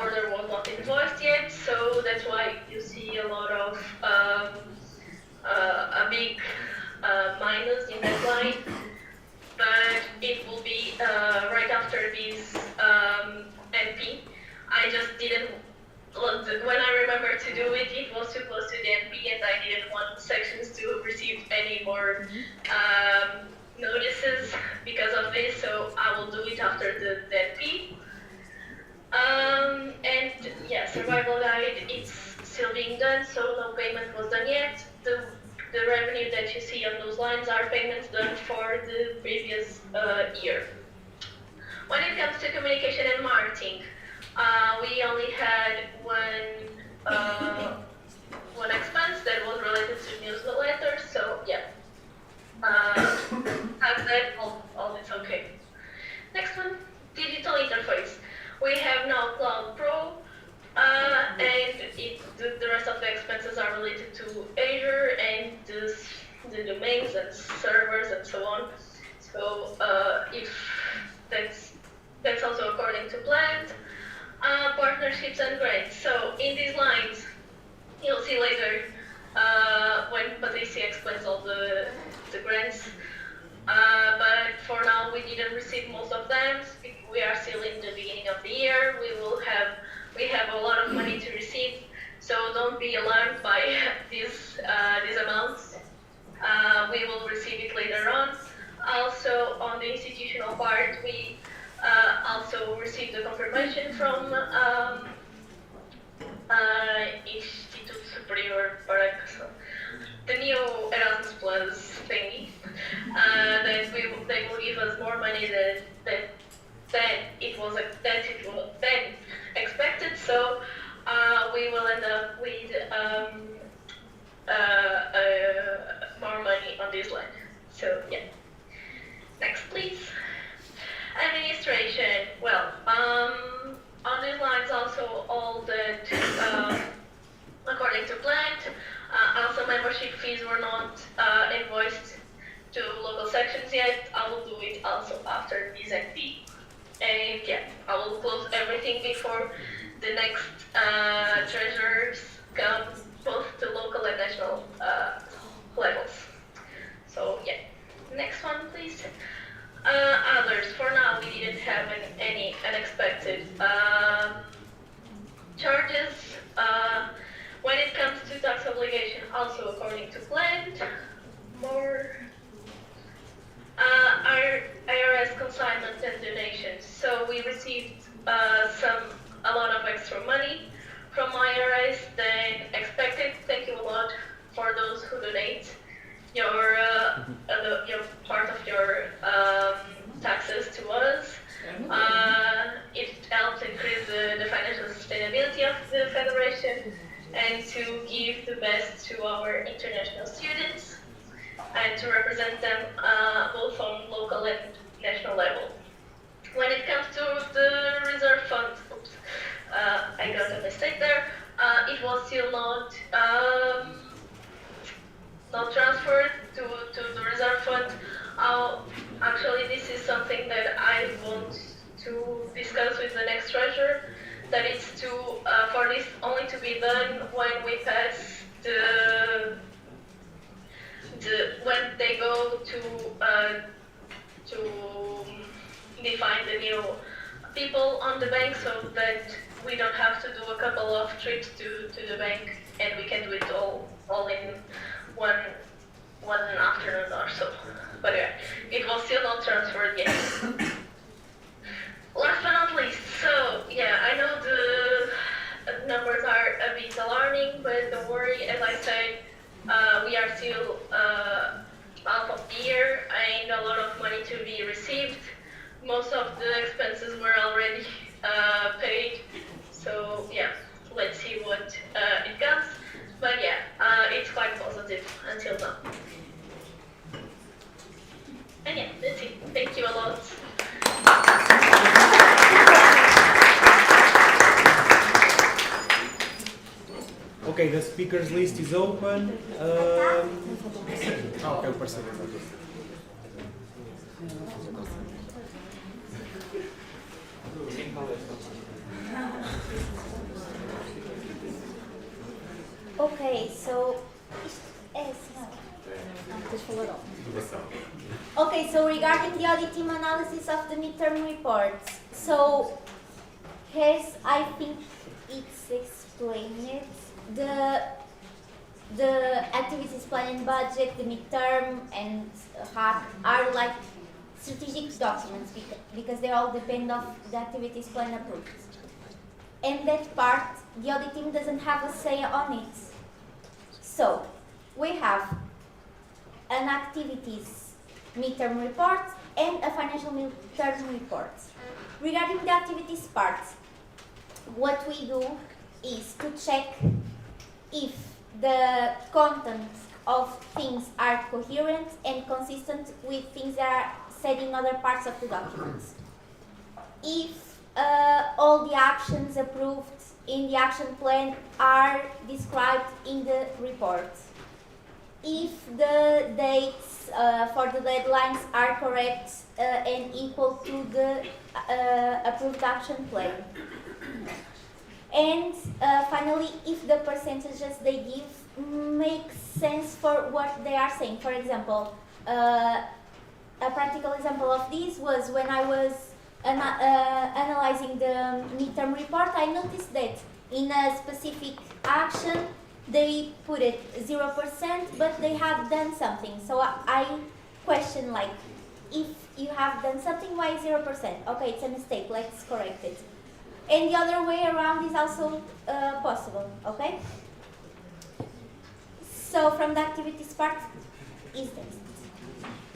order was not invoiced yet, so that's why you see a lot of a big minus in that line. But it will be right after this MP. I just didn't. When I remembered to do it, it was too close to the MP, and I didn't want sections to receive any more notices because of this, so I will do it after the MP. And yeah, survival guide, it's still being done, so no payment was done yet. The revenue that you see on those lines are payments done for the previous year. When it comes to communication and marketing, we only had one expense that was related to newsletters, so yeah. As that, all is okay. Next one, digital interface. We have now Cloud Pro, and the rest of the expenses are related to Azure and the domains and servers and so on. So if that's also according to plan. Partnerships and grants. So in these lines, you'll see later when Patricia explains all the grants. But for now, we didn't receive most of them. We are still in the beginning of the year. We have a lot of money to receive. So don't be alarmed by these amounts. We will receive it later on. Also, on the institutional part, we also received the confirmation from Instituto Superior para the new Erasmus Plus thingy, that they will give us more money than expected. So we will end up with more money on this line. So yeah. Next, please. Administration. Well, on these lines also all that according to plan. Also membership fees were not invoiced to local sections yet. I will do it also after this MP. And yeah, I will close everything before the next treasurers come both to local and national levels. So yeah, next one please. Others, for now we didn't have any unexpected charges. When it comes to tax obligation, also according to plan, more our IRS consignment and donations. So we received a lot of extra money from IRS than expected. Thank you a lot for those who donate your part of your taxes to us. It helps increase the financial sustainability of the federation and to give the best to our international students and to represent them both on local and national level. When it comes to the reserve fund, I got a mistake there. It was still not transferred to the reserve fund. Actually, this is something that I want to discuss with the next treasurer. That it's for this only to be done when we pass when they go to define the new people on the bank, so that we don't have to do a couple of trips to the bank and we can do it all in one afternoon or so. But yeah, it was still not transferred yet. Last but not least, so yeah, I know the numbers are a bit alarming, but don't worry, as I said, we are still half of the year and a lot of money to be received. Most of the expenses were already paid, so yeah, let's see what it comes. But yeah, it's quite positive until now. And yeah, that's it. Thank you a lot. Okay, the speakers list is open. Okay, percebo. Okay, so okay, so regarding the audit team analysis of the midterm reports, so as I think it's explained, the activities plan and budget, the midterm and HAC are like strategic documents because they all depend on the activities plan approved. And that part the audit team doesn't have a say on it. So, we have an activities midterm report and a financial midterm report. Regarding the activities part, what we do is to check if the content of things are coherent and consistent with things that are said in other parts of the documents. If all the actions approved in the action plan are described in the report. If the dates for the deadlines are correct and equal to the approved action plan. And finally, if the percentages they give make sense for what they are saying. For example, a practical example of this was when I was analyzing the midterm report, I noticed that in a specific action they put it 0%, but they have done something. So I question, like, if you have done something, why 0%? Okay, it's a mistake, let's correct it. And the other way around is also possible, okay? So from the activities part is this.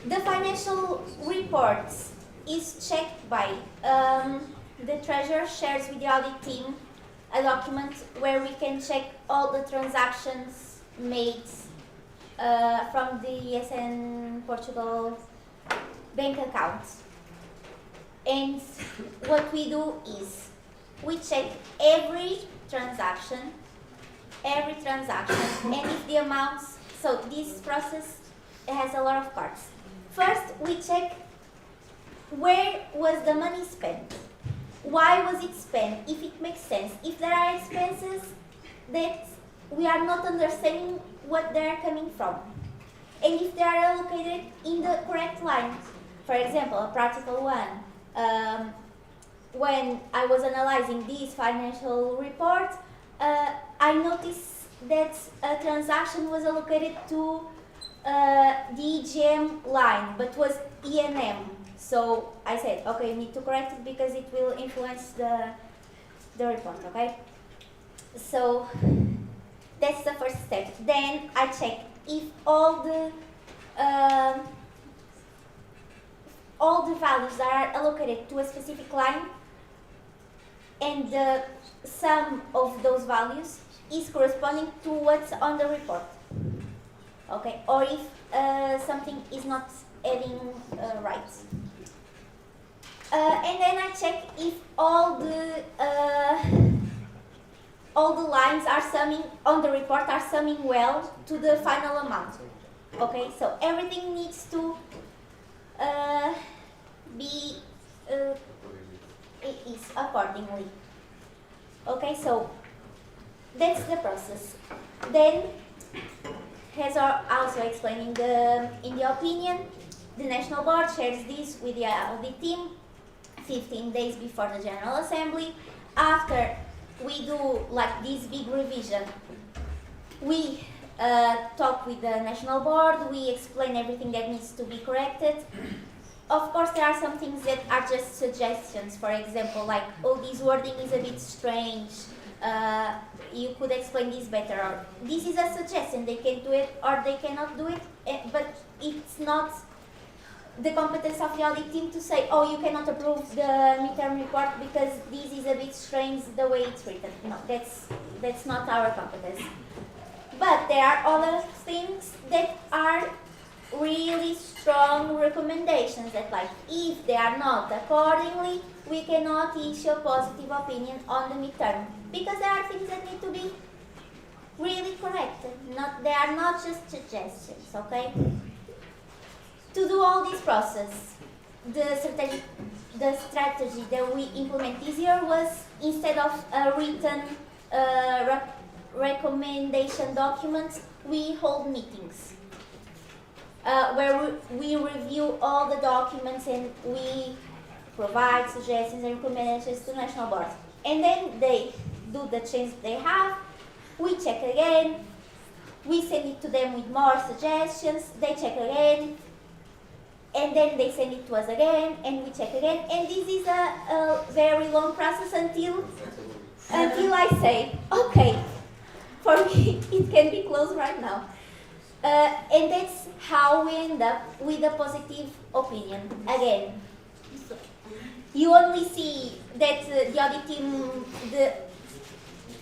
The financial reports is checked by the treasurer shares with the audit team a document where we can check all the transactions made from the ESN Portugal bank account. And what we do is we check every transaction, and if the amounts, so this process has a lot of parts. First, we check where was the money spent, why was it spent, if it makes sense, if there are expenses that we are not understanding what they are coming from, and if they are allocated in the correct line. For example, a practical one, when I was analyzing this financial report, I noticed that a transaction was allocated to the EGM line, but was ENM. So I said, okay, you need to correct it because it will influence the report, okay? So that's the first step. Then I check if all the values that are allocated to a specific line and the sum of those values is corresponding to what's on the report, okay? Or if something is not adding right. And then I check if all the lines are summing on the report are summing well to the final amount. Okay, so everything needs to be is accordingly. Okay, so that's the process. Then, as also explained in the opinion, the National Board shares this with the audit team 15 days before the General Assembly. After we do like this big revision, we talk with the National Board, we explain everything that needs to be corrected. Of course, there are some things that are just suggestions. For example, like, oh, this wording is a bit strange. You could explain this better. Or this is a suggestion. They can do it or they cannot do it. But it's not the competence of the audit team to say, oh, you cannot approve the midterm report because this is a bit strange the way it's written. No, that's not our competence. But there are other things that are really strong recommendations that, like, if they are not accordingly, we cannot issue a positive opinion on the midterm because there are things that need to be really corrected. They are not just suggestions, okay? To do all this process, the strategy that we implement this year was, instead of a written recommendation documents, we hold meetings where we review all the documents and we provide suggestions and recommendations to the National Board. And then they do the change they have, we check again, we send it to them with more suggestions, they check again, and then they send it to us again, and we check again, and this is a very long process until until I say, okay, for me it can be closed right now. And that's how we end up with a positive opinion. Again, you only see that the audit team,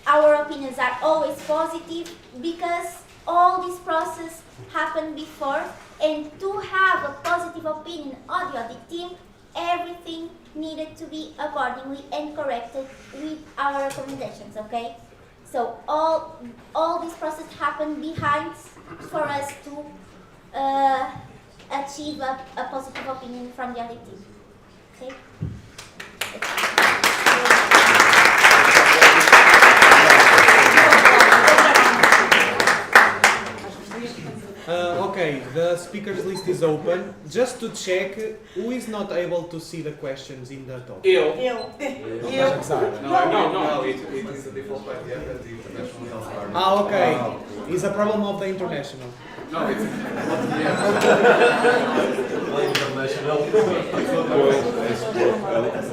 our opinions are always positive because all this process happened before, and to have a positive opinion on the audit team, everything needed to be accordingly and corrected with our recommendations, okay? So all this process happened behind for us to achieve a positive opinion from the audit team, okay? Okay, the speakers list is open. Just to check, who is not able to see the questions in the top? Eu. No, it is a default by the end of the international health card. Ah, okay. It's a problem of the international. No, it's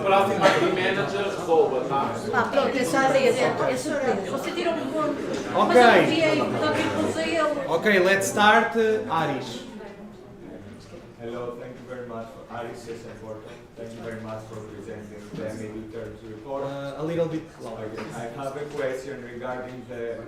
Próximo aqui, manager, rouba, tá? Pronto, é só é surpresa. Você tira um ponto. Ok. Mas eu enviei, portanto, impus a ele. Okay, let's start. Aris. Hello, thank you very much for Aris Portal. Thank you very much for presenting the MAD terms report. A little bit louder. I have a question regarding the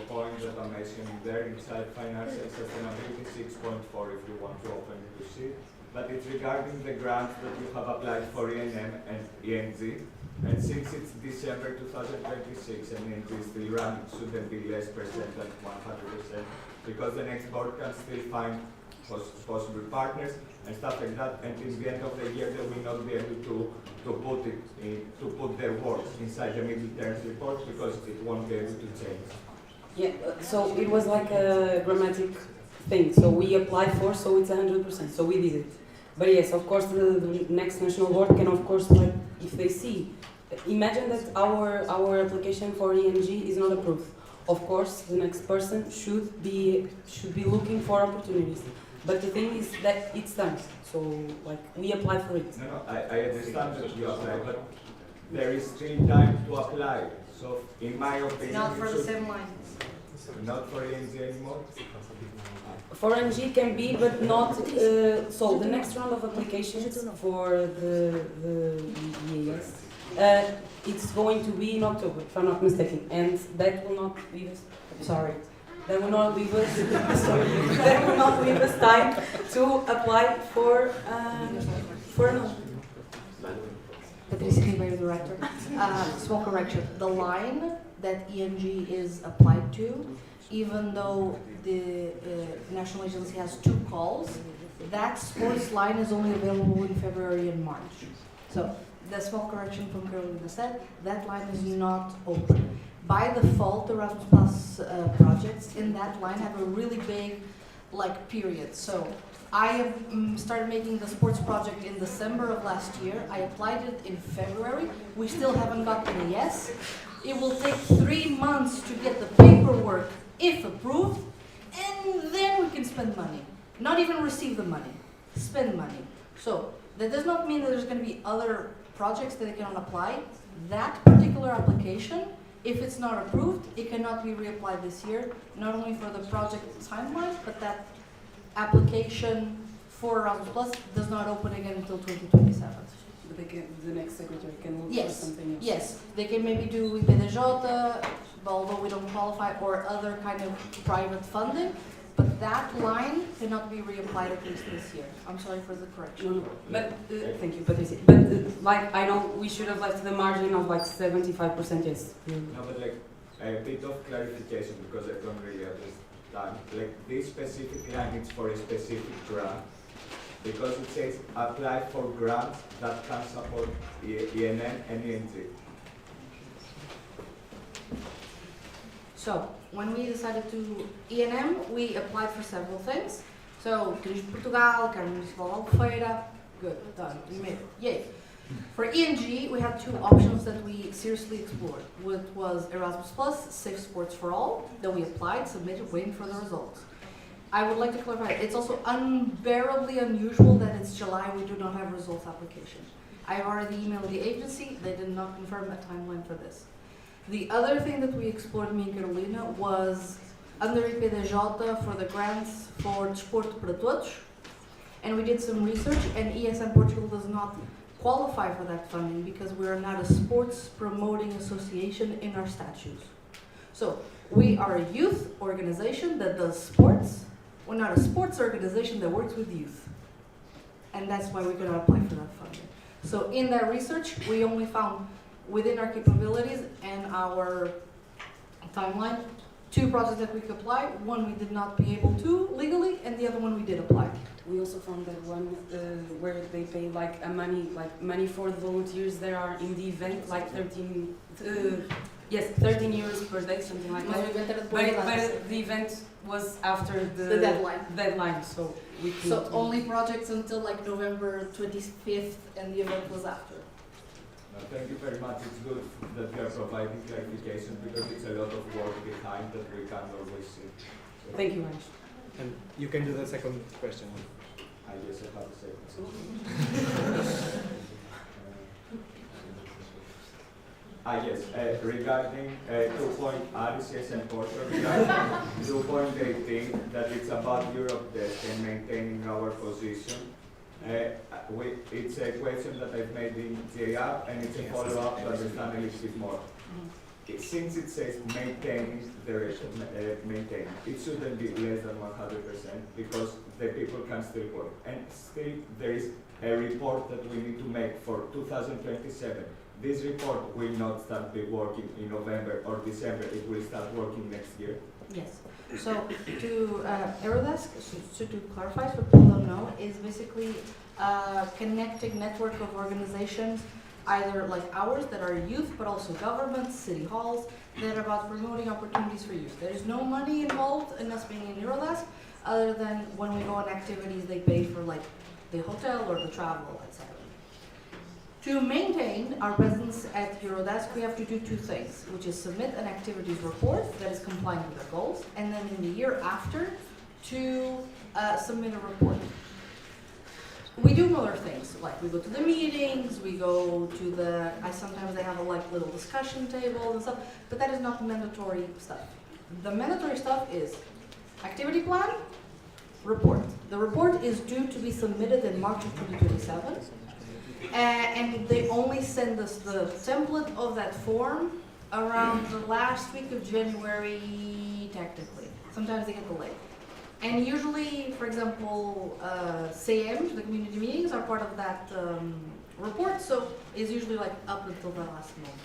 point that I'm mentioning there inside financial sustainability 6.4 if you want to open it to see. But it's regarding the grant that you have applied for ENM and ENZ. And since it's December 2026 and ENZ is still running, it shouldn't be less percent than 100%, because the next board can still find possible partners and stuff like that, and in the end of the year they will not be able to put their works inside the middle terms report because it won't be able to change. Yeah, so it was like a grammatic thing. So we applied for, so it's 100%. So we did it. But yes, of course, the next national board can, of course, like if they see, imagine that our application for ENG is not approved. Of course, the next person should be looking for opportunities. But the thing is that it's done. So like we applied for it. No, I understand that you applied, but there is still time to apply. So in my opinion, Not for the same line. Not for ENG anymore? For NG can be, but not, so the next round of applications for the EAS, it's going to be in October, if I'm not mistaken, and that will not leave us, sorry, that will not leave us, that will not leave us time to apply for another. Patricia Ribeiro, Director. Small correction. The line that ENG is applied to, even though the national agency has 2 calls, that sports line is only available in February and March. So the small correction from Carolina said, that line is not open. By default, the Erasmus Plus projects in that line have a really big period. So I have started making the sports project in December of last year. I applied it in February. We still haven't gotten a yes. It will take 3 months to get the paperwork, if approved, and then we can spend money. Not even receive the money, spend money. So that does not mean that there's going to be other projects that they cannot apply. That particular application, if it's not approved, it cannot be reapplied this year, not only for the project timeline, but that application for Erasmus Plus does not open again until 2027. But they can, the next secretary can look for Yes, something else. yes, they can maybe do IPDJ, although we don't qualify, or other kind of private funding, but that line cannot be reapplied at least this year. I'm sorry for the correction. No, but thank you, Patricia. But I know we should have left the margin of 75%. Yes. No, but a bit of clarification because I don't really understand. This specific line is for a specific grant because it says apply for grants that can support ENM and ENG. So, when we decided to ENM, we applied for several things. So, Turismo de Portugal, Câmara Municipal de Albufeira, good, done, we made it, yay. For ENG, we had 2 options that we seriously explored, which was Erasmus Plus, Safe Sports for All, that we applied, submitted, waiting for the results. I would like to clarify, it's also unbearably unusual that it's July, we do not have results application. I already emailed the agency, they did not confirm a timeline for this. The other thing that we explored, me and Carolina, was under IPDJ for the grants for Desporto para Todos. And we did some research, and ESM Portugal does not qualify for that funding because we are not a sports promoting association in our statutes. So we are a youth organization that does sports. We're not a sports organization that works with youth. And that's why we cannot apply for that funding. So in that research, we only found within our capabilities and our timeline 2 projects that we could apply. One we did not be able to legally, and the other one we did apply. We also found that one where they pay like money for the volunteers that are in the event, like 13 euros per day, something like that. But the event was after the deadline, so we couldn't. So only projects until like November 25th, and the event was after. Thank you very much. It's good that you are providing clarification because it's a lot of work behind that we can't always see. So Thank you, Ange. And you can do the second question. I guess I have the second. Yes, regarding 2.RCS and Porto, regarding 2.18, that it's about Europe desk and maintaining our position. It's a question that I've made in GAR, and it's a follow-up to understand a little bit more. Since it says maintain the ratio, maintain, it shouldn't be less than 100% because the people can still work. And still, there is a report that we need to make for 2027. This report will not start be working in November or December. It will start working next year. Yes. So to Eurodesk, so to clarify, so people don't know, is basically a connecting network of organizations, either like ours that are youth, but also governments, city halls, that are about promoting opportunities for youth. There is no money involved in us being in Eurodesk, other than when we go on activities, they pay for like the hotel or the travel, etc. To maintain our presence at Eurodesk, we have to do 2 things, which is submit an activities report that is compliant with our goals, and then in the year after, to submit a report. We do other things, like we go to the meetings, we go to the, sometimes they have a like little discussion table and stuff, but that is not mandatory stuff. The mandatory stuff is activity plan, report. The report is due to be submitted in March of 2027. And they only send us the template of that form around the last week of January, technically. Sometimes they get delayed. And usually, for example, CM, the community meetings, are part of that report, so it's usually like up until the last moment.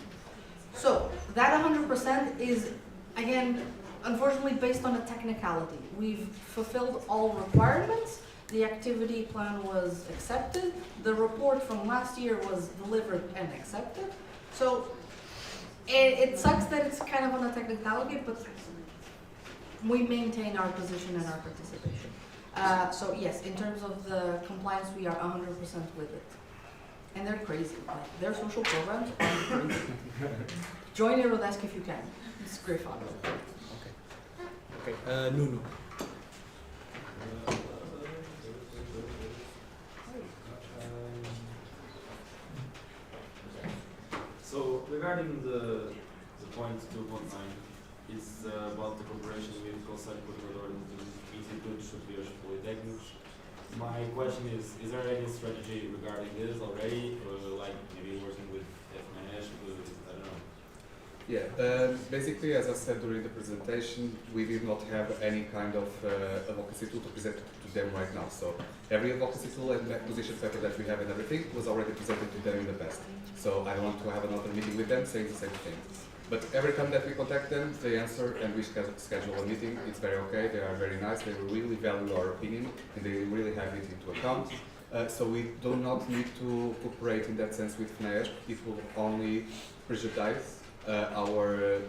So that 100% is, again, unfortunately based on a technicality. We've fulfilled all requirements. The activity plan was accepted. The report from last year was delivered and accepted. So it sucks that it's kind of on a technicality, but we maintain our position and our participation. So yes, in terms of the compliance, we are 100% with it. And they're crazy. Like, their social programs are crazy. Join Eurodesk if you can. It's great fun. Okay, Nuno. So regarding the point 2.9, it's about the cooperation with Conselho Coordenador dos Institutos Superiores Politécnicos. My question is there any strategy regarding this already, or like maybe working with FMS, I don't know? Yeah, basically, as I said during the presentation, we did not have any kind of advocacy tool to present to them right now. So every advocacy tool and position paper that we have and everything was already presented to them in the past. So I don't want to have another meeting with them saying the same thing. But every time that we contact them, they answer and we schedule a meeting. It's very okay, they are very nice, they really value our opinion and they really have it into account. So we do not need to cooperate in that sense with FNAER. It will only prejudice our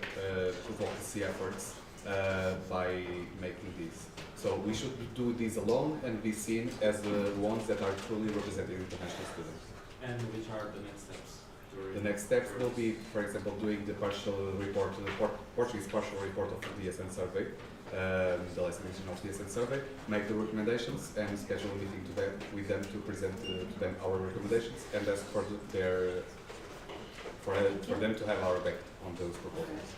advocacy efforts by making this. So we should do this alone and be seen as the ones that are truly representing international students. And which are the next steps? The next steps will be, for example, doing the partial report, the Portuguese partial report of the DSN survey, the last edition of the DSN survey, make the recommendations and schedule a meeting with them to present to them our recommendations and ask for them to have our back. on those proposals.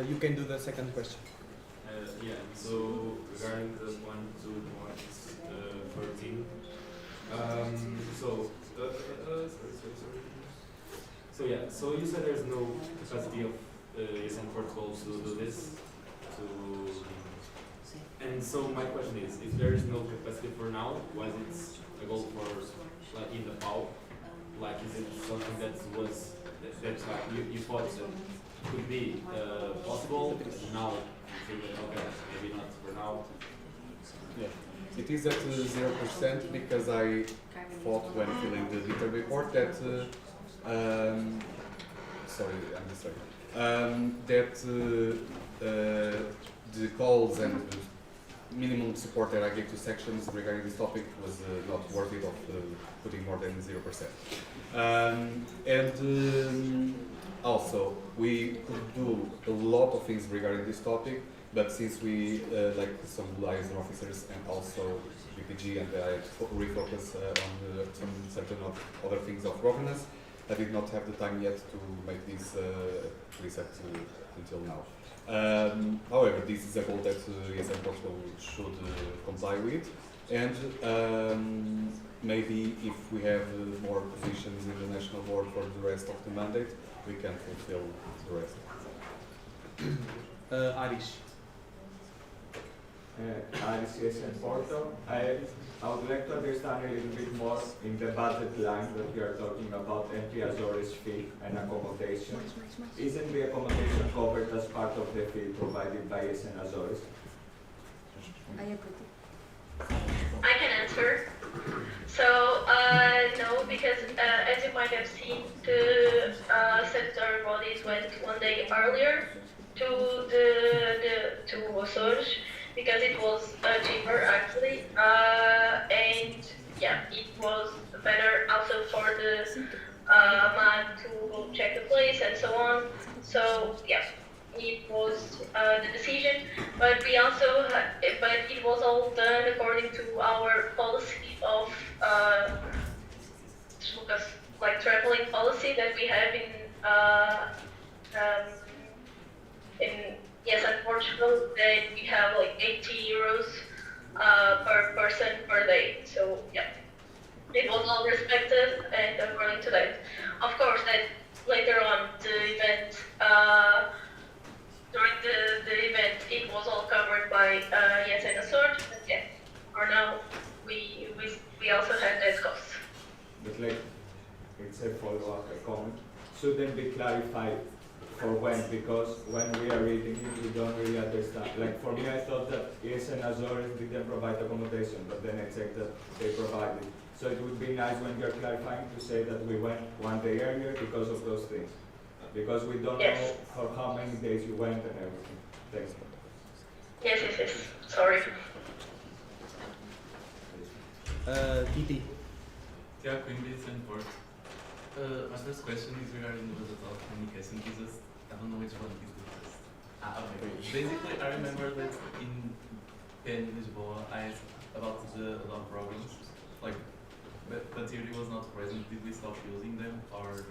You can do the second question. Yeah, so regarding the 1.13, so yeah, so you said there's no capacity of ESN protocol to do this, and so my question is, if there is no capacity for now, was it a goal for like in the FAO? Like, is it something that was that you thought that could be possible? And now you think that okay, maybe not for now. Yeah, it is at 0% because I thought when filling the detailed report that sorry, I'm distracted. That the calls and the minimum support that I gave to sections regarding this topic was not worthy of putting more than 0%. Also, we could do a lot of things regarding this topic, but since we, like some liaison officers and also BPG, and I refocus on some certain other things of governance, I did not have the time yet to make this reset until now. However, this is a goal that ESN Portugal should comply with, and maybe if we have more positions in the national board for the rest of the mandate, we can fulfill the rest. Aris. Aris ESN Portal. I would like to understand a little bit more in the budget line that you are talking about entry Azores fee and accommodation. Isn't the accommodation covered as part of the fee provided by ESN Azores? I can answer. So, no, because as you might have seen, the statutory bodies went one day earlier to to Açores because it was cheaper actually, and yeah, it was better also for the man to go check the place and so on. So yeah, it was the decision, but we also but it was all done according to our policy of like traveling policy that we have in Portugal, that we have like 80 euros per person per day. So yeah, it was all respected and according to that. Of course, that later on the event, during the event, it was all covered by ESN Açores. But yeah, for now, we also had that cost. But like, it's a follow-up, a comment. Shouldn't be clarified for when, because when we are reading it, we don't really understand. Like for me, I thought that ESN Azores didn't provide accommodation, but then I checked that they provided. So it would be nice when you're clarifying to say that we went one day earlier because of those things. Because we don't know for how many days you went and everything. Thanks. Yes. Sorry. Titi. Tiago, Coimbra and Porto. My first question is regarding the digital communication business. I don't know which one is the best. Okay. Basically, I remember that in Lisboa, I asked about the adult programs, like, but here it was not present. Did we stop using them, or?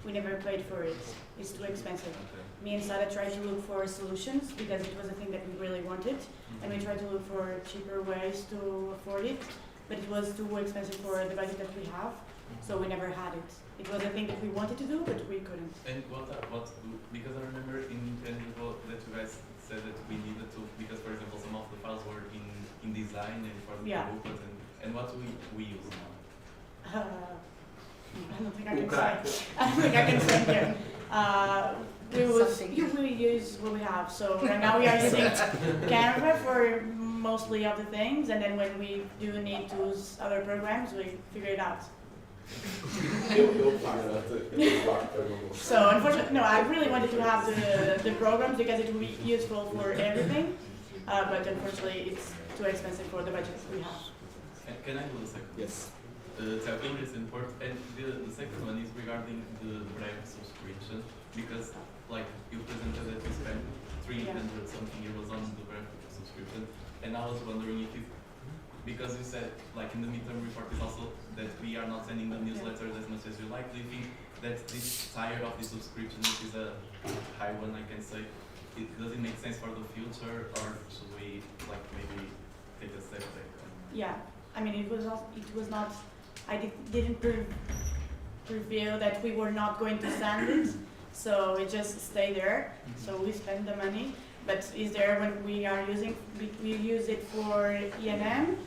We never paid for it. It's too expensive. Okay. Me and Sada tried to look for solutions because it was a thing that we really wanted, and we tried to look for cheaper ways to afford it, but it was too expensive for the budget that we have, so we never had it. It was a thing that we wanted to do, but we couldn't. And because I remember in Lisboa that you guys said that we needed to, because for example some of the files were in design and for the booklet, and what we use now? I don't think I can say. I don't think I can say here. We use what we have. So right now we are using Canva for mostly of the things, and then when we do need to use other programs, we figure it out. So unfortunately, no, I really wanted to have the programs because it would be useful for everything, but unfortunately it's too expensive for the budget we have. Can I do the second? Yes. Tiago is important, and the second one is regarding the brand subscription, because like you presented that you spent 300 something euros on the brand subscription, and I was wondering if it, because you said like in the midterm report is also that we are not sending the newsletters as much as you like, do you think that this tired of the subscription, which is a high one, I can say, does it make sense for the future, or should we like maybe take a step back? Yeah, I mean, it was not, didn't reveal that we were not going to send it, so it just stayed there. So we spent the money, but is there when we are using, we use it for ENM,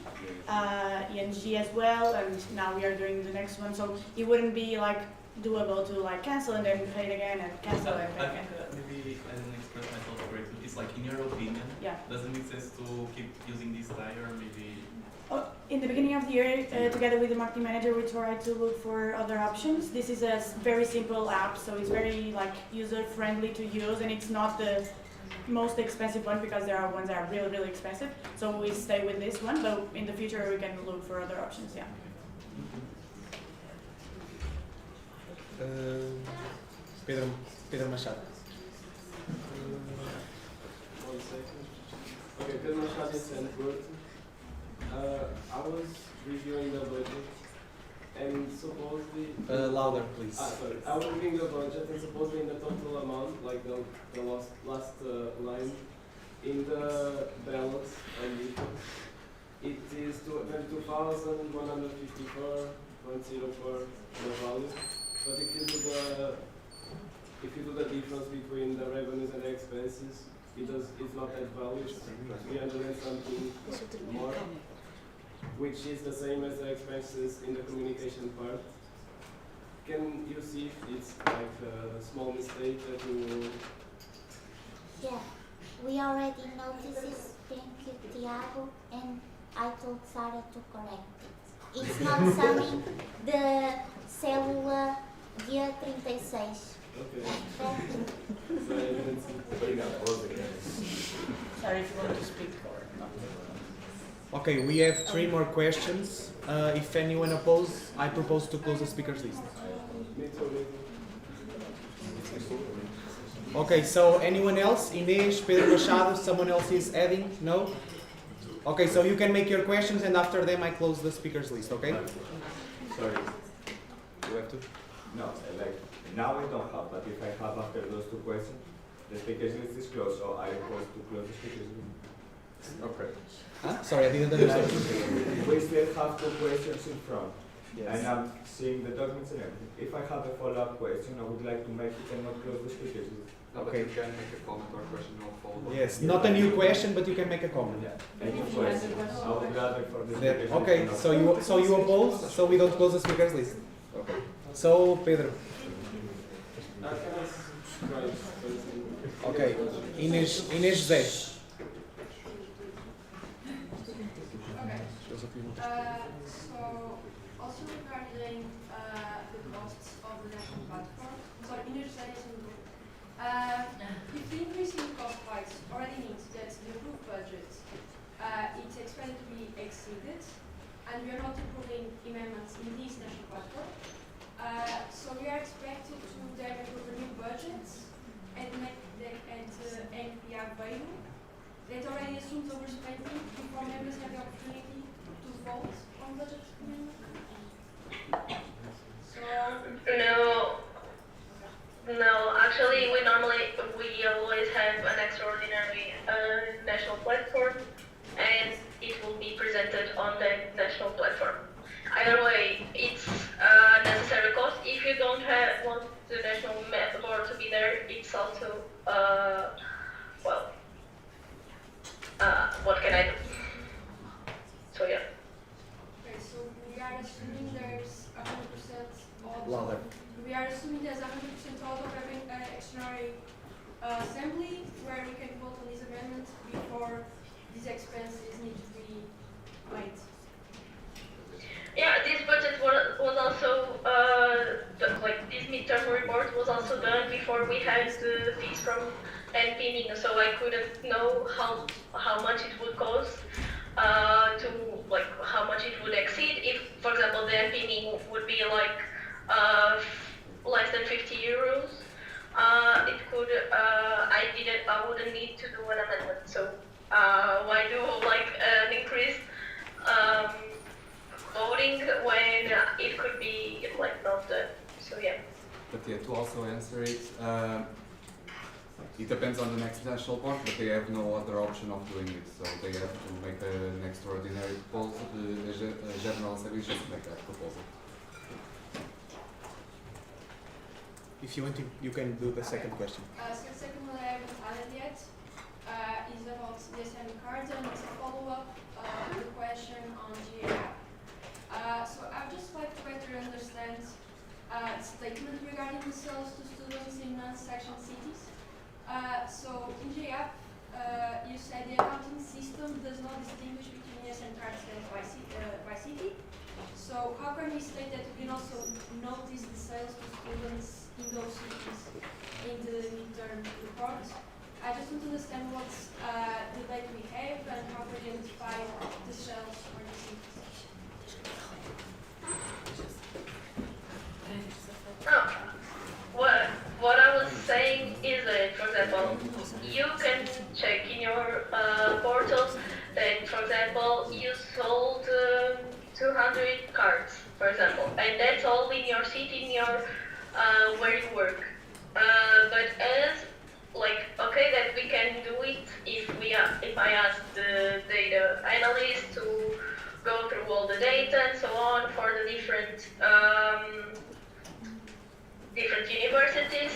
ENG as well, and now we are doing the next one. So it wouldn't be like doable to like cancel and then pay it again and cancel and pay again. Maybe I didn't express myself correctly. It's like, in your opinion, does it make sense to keep using this tire? Maybe. In the beginning of the year, together with the marketing manager, we tried to look for other options. This is a very simple app, so it's very like user friendly to use, and it's not the most expensive one because there are ones that are really, really expensive. So we stay with this one, but in the future we can look for other options. Yeah. Pedro Machado. One second. Okay, Pedro Machado is good. I was reviewing the budget, and supposedly... Louder, please. Sorry. I was reviewing the budget, and supposedly in the total amount, like the last line, in the balance and details, it is 22,154.04 the value. But if you do the difference between the revenues and the expenses, it's not that value. It's 300 and something more, which is the same as the expenses in the communication part. Can you see if it's like a small mistake that you... Yeah, we already noticed this. Thank you, Tiago, and I told Sarah to correct it. It's not summing the célula dia 36. Okay. Sorry if you want to speak or not. Okay, we have 3 more questions. If anyone opposes, I propose to close the speakers list. Okay, so anyone else? Inês, Pedro Machado, someone else is adding? No? Okay, so you can make your questions and after them I close the speakers list, okay? Sorry. You have to? No, like, now I don't have, but if I have after those 2 questions, the speakers list is closed, so I propose to close the speakers list. Okay. Huh? Sorry, I didn't understand. We still have 2 questions in front. Yes. And I'm seeing the documents and everything. If I have a follow-up question, I would like to make it and not close the speakers list. No, but you can make a comment or question or follow-up. Yes, not a new question, but you can make a comment. Any question? I would rather for the speakers list. Okay, so you oppose, so we don't close the speakers list. Okay. So, Pedro. Okay, Inês Zé. So, also regarding the costs of the national platform, so Inês Zé is if the increase in cost price already means that the approved budget it's expected to be exceeded, and we are not approving amendments in this national platform, so we are expected to then approve a new budget and make the NPR value that already assumes overspending before members have the opportunity to vote on budget amendment. So No, actually we always have an extraordinary national platform, and it will be presented on the national platform. Either way, it's a necessary cost. If you don't want the national board to be there, it's also what can I do? So yeah. Okay, so we are assuming there's 100% of... Louder. We are assuming there's 100% of having an extraordinary assembly where we can vote on these amendments before these expenses need to be made. Yeah, this budget was also this midterm report was also done before we had the fees from NPing, so I couldn't know how much it would cost how much it would exceed. If, for example, the NPing would be less than 50 euros, it could I wouldn't need to do an amendment. So why do an increased voting when it could be not done? So yeah. yeah, to also answer it, it depends on the next national board, but they have no other option of doing it, so they have to make an extraordinary proposal, a general assembly just to make that proposal. If you want to, you can do the second question. So the second one I haven't added yet is about the SN cards, and it's a follow-up to the question on GAP. So I'd just like to better understand the statement regarding the sales to students in non-section cities. So in GAP, you said the accounting system does not distinguish between SN card sales by city. So how can we state that we can also notice the sales to students in those cities in the midterm report? I just want to understand what debate we have and how we identify the sales for the cities. What I was saying is that, for example, you can check in your portal that, for example, you sold 200 cards, for example, and that's all in your city, in your where you work. But as like, okay, that we can do it if I ask the data analyst to go through all the data and so on for the different universities,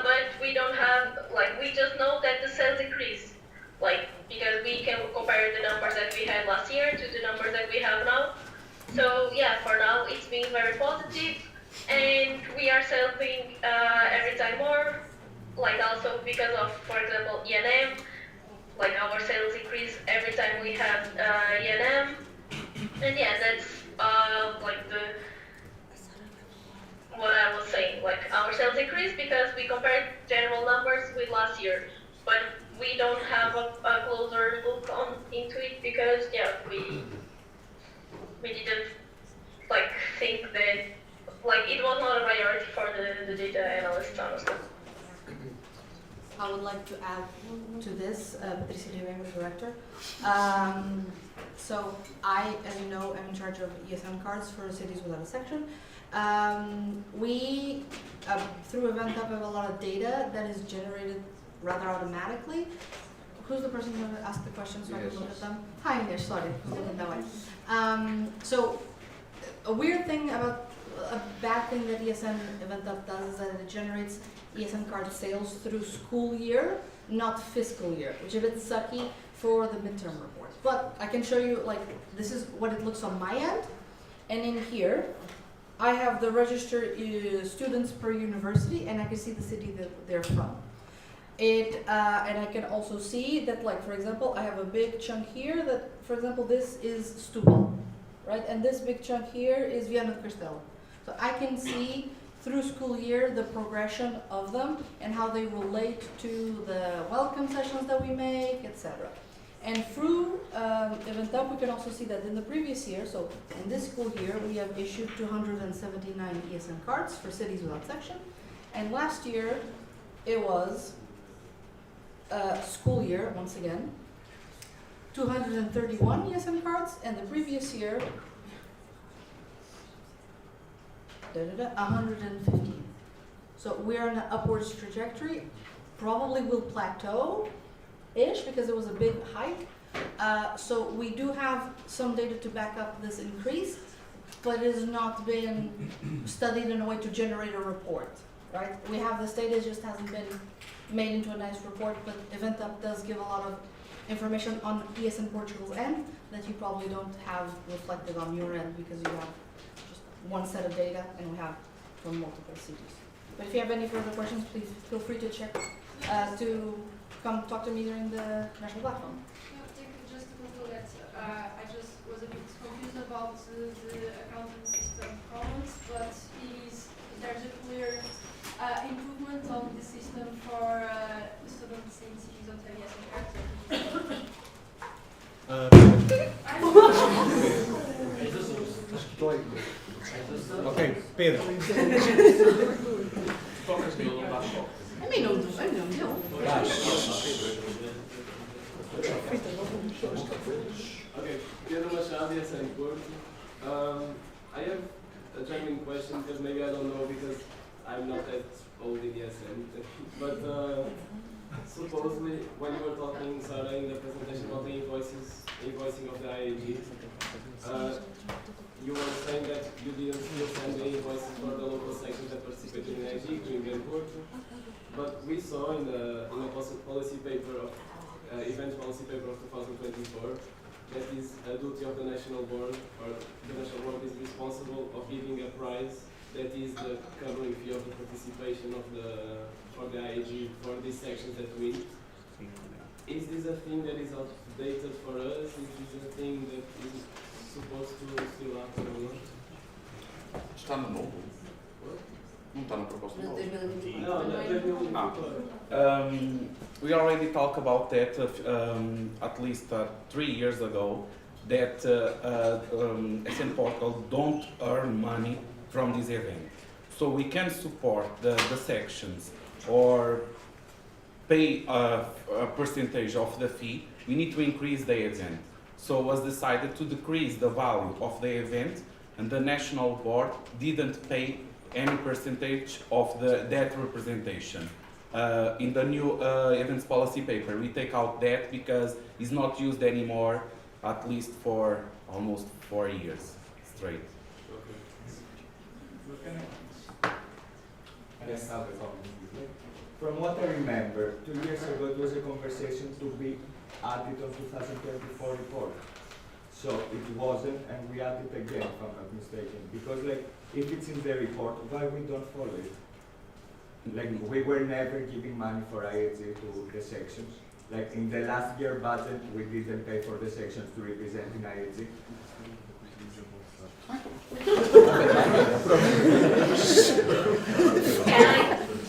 but we don't have, like, we just know that the sales increase, like, because we can compare the numbers that we had last year to the numbers that we have now. So yeah, for now it's been very positive, and we are selling every time more, like also because of, for example, E&M, like our sales increase every time we have E&M, and yeah, that's like what I was saying, like our sales increase because we compared general numbers with last year, but we don't have a closer look into it because yeah, we didn't like think that, like, it was not a priority for the data analysts, honestly. I would like to add to this, Patricia Ribeiro, Director. So I, as you know, am in charge of ESN cards for cities without a section. We, through EventHub, have a lot of data that is generated rather automatically. Who's the person who asked the questions so I can look at them? Hi, Ines, sorry, that way. So, a weird thing about, a bad thing that ESN EventHub does is that it generates ESN card sales through school year, not fiscal year, which is a bit sucky for the midterm report. But I can show you, like, this is what it looks on my end, and in here, I have the registered students per university, and I can see the city that they're from. And I can also see that, like, for example, I have a big chunk here that, for example, this is Setúbal, right? And this big chunk here is Viana do Castelo. So I can see through school year the progression of them and how they relate to the welcome sessions that we make, etc. And through EventHub, we can also see that in the previous year, so in this school year, we have issued 279 ESN cards for cities without section. And last year, it was school year, once again, 231 ESN cards, and the previous year, 115. So we're on an upwards trajectory. Probably will plateau-ish because there was a big hike. So we do have some data to back up this increase, but it has not been studied in a way to generate a report, right? We have this data, it just hasn't been made into a nice report, but EventHub does give a lot of information on ESN Portugal's end that you probably don't have reflected on your end because you have just one set of data and we have from multiple cities. But if you have any further questions, please feel free to check to come talk to me during the national platform. No, thank you. Just to conclude that I just was a bit confused about the accounting system comments, but there's a clear improvement of the system for students in cities of ESN Ok, Pedro. A mim não deu. Okay, Pedro Machado, ESN Porto. I have a genuine question because maybe I don't know because I'm not that old in the SM, but supposedly when you were talking, Sarah, in the presentation about the invoicing of the IAG, you were saying that you didn't still send the invoices for the local sections that participated in IAG, Coimbra and Porto, but we saw in a policy paper of event policy paper of 2024 that is a duty of the national board, or the national board is responsible of giving a prize that is the covering fee of the participation of for the IAG for these sections that win. Is this a thing that is outdated for us? Is this a thing that is supposed to still happen or not? Está no novo? Não está na proposta nova? We already talked about that at least 3 years ago, that SN Portugal don't earn money from this event. So we can support the sections or pay a percentage of the fee. We need to increase the event. So it was decided to decrease the value of the event, and the national board didn't pay any percentage of that representation. In the new events policy paper, we take out that because it's not used anymore, at least for almost 4 years straight. From what I remember, 2 years ago it was a conversation to be added on 2024 report. So it wasn't, and we added again, if I'm not mistaken. Because like, if it's in the report, why we don't follow it? Like, we were never giving money for IAG to the sections. Like, in the last year budget, we didn't pay for the sections to represent in IAG.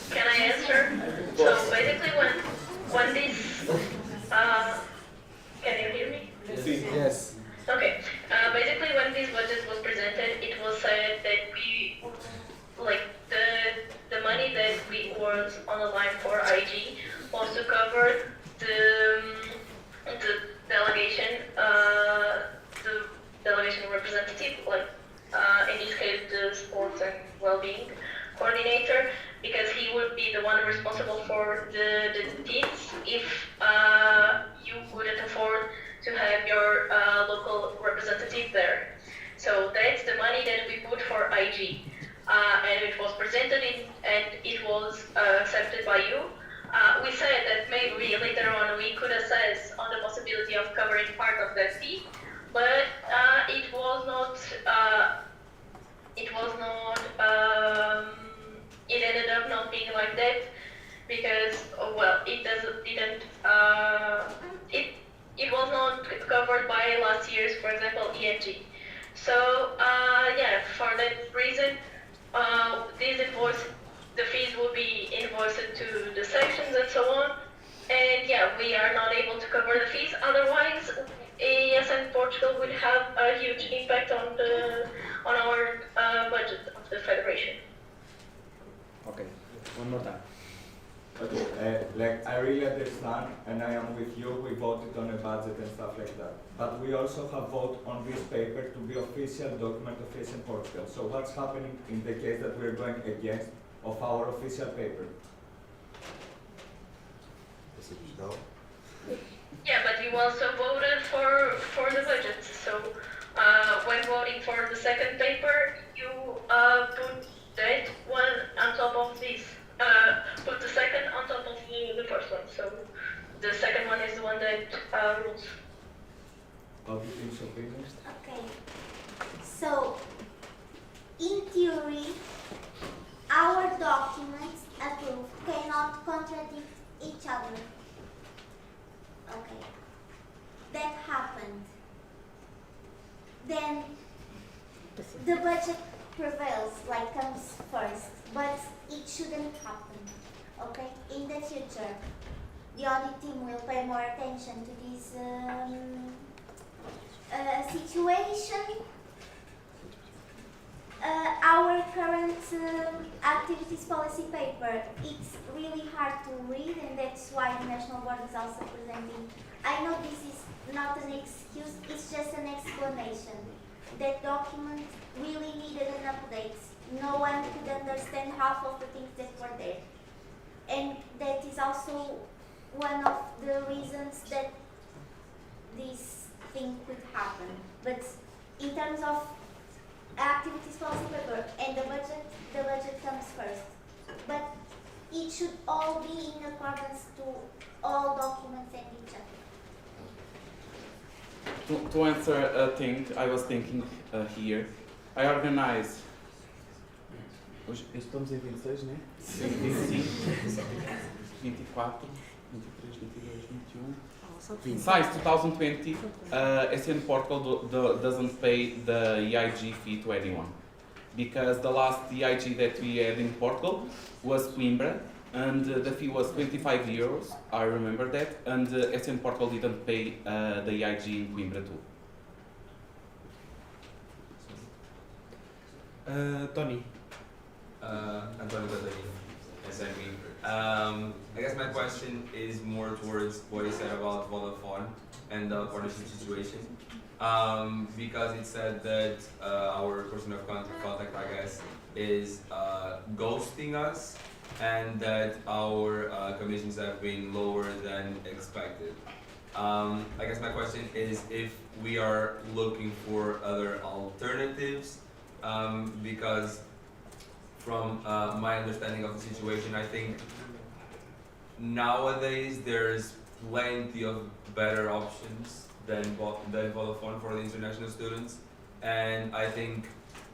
Can I answer? So basically when this, can you hear me? Yes. Okay, basically when this budget was presented, it was said that we, like the money that we earned on the line for IG was to cover the delegation, the delegation representative, like in this case the sports and well-being coordinator, because he would be the one responsible for the teams if you couldn't afford to have your local representative there. So that's the money that we put for IG. And it was presented and it was accepted by you. We said that maybe later on we could assess on the possibility of covering part of that fee, but it was not, it ended up not being like that because, well, it was not covered by last year's, for example, ENG. So, yeah, for that reason, these the fees will be invoiced to the sections and so on. And yeah, we are not able to cover the fees. Otherwise, ASN Portugal would have a huge impact on our budget of the federation. Okay, one more time. Okay, like I really understand, and I am with you. We voted on a budget and stuff like that. But we also have voted on this paper to be official document of ASN Portugal. So what's happening in the case that we're going against of our official paper? Yeah, but you also voted for the budget. So when voting for the second paper, you put that one on top of this. Put the second on top of the first one. So the second one is the one that rules. Okay. So, in theory, our documents approved cannot contradict each other. Okay. That happened. Then the budget prevails, like comes first, but it shouldn't happen. Okay? In the future, the audit team will pay more attention to this situation. Our current activities policy paper, it's really hard to read, and that's why the National Board is also presenting. I know this is not an excuse, it's just an explanation. That document really needed an update no one could understand half of the things that were there. And that is also one of the reasons that this thing could happen. But in terms of activities policy paper and the budget comes first. But it should all be in accordance to all documents and each other. To answer a thing, I was thinking here, I organized. Hoje estamos em 26, né? 25, 24, 23, 22, 21. Since 2020, SN Portugal doesn't pay the EIG fee to anyone. Because the last EIG that we had in Portugal was Coimbra, and the fee was 25 euros, I remember that, and SN Portugal didn't pay the EIG in Coimbra too. Tony. Antonio Catalino, SME. I guess my question is more towards what you said about Vodafone and the partnership situation. Because it said that our person of contact, I guess, is ghosting us, and that our commissions have been lower than expected. I guess my question is if we are looking for other alternatives, because from my understanding of the situation, I think nowadays there's plenty of better options than Vodafone for the international students, and I think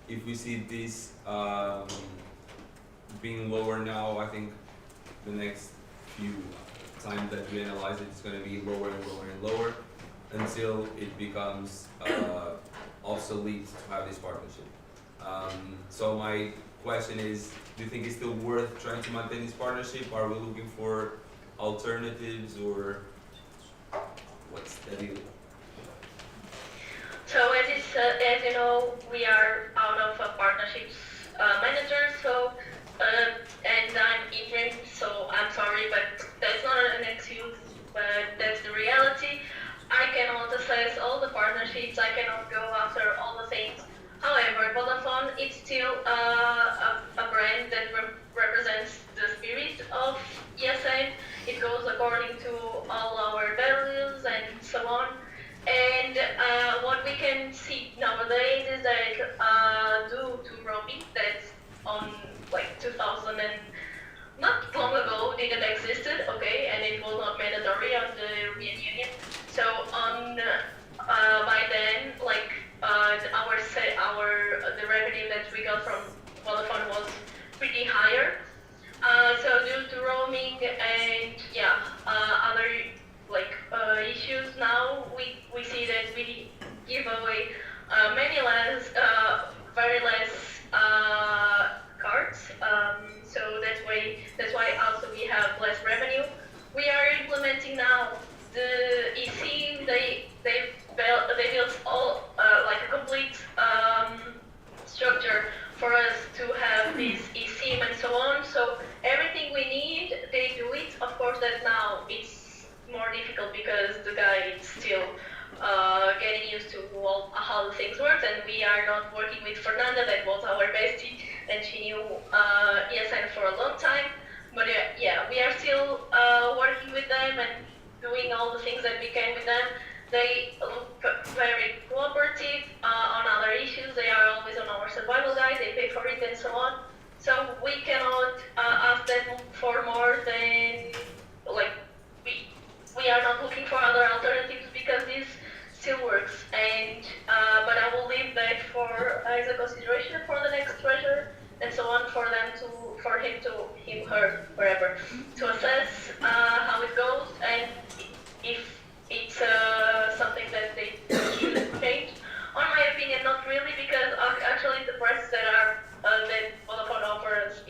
if we see this being lower now, I think the next few times that we analyze it, it's going to be lower and lower and lower until it becomes obsolete to have this partnership. So my question is, do you think it's still worth trying to maintain this partnership? Are we looking for alternatives, or what's the deal? So as you know, we are out of a partnerships manager, so and I'm interim, so I'm sorry, but that's not an excuse, but that's the reality. I cannot assess all the partnerships, I cannot go after all the things. However, Vodafone is still a brand that represents the spirit of ESN. It goes according to all our values and so on. And what we can see nowadays is that due to roaming, that's on like 2000 and not long ago didn't existed, okay, and it was not mandatory on the European Union. So on by then, like the revenue that we got from Vodafone was pretty higher. So due to roaming and other issues, now we see that we give away very less cards. So that's why also we have less revenue. We are implementing now the eSIM. They built all like a complete structure for us to have this eSIM and so on. So everything we need, they do it. Of course, that now it's more difficult because the guy is still getting used to how the things work, and we are not working with Fernanda, that was our bestie, and she knew ESN for a long time. But we are still working with them and doing all the things that we can with them. They look very cooperative on other issues. They are always on our survival guide. They pay for it and so on. So we cannot ask them for more than we are not looking for other alternatives because this still works. And but I will leave that as a consideration for the next treasurer and so on, for him, her, wherever, to assess how it goes and if it's something that they should change. On my opinion, not really, because actually the prices that Vodafone offers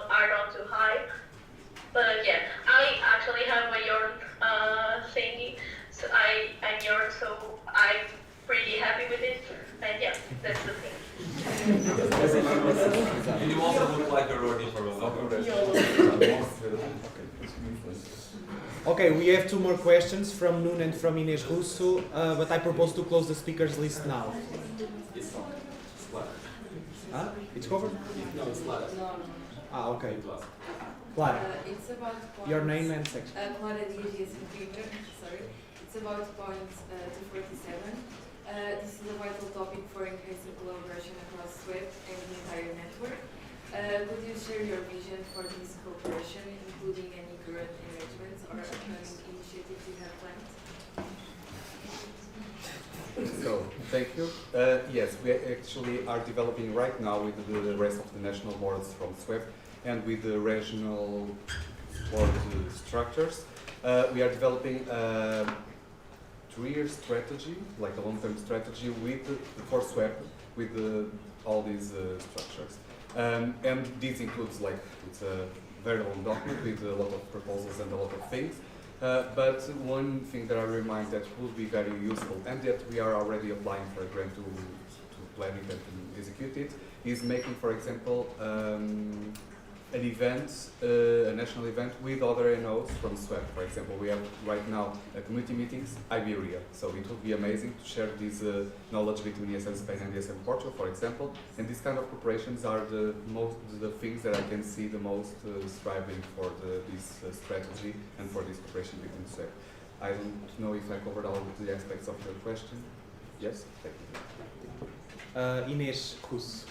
are not too high. But yeah, I actually have a Yorn thingy, so I'm Yorn, so I'm pretty happy with it, and yeah, that's the thing. And you also look like you're working for Vodafone. Okay, we have two more questions from Nuno and from Inês Russo, but I propose to close the speakers list now. Huh? It's covered? No, it's last. Ah, okay. Last. Clara, It's about your name and section. Clara Dias sorry. It's about point 247. This is a vital topic for increasing collaboration across SWEP and the entire network. Could you share your vision for this cooperation, including any current engagements or upcoming initiatives you have planned? So, thank you. Yes, we actually are developing right now with the rest of the national boards from SWEP and with the regional board structures. We are developing a 3-year strategy, like a long-term strategy for SWEP with all these structures. And this includes, like, it's a very long document with a lot of proposals and a lot of things. But one thing that I remind that would be very useful and that we are already applying for a grant to plan it and to execute it is making, for example, an event, a national event with other NOs from SWEP. For example, we have right now community meetings, Iberia. So it would be amazing to share this knowledge between ESM Spain and ESM Portugal, for example. And these kind of cooperations are the things that I can see the most striving for this strategy and for this cooperation between SWEP. I don't know if I covered all of the aspects of your question. Yes? Thank you. Inês Russo.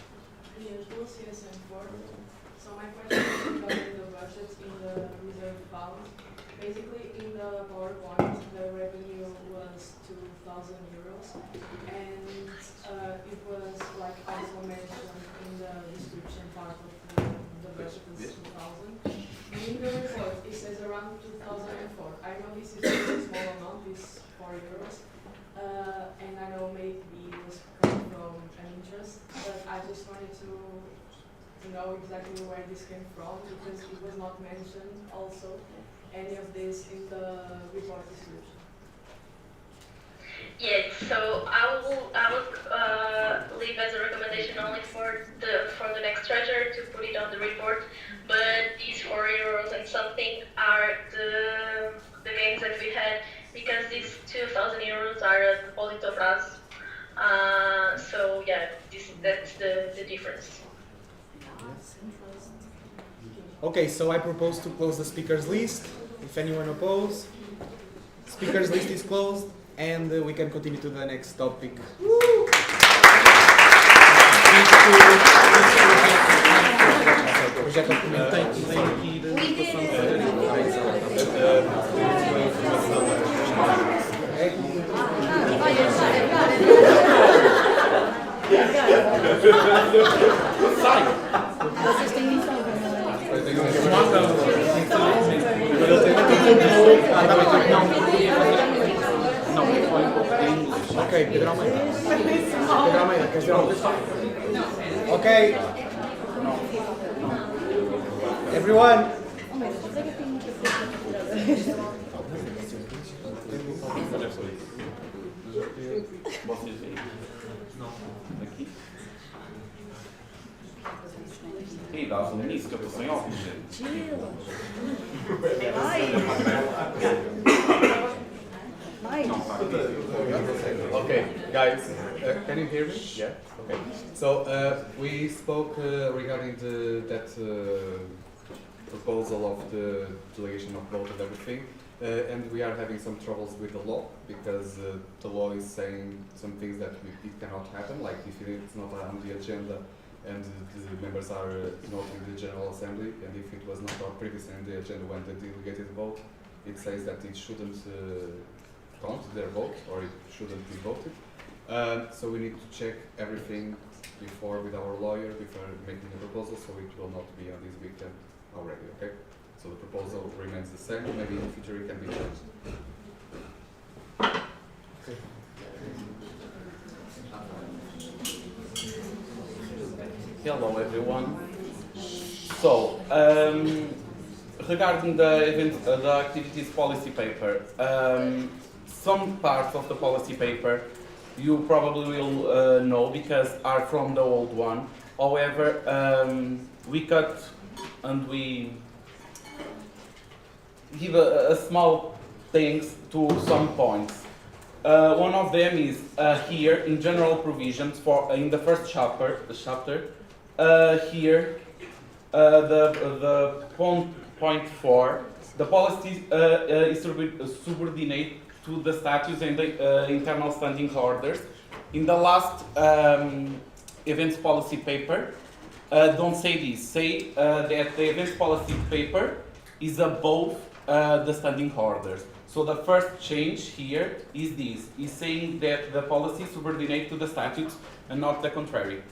Yes, ESM Portugal. So my question is regarding the budget in the reserve fund. Basically, in the PowerPoint, the revenue was 2,000 euros, and it was like also mentioned in the description part of the budget is 2,000. And in the report, it says around 2004. I know this is a very small amount, it's 4 euros, and I know maybe it was coming from an interest, but I just wanted to know exactly where this came from, because it was not mentioned also any of this in the report description. Yes, so I will leave as a recommendation only for the next treasurer to put it on the report. But these 4 euros and something are the gains that we had, because these 2,000 euros are a Polito Bras. So yeah, that's the difference. Okay, so I propose to close the speakers list. If anyone opposes, speakers list is closed, and we can continue to the next topic. Vocês têm missão. Ok, Pedro Almeida. Pedro Almeida, queres dizer alguma coisa? Ok. Everyone. Ei, dá um início que eu tô sem óculos, gente. Okay, guys, can you hear me? Yeah. Okay. So we spoke regarding that proposal of the delegation of vote and everything, and we are having some troubles with the law, because the law is saying some things that it cannot happen, like if it's not on the agenda and the members are not in the General Assembly, and if it was not previously in the agenda when the delegated vote, it says that it shouldn't count their vote, or it shouldn't be voted. So we need to check everything before with our lawyer before making the proposal, so it will not be on this weekend already, okay? So the proposal remains the same, maybe in the future it can be changed. Okay. Hello everyone. So, regarding the event, the activities policy paper, some parts of the policy paper you probably will know because are from the old one. However, we cut and we give a small things to some points. One of them is here in general provisions for in the first chapter. here, the point 4, the policy is subordinate to the statutes and the internal standing orders. In the last events policy paper, don't say this. Say that the events policy paper is above the standing orders. So the first change here is this, is saying that the policy is subordinate to the statutes and not the contrary.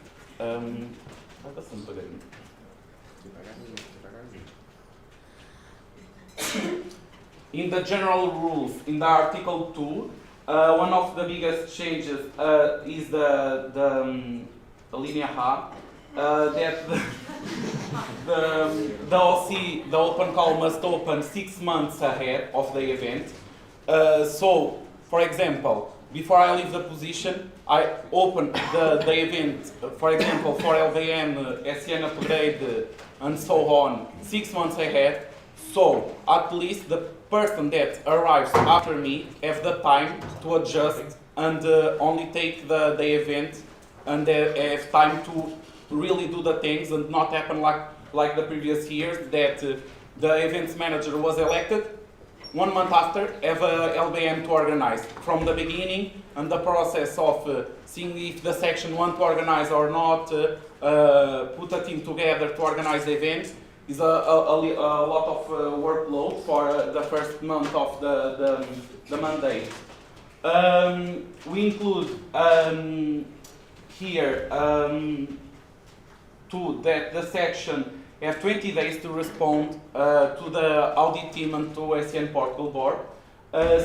In the general rules, in the Article 2, one of the biggest changes is the linea A, that the OC, the open call must open 6 months ahead of the event. So, for example, before I leave the position, I open the event, for example, for LVM, SN upgrade, and so on, 6 months ahead. So, at least the person that arrives after me have the time to adjust and only take the event, and have time to really do the things and not happen like the previous years that the events manager was elected, 1 month after have a LBM to organize. From the beginning and the process of seeing if the section want to organize or not, put a team together to organize the event is a lot of workload for the first month of the mandate. We include here that the section have 20 days to respond to the audit team and to SN Portugal board,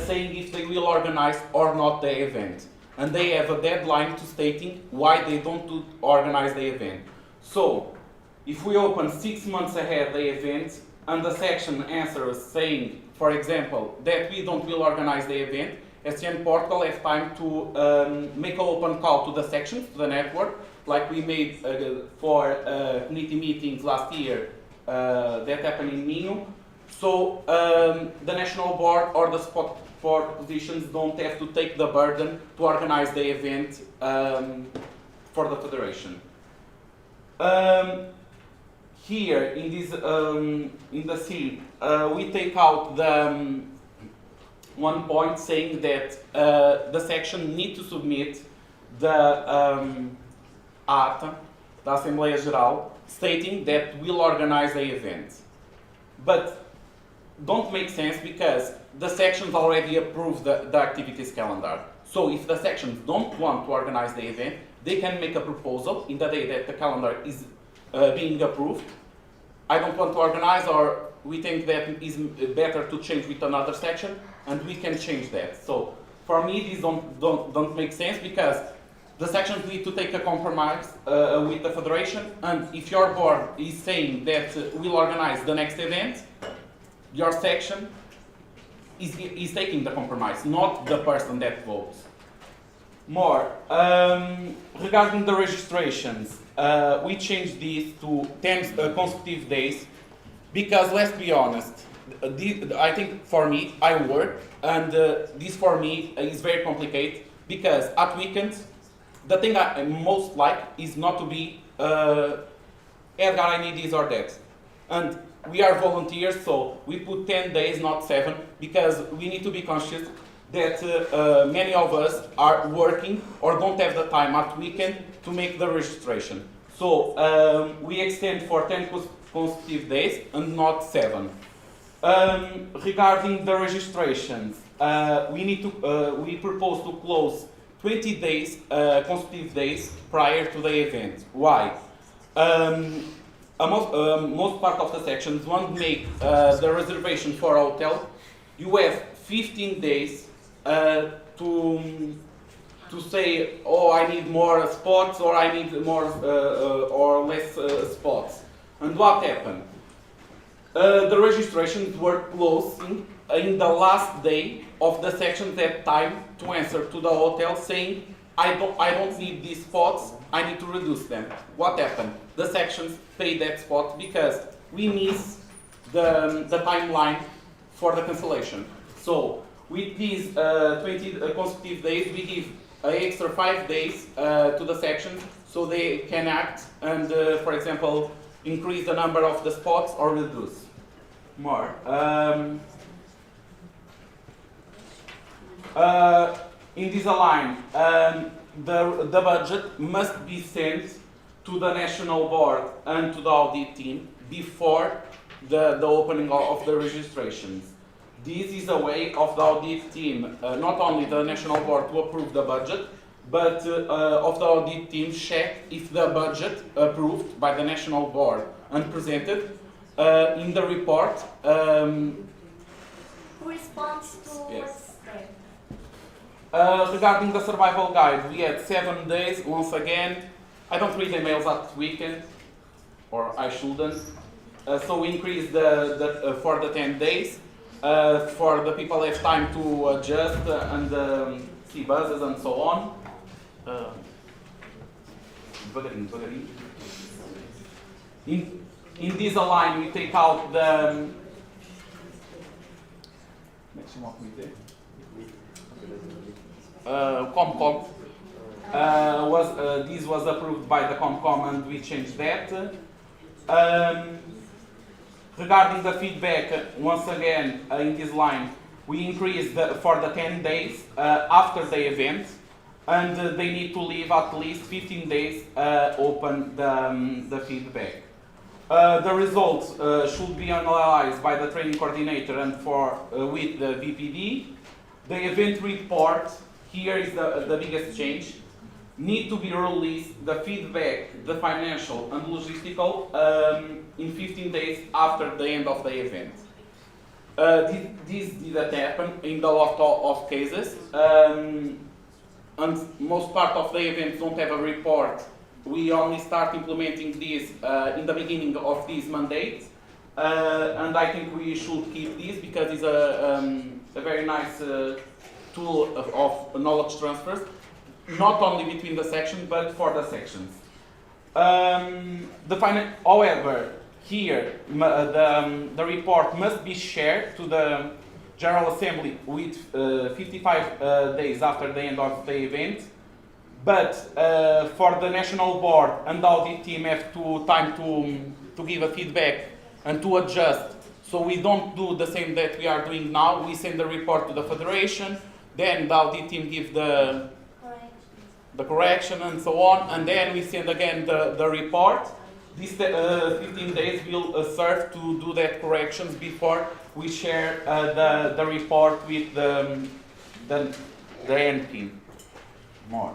saying if they will organize or not the event. And they have a deadline to stating why they don't organize the event. So, if we open 6 months ahead the event, and the section answers saying, for example, that we don't will organize the event, SN Portugal have time to make an open call to the sections, to the network, like we made for committee meetings last year that happened in Minho. So the national board or the spot board positions don't have to take the burden to organize the event for the federation. Here in this in the C, we take out the one point saying that the section need to submit the ata da Assembleia Geral stating that we'll organize the event. But don't make sense because the sections already approved the activities calendar. So if the sections don't want to organize the event, they can make a proposal in the day that the calendar is being approved. I don't want to organize, or we think that it is better to change with another section, and we can change that. So for me, these don't make sense because the sections need to take a compromise with the federation, and if your board is saying that we'll organize the next event, your section is taking the compromise, not the person that votes. More, regarding the registrations, we changed this to 10 consecutive days because, let's be honest, I think for me, I work, and this for me is very complicated because at weekends, the thing I most like is not to be, Edgar, I need this or that. And we are volunteers, so we put 10 days, not 7, because we need to be conscious that many of us are working or don't have the time at weekend to make the registration. So we extend for 10 consecutive days and not 7. Regarding the registrations, we propose to close 20 days, consecutive days prior to the event. Why? Most part of the sections won't make the reservation for a hotel. You have 15 days to say, oh, I need more spots, or I need more or less spots. And what happened? The registrations were closing in the last day of the section that time to answer to the hotel saying, I don't need these spots, I need to reduce them. What happened? The sections pay that spot because we miss the timeline for the cancellation. So with these 20 consecutive days, we give an extra 5 days to the sections so they can act and, for example, increase the number of the spots or reduce more. In this line, the budget must be sent to the national board and to the audit team before the opening of the registrations. This is a way of the audit team, not only the national board to approve the budget, but of the audit team check if the budget approved by the national board and presented in the report. Who responds to what's there? Regarding the survival guide, we had 7 days. Once again, I don't read emails at weekend, or I shouldn't. So we increased for the 10 days. For the people have time to adjust and see buzzes and so on. Devagarinho. In this line, we take out the Comcom. This was approved by the Comcom and we changed that. Regarding the feedback, once again, in this line, we increased for the 10 days after the event, and they need to leave at least 15 days open the feedback. The results should be analyzed by the training coordinator and with the VPD. The event report, here is the biggest change, need to be released, the feedback, the financial and logistical, in 15 days after the end of the event. This didn't happen in a lot of cases, and most part of the events don't have a report. We only start implementing this in the beginning of this mandate, and I think we should keep this because it's a very nice tool of knowledge transfers, not only between the sections, but for the sections. However, here the report must be shared to the General Assembly with 55 days after the end of the event. But for the National Board and the audit team have time to give a feedback and to adjust. So we don't do the same that we are doing now. We send the report to the Federation, then the audit team gives the correction and so on, and then we send again the report. These 15 days will serve to do that corrections before we share the report with the end team. More.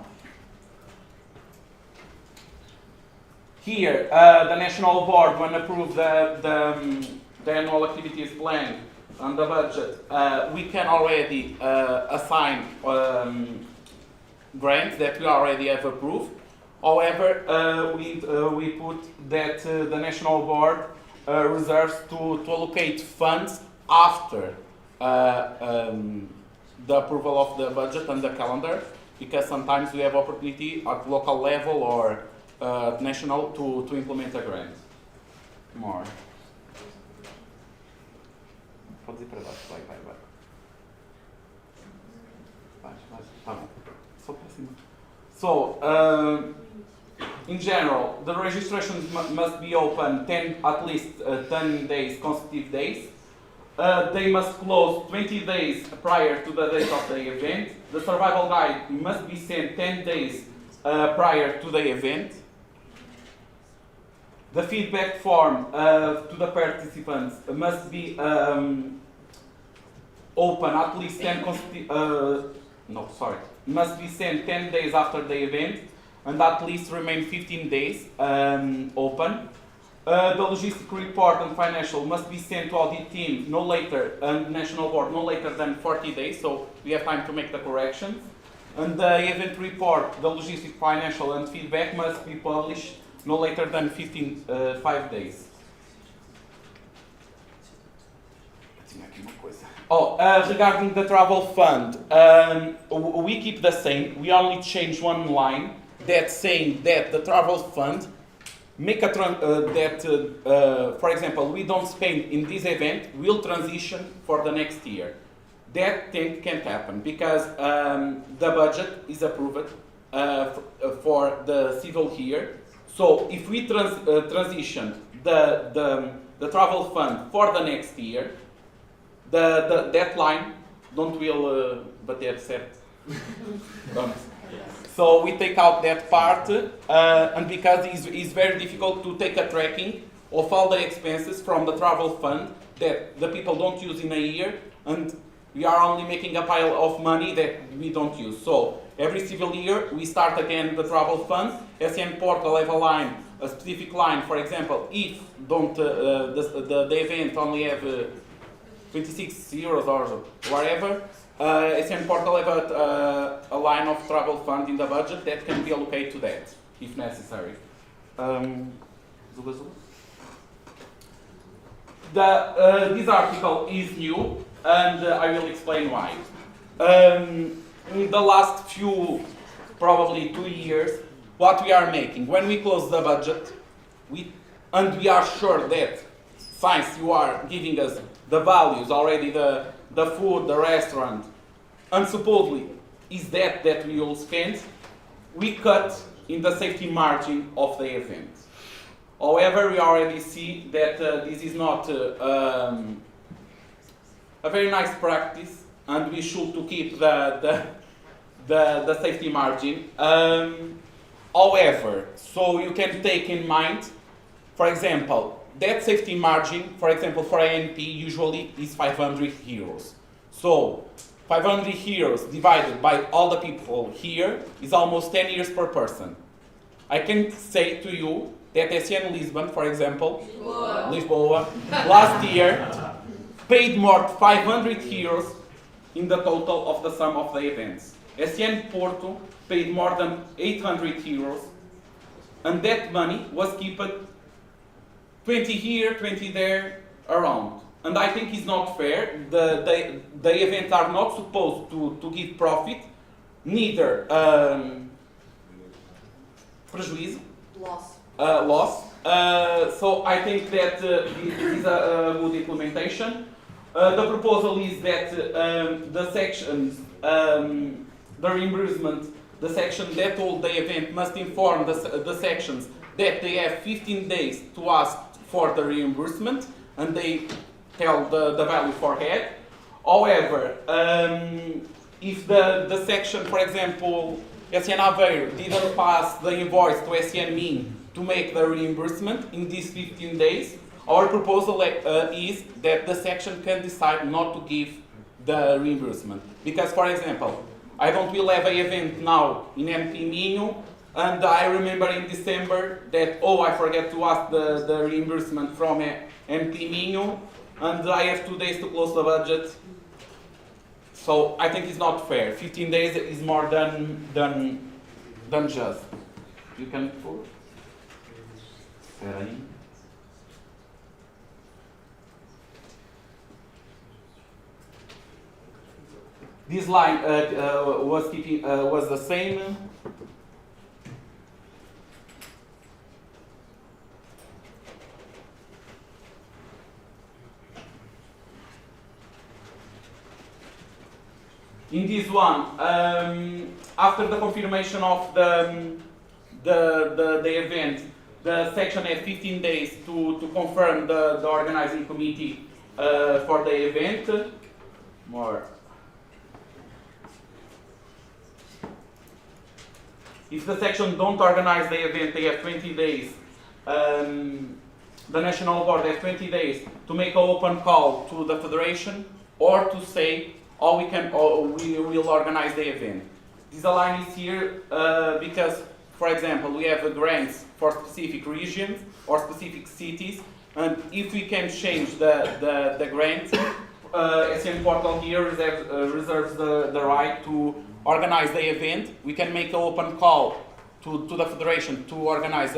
Here, the National Board, when approved the annual activities plan and the budget, we can already assign grants that we already have approved. However, we put that the National Board reserves to allocate funds after the approval of the budget and the calendar, because sometimes we have opportunity at local level or national to implement a grant. More. Pode ir para baixo, vai. Baixo. Tá bom. Só para cima. So, in general, the registrations must be open at least 10 days, consecutive days. They must close 20 days prior to the date of the event. The survival guide must be sent 10 days prior to the event. The feedback form to the participants must be open at least 10 must be sent 10 days after the event and at least remain 15 days open. The logistic report and financial must be sent to audit team no later, and National Board no later than 40 days, so we have time to make the corrections. And the event report, the logistic, financial and feedback must be published no later than 5 days. Regarding the travel fund, we keep the same. We only change one line that's saying that the travel fund for example, we don't spend in this event, we'll transition for the next year. That thing can't happen because the budget is approved for the civil year. So if we transition the travel fund for the next year, that line don't will bater certo. So we take out that part, and because it's very difficult to take a tracking of all the expenses from the travel fund that the people don't use in a year, and we are only making a pile of money that we don't use. So every civil year we start again the travel fund. SN portal have a line, a specific line. For example, if don't the event only have 26 euros or whatever, SN portal have a line of travel fund in the budget that can be allocated to that if necessary. This article is new, and I will explain why. In the last few, probably 2 years, what we are making, when we close the budget, we are sure that since you are giving us the values already, the food, the restaurant, and supposedly is that we will spend, we cut in the safety margin of the event. However, we already see that this is not a very nice practice, and we should to keep the safety margin. However, so you can take in mind, for example, that safety margin, for example, for ANP usually is 500 euros. So 500 euros divided by all the people here is almost 10 years per person. I can say to you that SN Lisbon, for example, Lisboa, last year paid more 500 euros in the total of the sum of the events. SN Porto paid more than 800 euros, and that money was kept 20 here, 20 there, around. And I think it's not fair. The events are not supposed to give profit, neither prejuízo, loss. So I think that this is a good implementation. The proposal is that the sections, the reimbursement, the section that hold the event must inform the sections that they have 15 days to ask for the reimbursement, and they tell the value for head. However, if the section, for example, SN Aveiro didn't pass the invoice to SN Minho to make the reimbursement in these 15 days, our proposal is that the section can decide not to give the reimbursement. Because, for example, I don't will have an event now in MP Minho, and I remember in December that, I forget to ask the reimbursement from MP Minho, and I have 2 days to close the budget. So I think it's not fair. 15 days is more than just. You can forward? This line was the same. In this one, after the confirmation of the event, the section has 15 days to confirm the organizing committee for the event. If the section don't organize the event, they have 20 days. The national board has 20 days to make an open call to the federation or to say, we will organize the event. This line is here because, for example, we have grants for specific regions or specific cities, and if we can change the grant, SN Portal here reserves the right to organize the event. We can make an open call to the federation to organize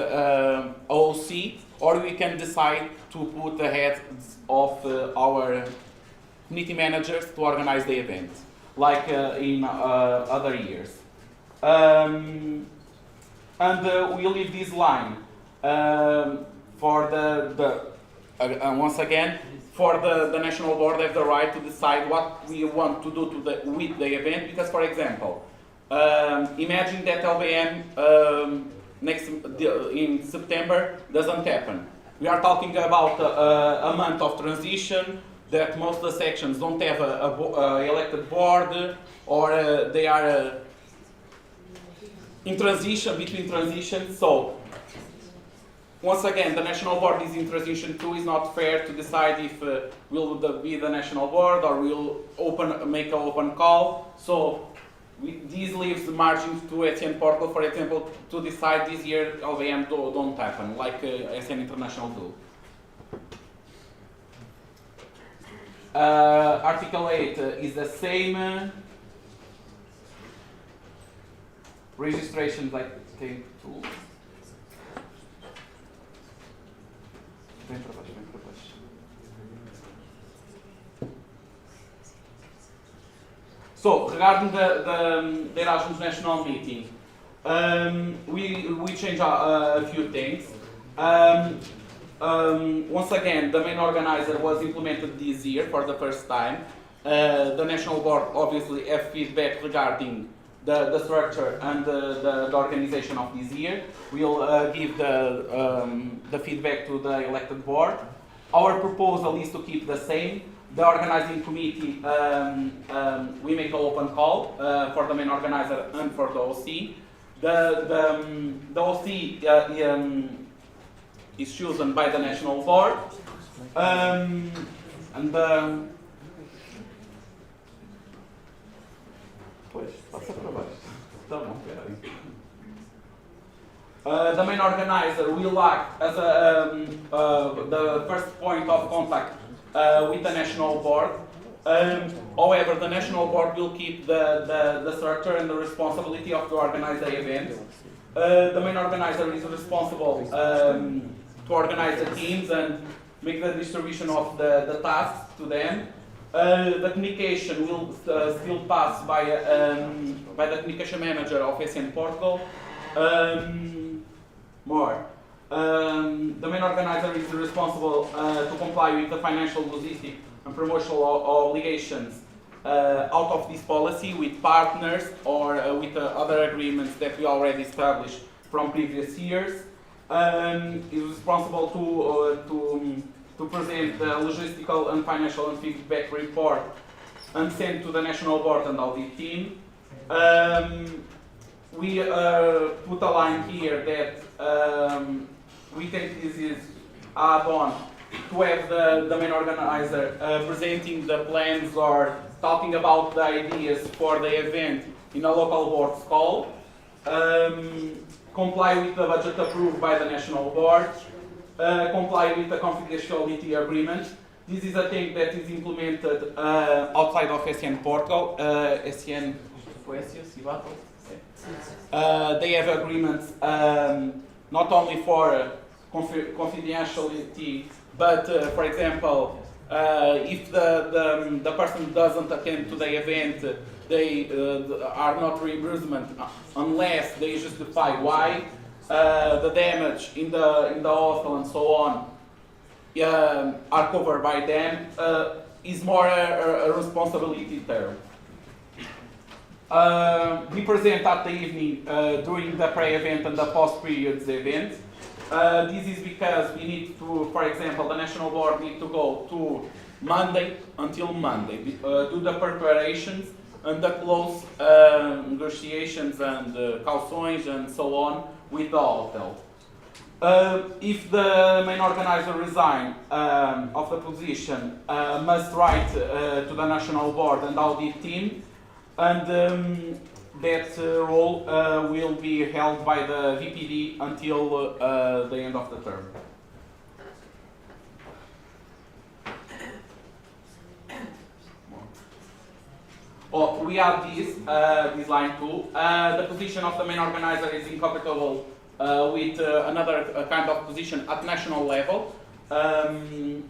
OOC, or we can decide to put the heads of our community managers to organize the event, like in other years. And we leave this line for once again, for the national board have the right to decide what we want to do with the event, because, for example, Imagine that LBM in September doesn't happen. We are talking about a month of transition, that most of the sections don't have a elected board, or they are in transition, between transitions. So once again, the national board is in transition too. It's not fair to decide if will be the national board or we'll make an open call. So this leaves the margins to SN Portal, for example, to decide this year LVM don't happen, like SN International do. Article 8 is the same. Registrations like came to. Vem para baixo, vem para baixo. So, regarding the Erasmus National Meeting, we changed a few things. Once again, the main organizer was implemented this year for the first time. The National Board obviously have feedback regarding the structure and the organization of this year. We'll give the feedback to the elected board. Our proposal is to keep the same. The organizing committee, we make an open call for the main organizer and for the OC. The OC is chosen by the national board. Pois, passa para baixo. Tá bom, peraí. The main organizer will act as the first point of contact with the national board. However, the national board will keep the structure and the responsibility of to organize the event. The main organizer is responsible to organize the teams and make the distribution of the tasks to them. The communication will still pass by the communication manager of SN Portugal. The main organizer is responsible to comply with the financial, logistic, and promotional obligations out of this policy with partners or with other agreements that we already established from previous years. Is responsible to present the logistical and financial and feedback report and send to the national board and audit team. We put a line here that we think this is add-on to have the main organizer presenting the plans or talking about the ideas for the event in a local board's call. Comply with the budget approved by the national board. Comply with the confidentiality agreement. This is a thing that is implemented outside of SN Portugal. SN they have agreements not only for confidentiality, but for example, if the person doesn't attend to the event, they are not reimbursement unless they justify why. The damage in the hostel and so on are covered by them. Is more a responsibility term. We present at the evening during the pre-event and the post-periods event. This is because we need to, for example, the national board need to go to Monday until Monday, do the preparations and the close negotiations and calções and so on with the hotel. If the main organizer resign of the position, must write to the national board and audit team, and that role will be held by the VPD until the end of the term. Oh, we have this line too. The position of the main organizer is incompatible with another kind of position at national level. And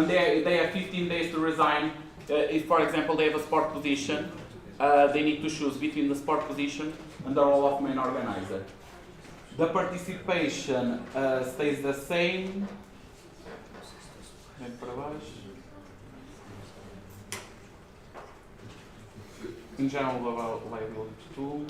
they have 15 days to resign. If, for example, they have a sport position, they need to choose between the sport position and the role of main organizer. The participation stays the same. in general liability too.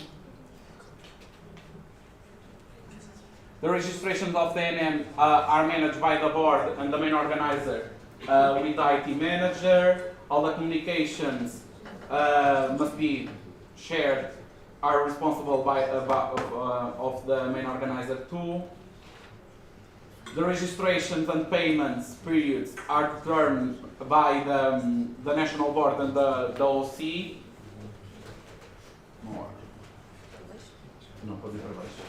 The registrations of the NM are managed by the board and the main organizer with the IT manager. All the communications must be shared, are responsible of the main organizer too. The registrations and payments periods are determined by the national board and the OC. More. Não, pode ir para baixo.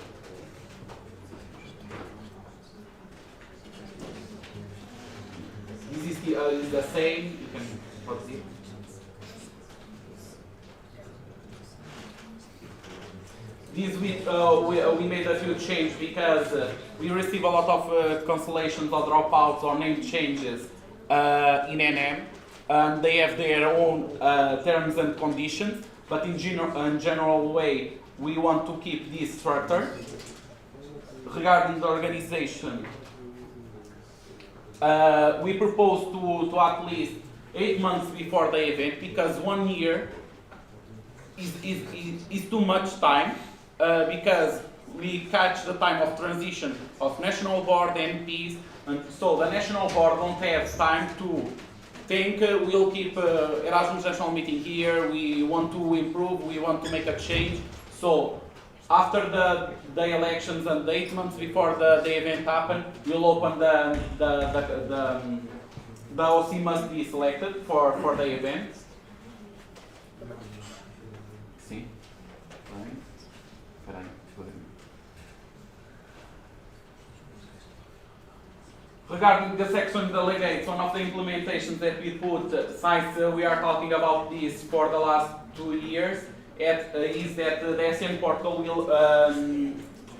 This is the same. You can put it. This week we made a few changes because we receive a lot of cancellations or dropouts or name changes in NM. They have their own terms and conditions, but in general way we want to keep this structure. Regarding the organization, we propose to at least 8 months before the event, because 1 year is too much time, because we catch the time of transition of national board, MPs, and so the national board don't have time to think we'll keep Erasmus national meeting here, we want to improve, we want to make a change. So after the elections and 8 months before the event happen, we'll open the OC must be selected for the event. See? Regarding the section delegates, one of the implementations that we put, since we are talking about this for the last 2 years, is that the SN portal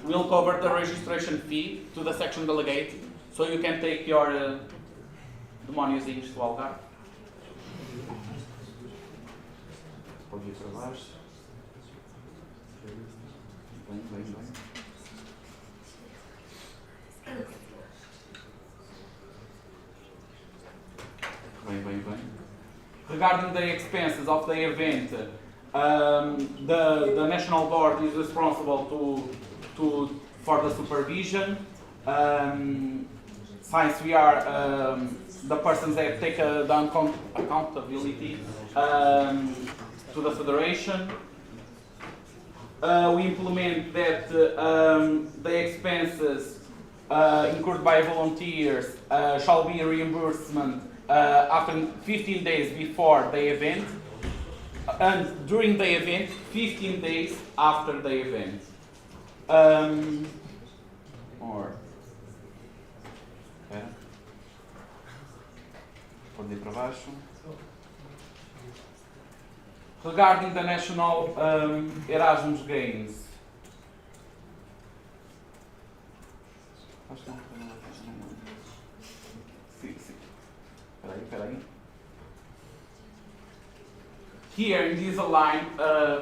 will cover the registration fee to the section delegate, so you can take your demóniozinhos do Algarve. Pode ir para baixo. Bem. Regarding the expenses of the event, the national board is responsible for the supervision. Since we are the persons that take the accountability to the federation, we implement that the expenses incurred by volunteers shall be reimbursement after 15 days before the event, and during the event, 15 days after the event. Pode ir para baixo. Regarding the national Erasmus Games. Peraí. Here in this line,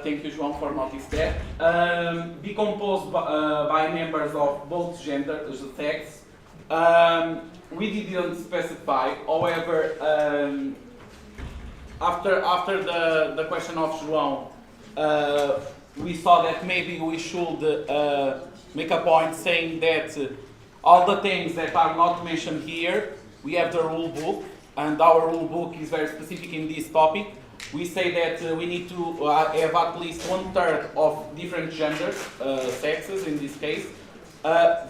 thank you João for noticing that, be composed by members of both genders, the sex. We didn't specify, however, after the question of João, we saw that maybe we should make a point saying that all the things that are not mentioned here, we have the rule book, and our rule book is very specific in this topic. We say that we need to have at least 1/3 of different genders, sexes in this case.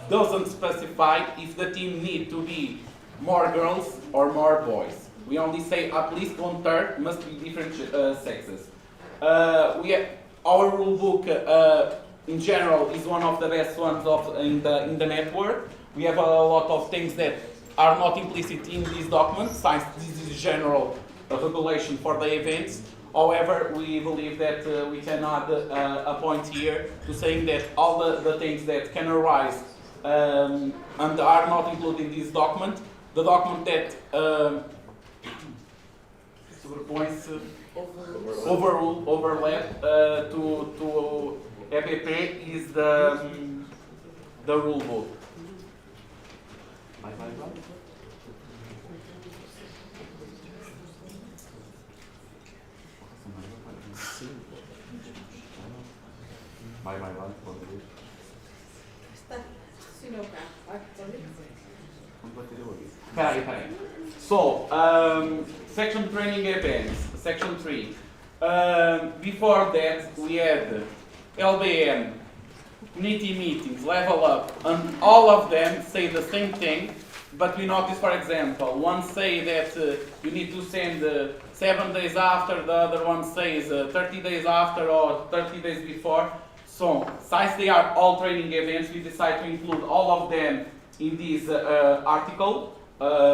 Doesn't specify if the team need to be more girls or more boys. We only say at least 1/3 must be different sexes. Our rule book in general is one of the best ones in the network. We have a lot of things that are not implicit in this document, since this is general regulation for the events. However, we believe that we can add a point here to saying that all the things that can arise and are not included in this document, the document that overlap to EPP is the rule book. Vai, pode ir. Peraí. So, section training events, section 3. Before that, we had LBM, community meetings, level up, and all of them say the same thing, but we notice, for example, one say that you need to send 7 days after, the other one says 30 days after or 30 days before. So, since they are all training events, we decide to include all of them in this article,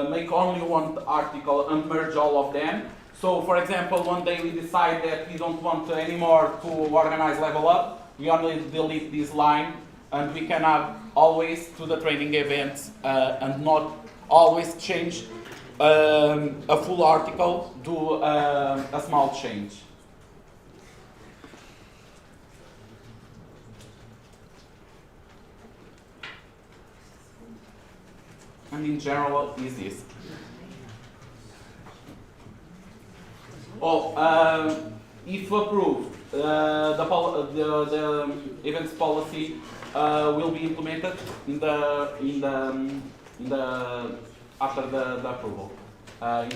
make only one article and merge all of them. So, for example, one day we decide that we don't want anymore to organize level up, we only delete this line, and we can add always to the training events and not always change a full article to a small change. And in general, is this. If approved, the events policy will be implemented after the approval, in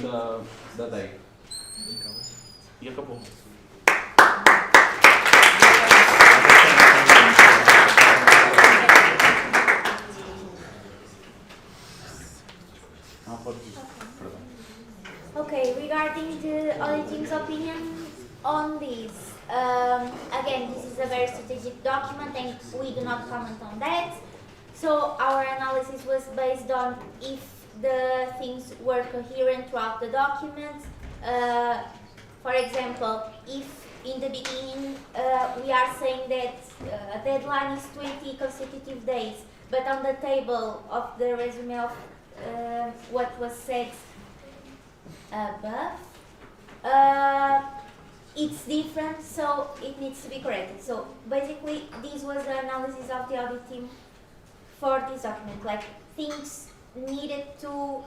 the day. E acabou. Okay, regarding the auditing's opinion on this, again, this is a very strategic document and we do not comment on that. So our analysis was based on if the things were coherent throughout the document. For example, if in the beginning we are saying that a deadline is 20 consecutive days, but on the table of the resume of what was said above, it's different, so it needs to be corrected. So basically, this was the analysis of the audit team for this document. Like, things needed to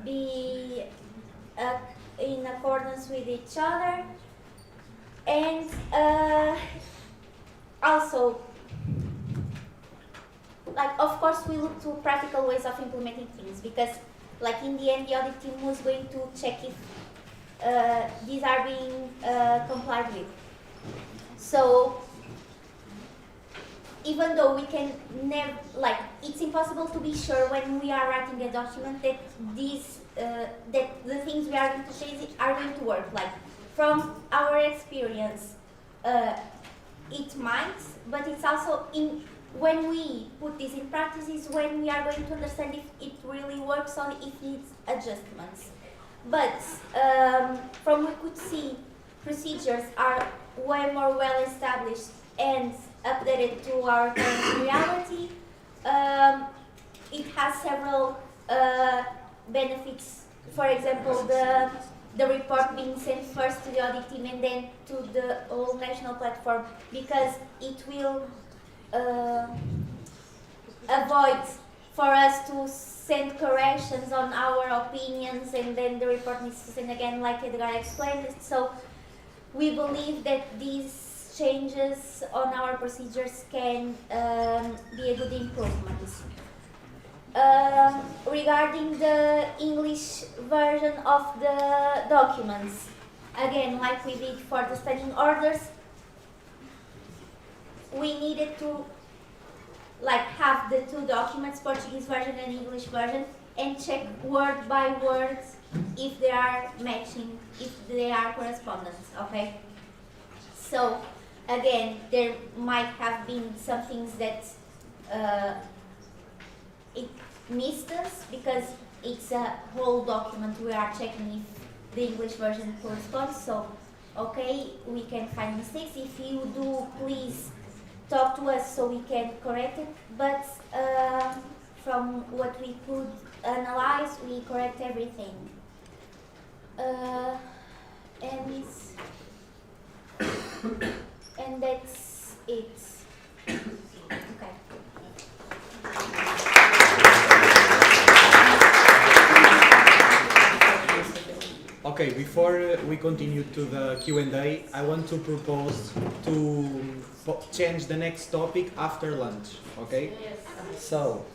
be in accordance with each other, and also, like, of course, we look to practical ways of implementing things, because, like, in the end, the audit team was going to check if these are being complied with. So, even though we can never, like, it's impossible to be sure when we are writing a document that these, that the things we are going to say are going to work. Like, from our experience, it might, but it's also when we put this in practice is when we are going to understand if it really works or if it needs adjustments. But from what we could see, procedures are way more well established and updated to our current reality. It has several benefits. For example, the report being sent first to the audit team and then to the whole national platform, because it will avoid for us to send corrections on our opinions and then the report needs to send again, like Edgar explained. So we believe that these changes on our procedures can be a good improvement. Regarding the English version of the documents, again, like we did for the standing orders, we needed to have the two documents, Portuguese version and English version, and check word by word if they are matching, if they are correspondent, okay? So, again, there might have been some things that it missed us, because it's a whole document, we are checking if the English version corresponds, so, okay, we can find mistakes. If you do, please talk to us so we can correct it, but from what we could analyze, we correct everything. And that's it. Okay. Okay, before we continue to the Q&A, I want to propose to change the next topic after lunch, okay? So,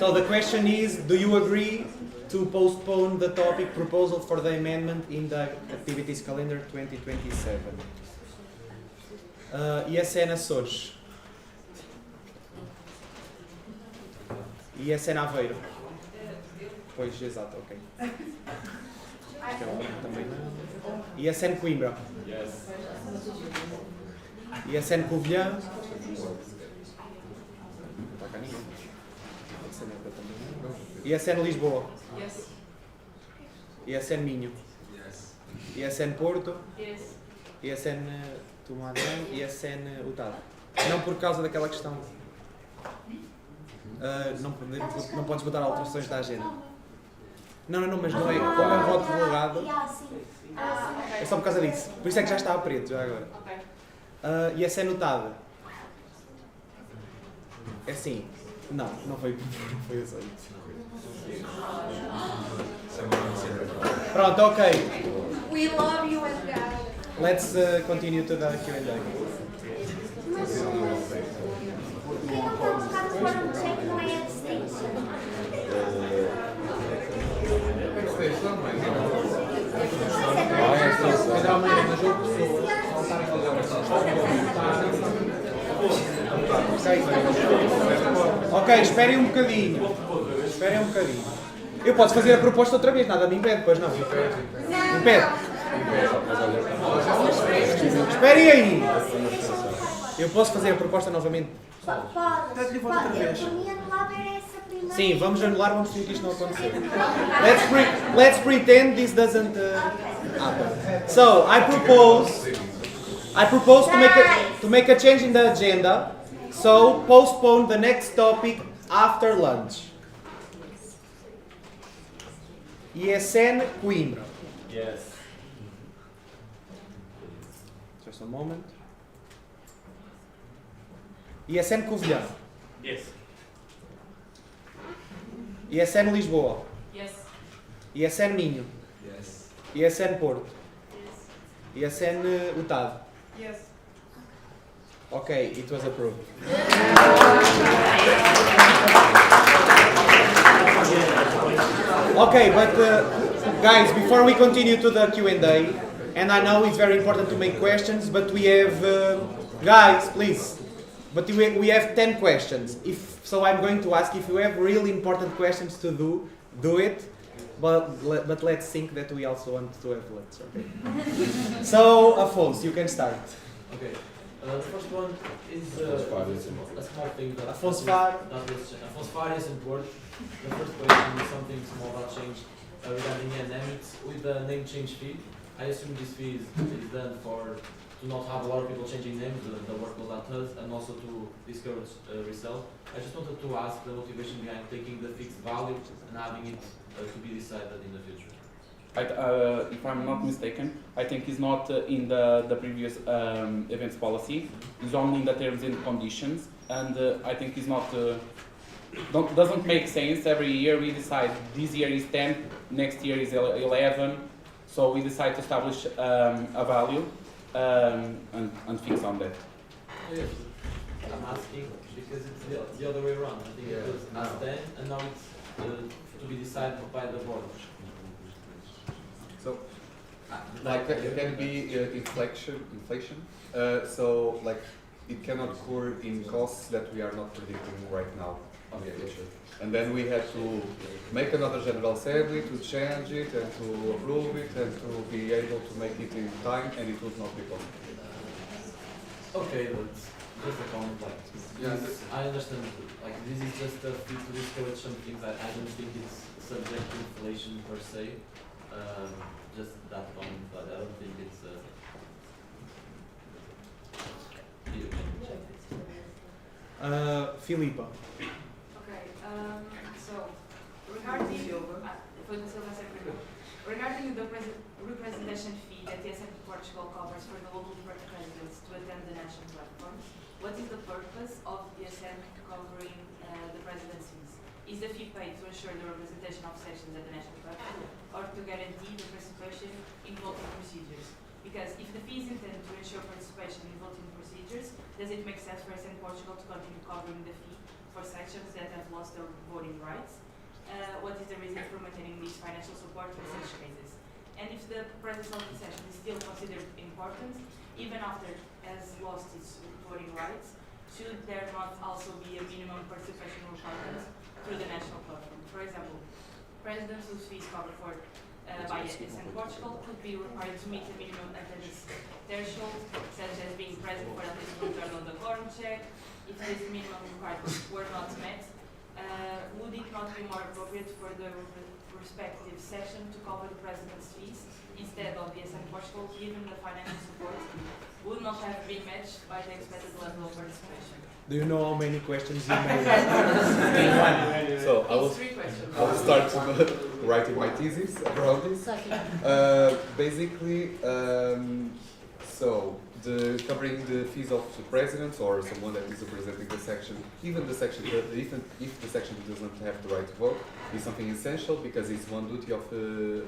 the question is, do you agree to postpone the topic proposal for the amendment in the activities calendar 2027? ISN Açores. ISN Aveiro. Pois, exato, ok. Também não. ISN Coimbra. Yes. ISN Covilhã. Não está cá ninguém. ISN Lisboa. Yes. ISN Minho. Yes. ISN Porto. Yes. ISN Tomada. ISN Utado. Não por causa daquela questão. Não podes botar alterações da agenda. Não, mas não é. Como é um voto delegado, é só por causa disso. Por isso é que já está a preto, já agora. E essa é notada. É assim. Não foi aceito. Pronto, ok. We love you, Edgar. Let's continue to the Q&A. Ok, esperem um bocadinho. Eu posso fazer a proposta outra vez, nada me impede, pois não? Impede. Esperem aí. Eu posso fazer a proposta novamente? Sim, vamos anular, vamos fingir que isto não aconteceu. Let's pretend this doesn't happen. So, I propose to make a change in the agenda. So, postpone the next topic after lunch. ISN Coimbra. Yes. Just a moment. ISN Covilhã. Yes. ISN Lisboa. Yes. ISN Minho. Yes. ISN Porto. ISN Utado. Yes. Okay, it was approved. Okay, but guys, before we continue to the Q&A, and I know it's very important to make questions, but we have, guys, please, but we have 10 questions. So I'm going to ask if you have really important questions to do it, but let's think that we also want to have lunch, okay? So, Afonso, you can start. Okay. The first one is a small thing that Afonso Far. Afonso Far is important. The first question is something small that changed regarding the name. It's with the name change fee. I assume this fee is done to not have a lot of people changing names, the workload that does, and also to discourage resell. I just wanted to ask the motivation behind taking the fixed value and having it to be decided in the future. If I'm not mistaken, I think it's not in the previous events policy. It's only in the terms and conditions, and I think it's not doesn't make sense. Every year we decide this year is 10, next year is 11, so we decide to establish a value and fix on that. Yes. I'm asking because it's the other way around. I think it was as 10, and now it's to be decided by the board. So, like it can be inflation. So, like it can occur in costs that we are not predicting right now in the future. And then we have to make another general assembly to change it and to approve it and to be able to make it in time, and it would not be possible. Okay, but just a comment. Like, yes, I understand. Like, this is just a fee to discourage some things. I don't think it's subject to inflation per se. Just that comment, but I don't think it's. Filipa. Okay. So regarding the representation fee that TSM Portugal covers for the local presidents to attend the national platforms, what is the purpose of TSM covering the president's fees? Is the fee paid to ensure the representation of sections at the national platform, or to guarantee the participation in voting procedures? Because if the fee is intended to ensure participation in voting procedures, does it make sense for us in Portugal to continue covering the fee for sections that have lost their voting rights? What is the reason for maintaining this financial support in such cases? And if the presence of the section is still considered important, even after it has lost its voting rights, should there not also be a minimum participation requirement through the national platform? For example, presidents whose fees covered for by SN Portugal could be required to meet a minimum attendance threshold, such as being present for at least one turn on the quorum check. If this minimum requirements were not met, would it not be more appropriate for the respective section to cover the president's fees instead of the SN Portugal, given the financial support would not have been matched by the expected level of participation? Do you know how many questions you made? So I will start writing my thesis around this. Basically, so the covering the fees of the president or someone that is representing the section, even the section, even if the section doesn't have the right to vote, is something essential because it's one duty of the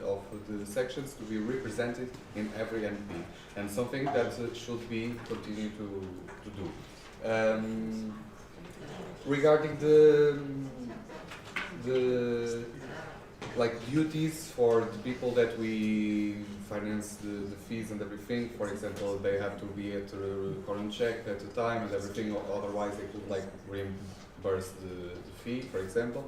sections to be represented in every MP, and something that should be continued to do. Regarding the like duties for the people that we finance the fees and everything, for example, they have to be at a quorum check at a time and everything, otherwise they could like reimburse the fee, for example.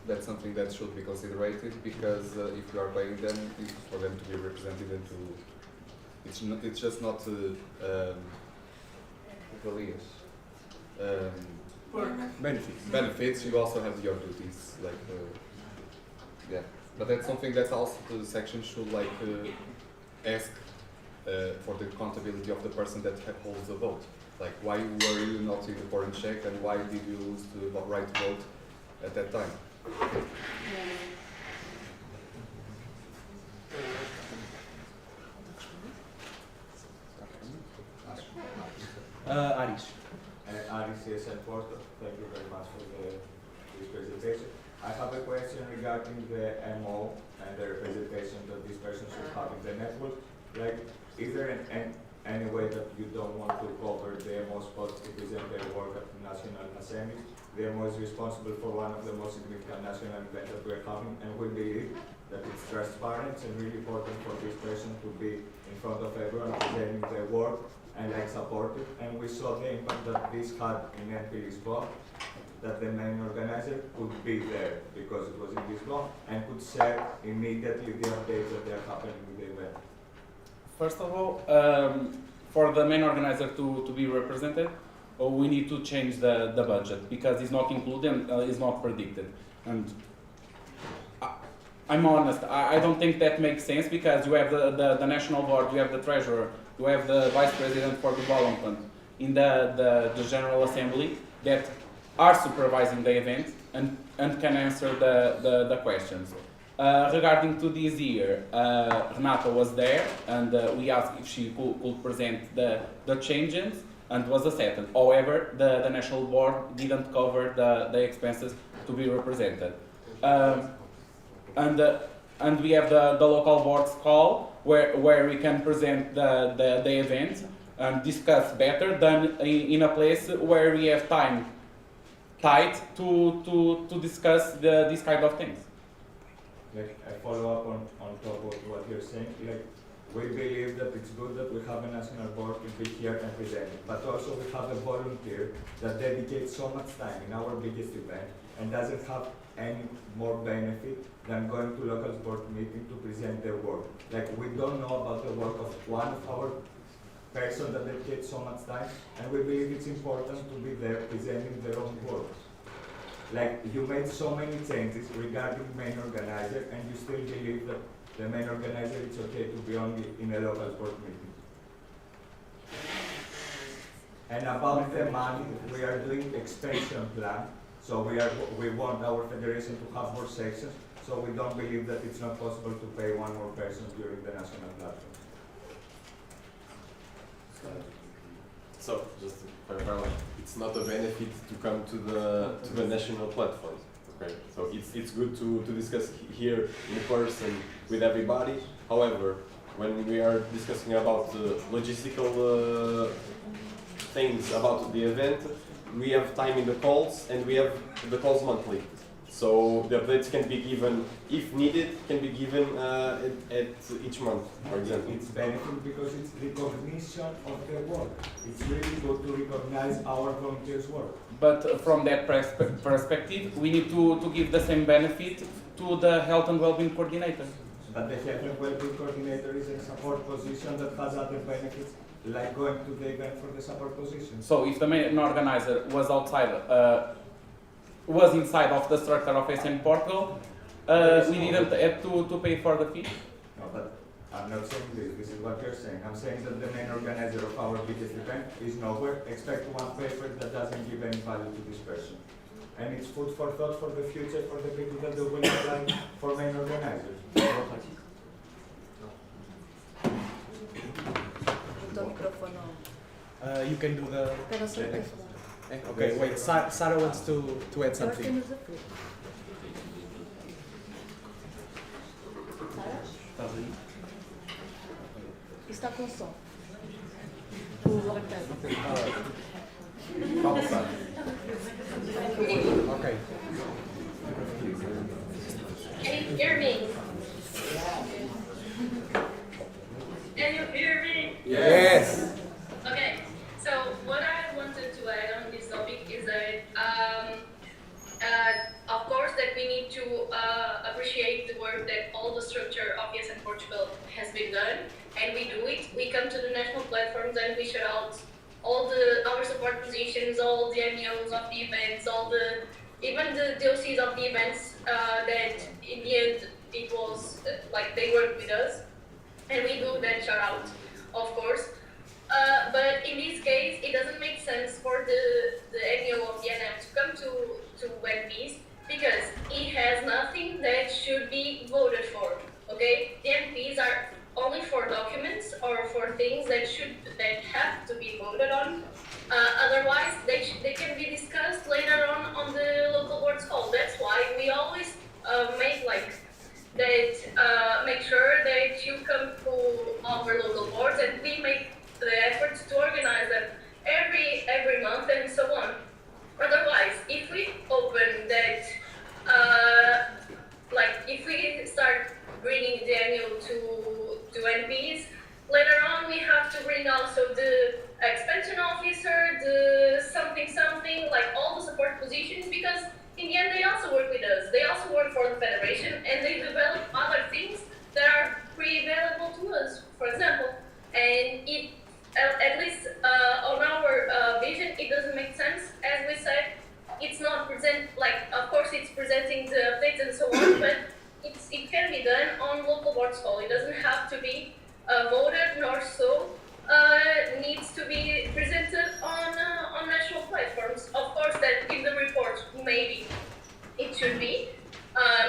That's something that should be considered because if you are paying them, it's for them to be represented and to it's just not benefits. You also have your duties, like yeah. But that's something that also the section should like ask for the accountability of the person that holds the vote. Like, why were you not in the quorum check, and why did you lose the right vote at that time? Aris. Aris, yes, and Porto. Thank you very much for this presentation. I have a question regarding the MO and the representation that this person should have in the network. Like, is there any way that you don't want to cover the MO spots to present their work at the National Assembly? The MO is responsible for one of the most significant national events that we're having, and we believe that it's transparent and really important for this person to be in front of everyone presenting their work and like supported. And we saw the impact that this had in NP Lisbon, that the main organizer could be there because it was in Lisbon and could share immediately the updates that are happening with the event. First of all, for the main organizer to be represented, we need to change the budget because it's not included and it's not predicted. And I'm honest, I don't think that makes sense because you have the national board, you have the treasurer, you have the vice president for development in the General Assembly that are supervising the event and can answer the questions. Regarding to this year, Renata was there and we asked if she could present the changes and was accepted. However, the national board didn't cover the expenses to be represented. And we have the local boards call where we can present the event and discuss better than in a place where we have time tight to discuss these kind of things. Like, I follow up on top of what you're saying. Like, we believe that it's good that we have a national board to be here and present it, but also we have a volunteer that dedicates so much time in our biggest event and doesn't have any more benefit than going to local board meeting to present their work. Like, we don't know about the work of one of our person that dedicates so much time, and we believe it's important to be there presenting their own work. Like, you made so many changes regarding main organizer, and you still believe that the main organizer it's okay to be only in a local board meeting. And about the money, we are doing expansion plan, so we want our federation to have more sections, so we don't believe that it's not possible to pay one more person during the national platform. So, just to clarify, it's not a benefit to come to the national platform. Okay, so it's good to discuss here in person with everybody. However, when we are discussing about logistical things about the event, we have time in the calls and we have the calls monthly. So the updates can be given, if needed, can be given at each month, for example. It's benefit because it's recognition of their work. It's really good to recognize our volunteers' work. But from that perspective, we need to give the same benefit to the health and well-being coordinator. But the health and well-being coordinator is in a support position that has other benefits, like going to the event for the support position. So if the main organizer was outside, was inside of the structure of SN Portugal, we didn't have to pay for the fee? No, but I'm not saying this. This is what you're saying. I'm saying that the main organizer of our biggest event is nowhere. Expect one paper that doesn't give any value to this person. And it's food for thought for the future for the people that they will apply for main organizers. You can do the... Espera só para falar. Okay, wait, Sarah wants to add Eu acho que something. temos desafio. Estás aí? Está com som. O lactase. Fala, Sarah. Okay. Can you hear me? Can you hear me? Yes. Okay, so what I wanted to add on this topic is that, of course, that we need to appreciate the work that all the structure of Yes and Portugal has been done, and we do it. We come to the national platforms and we shout out all our support positions, all the MEOs of the events, even the DOCs of the events that in the end it was like they work with us, and we do that shout out, of course. But in this case, it doesn't make sense for the MEO of the NM to come to NPs because it has nothing that should be voted for. Okay, the NPs are only for documents or for things that have to be voted on. Otherwise, they can be discussed later on the local board's call. That's why we always make like that. Make sure that you come to our local boards, and we make the efforts to organize them every month and so on. Otherwise, if we open that, if we start bringing the annual to NPs, later on we have to bring also the expansion officer, the something, like all the support positions, because in the end they also work with us. They also work for the federation and they develop other things that are pre-available to us, for example. And it, at least on our vision, it doesn't make sense. As we said, it's not of course it's presenting the updates and so on, but it can be done on local board's call. It doesn't have to be voted, nor so needs to be presented on national platforms. Of course, that in the report, maybe it should be.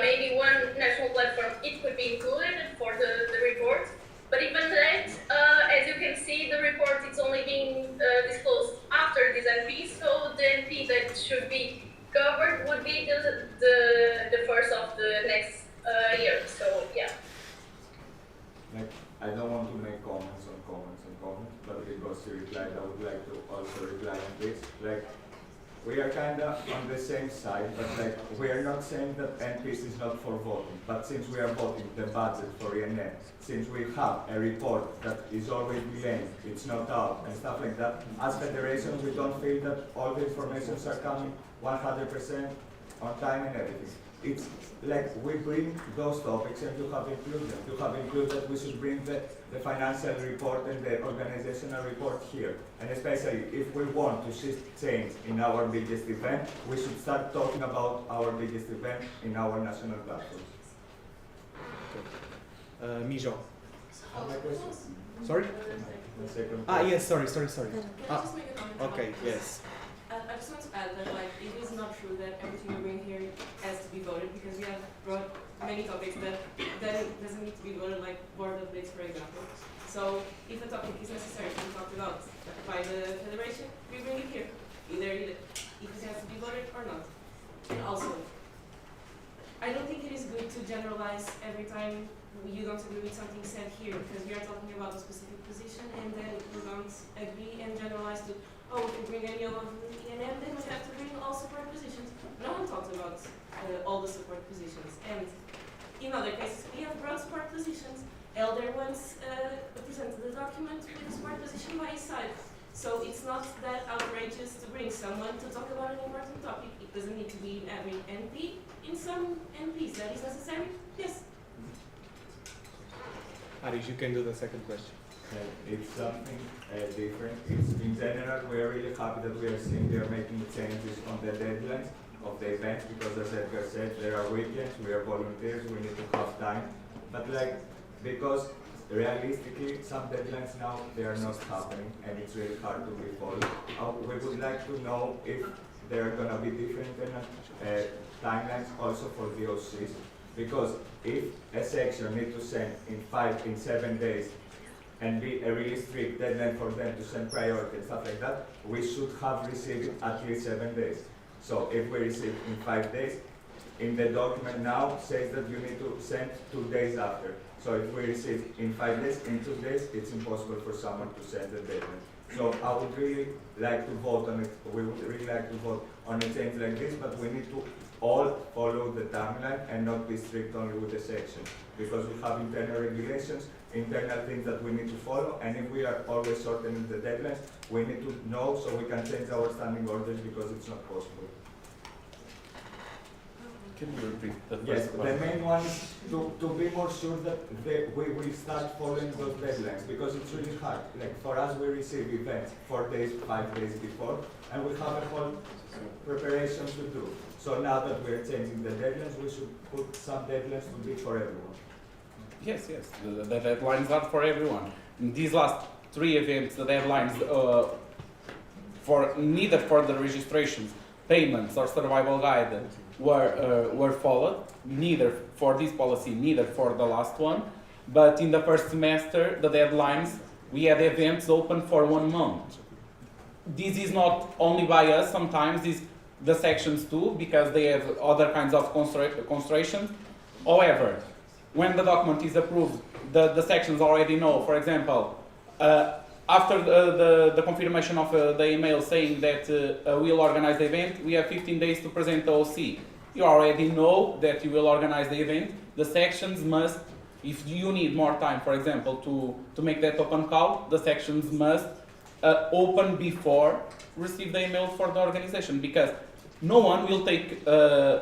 Maybe one national platform, it could be included for the report. But even that, as you can see, the report is only being disclosed after this NP, so the NP that should be covered would be the first of the next year. So yeah. I don't want to make comments, but because you replied, I would like to also reply on this. We are kind of on the same side, but we are not saying that NPs is not for voting. But since we are voting the budget for ENM, since we have a report that is always delayed, it's not out, and stuff like that, as federation, we don't feel that all the informations are coming 100% on time and everything. It's like we bring those topics and you have included them. You have included that we should bring the financial report and the organizational report here. And especially if we want to see change in our biggest event, we should start talking about our biggest event in our national platforms. Minho. My question? Sorry? My second yes, sorry. Can I just make a comment about Okay, this? yes. I just want to add that it is not true that everything we bring here has to be voted, because we have brought many topics that doesn't need to be voted, like board updates, for example. So if a topic is necessary to be talked about by the federation, we bring it here, either if it has to be voted or not. And also, I don't think it is good to generalize every time you don't agree with something said here, because we are talking about a specific position and then we don't agree and generalize to, oh, if we bring any of the ENM, then we have to bring all support positions. No one talked about all the support positions. And in other cases, we have broad support positions. Elder once presented the document with the support position by his side. So it's not that outrageous to bring someone to talk about an important topic. It doesn't need to be in every NP. In some NPs that is necessary, yes. Aris, you can do the second question. It's something different. It's in general, we are really happy that we are seeing they are making changes on the deadlines of the events, because as Edgar said, there are weekends, we are volunteers, we need to have time. But because realistically, some deadlines now, they are not happening and it's really hard to be followed. We would like to know if there are going to be different timelines also for the OCs, because if a section needs to send in 7 days and be a really strict deadline for them to send priority and stuff like that, we should have received it at least 7 days. So if we receive in 5 days, in the document now says that you need to send 2 days after. So if we receive in 5 days, in 2 days, it's impossible for someone to send the deadline. So I would really like to vote on it. We would really like to vote on a change like this, but we need to all follow the timeline and not be strict only with the section, because we have internal regulations, internal things that we need to follow, and if we are always shortening the deadlines, we need to know so we can change our standing orders, because it's not possible. Can you repeat the first Yes, question? the main one is to be more sure that we will start following those deadlines, because it's really hard. Like for us, we receive events 4 days, 5 days before, and we have a whole preparation to do. So now that we're changing the deadlines, we should put some deadlines to be for everyone. Yes, the deadlines are for everyone. In these last 3 events, the deadlines for neither for the registrations, payments, or survival guide were followed. Neither for this policy, neither for the last one. But in the first semester, the deadlines, we had events open for 1 month. This is not only by us. Sometimes the sections too, because they have other kinds of constraints. However, when the document is approved, the sections already know, for example, after the confirmation of the email saying that we'll organize the event, we have 15 days to present the OC. You already know that you will organize the event. The sections must, if you need more time, for example, to make that open call, the sections must open before receive the email for the organization, because no one will take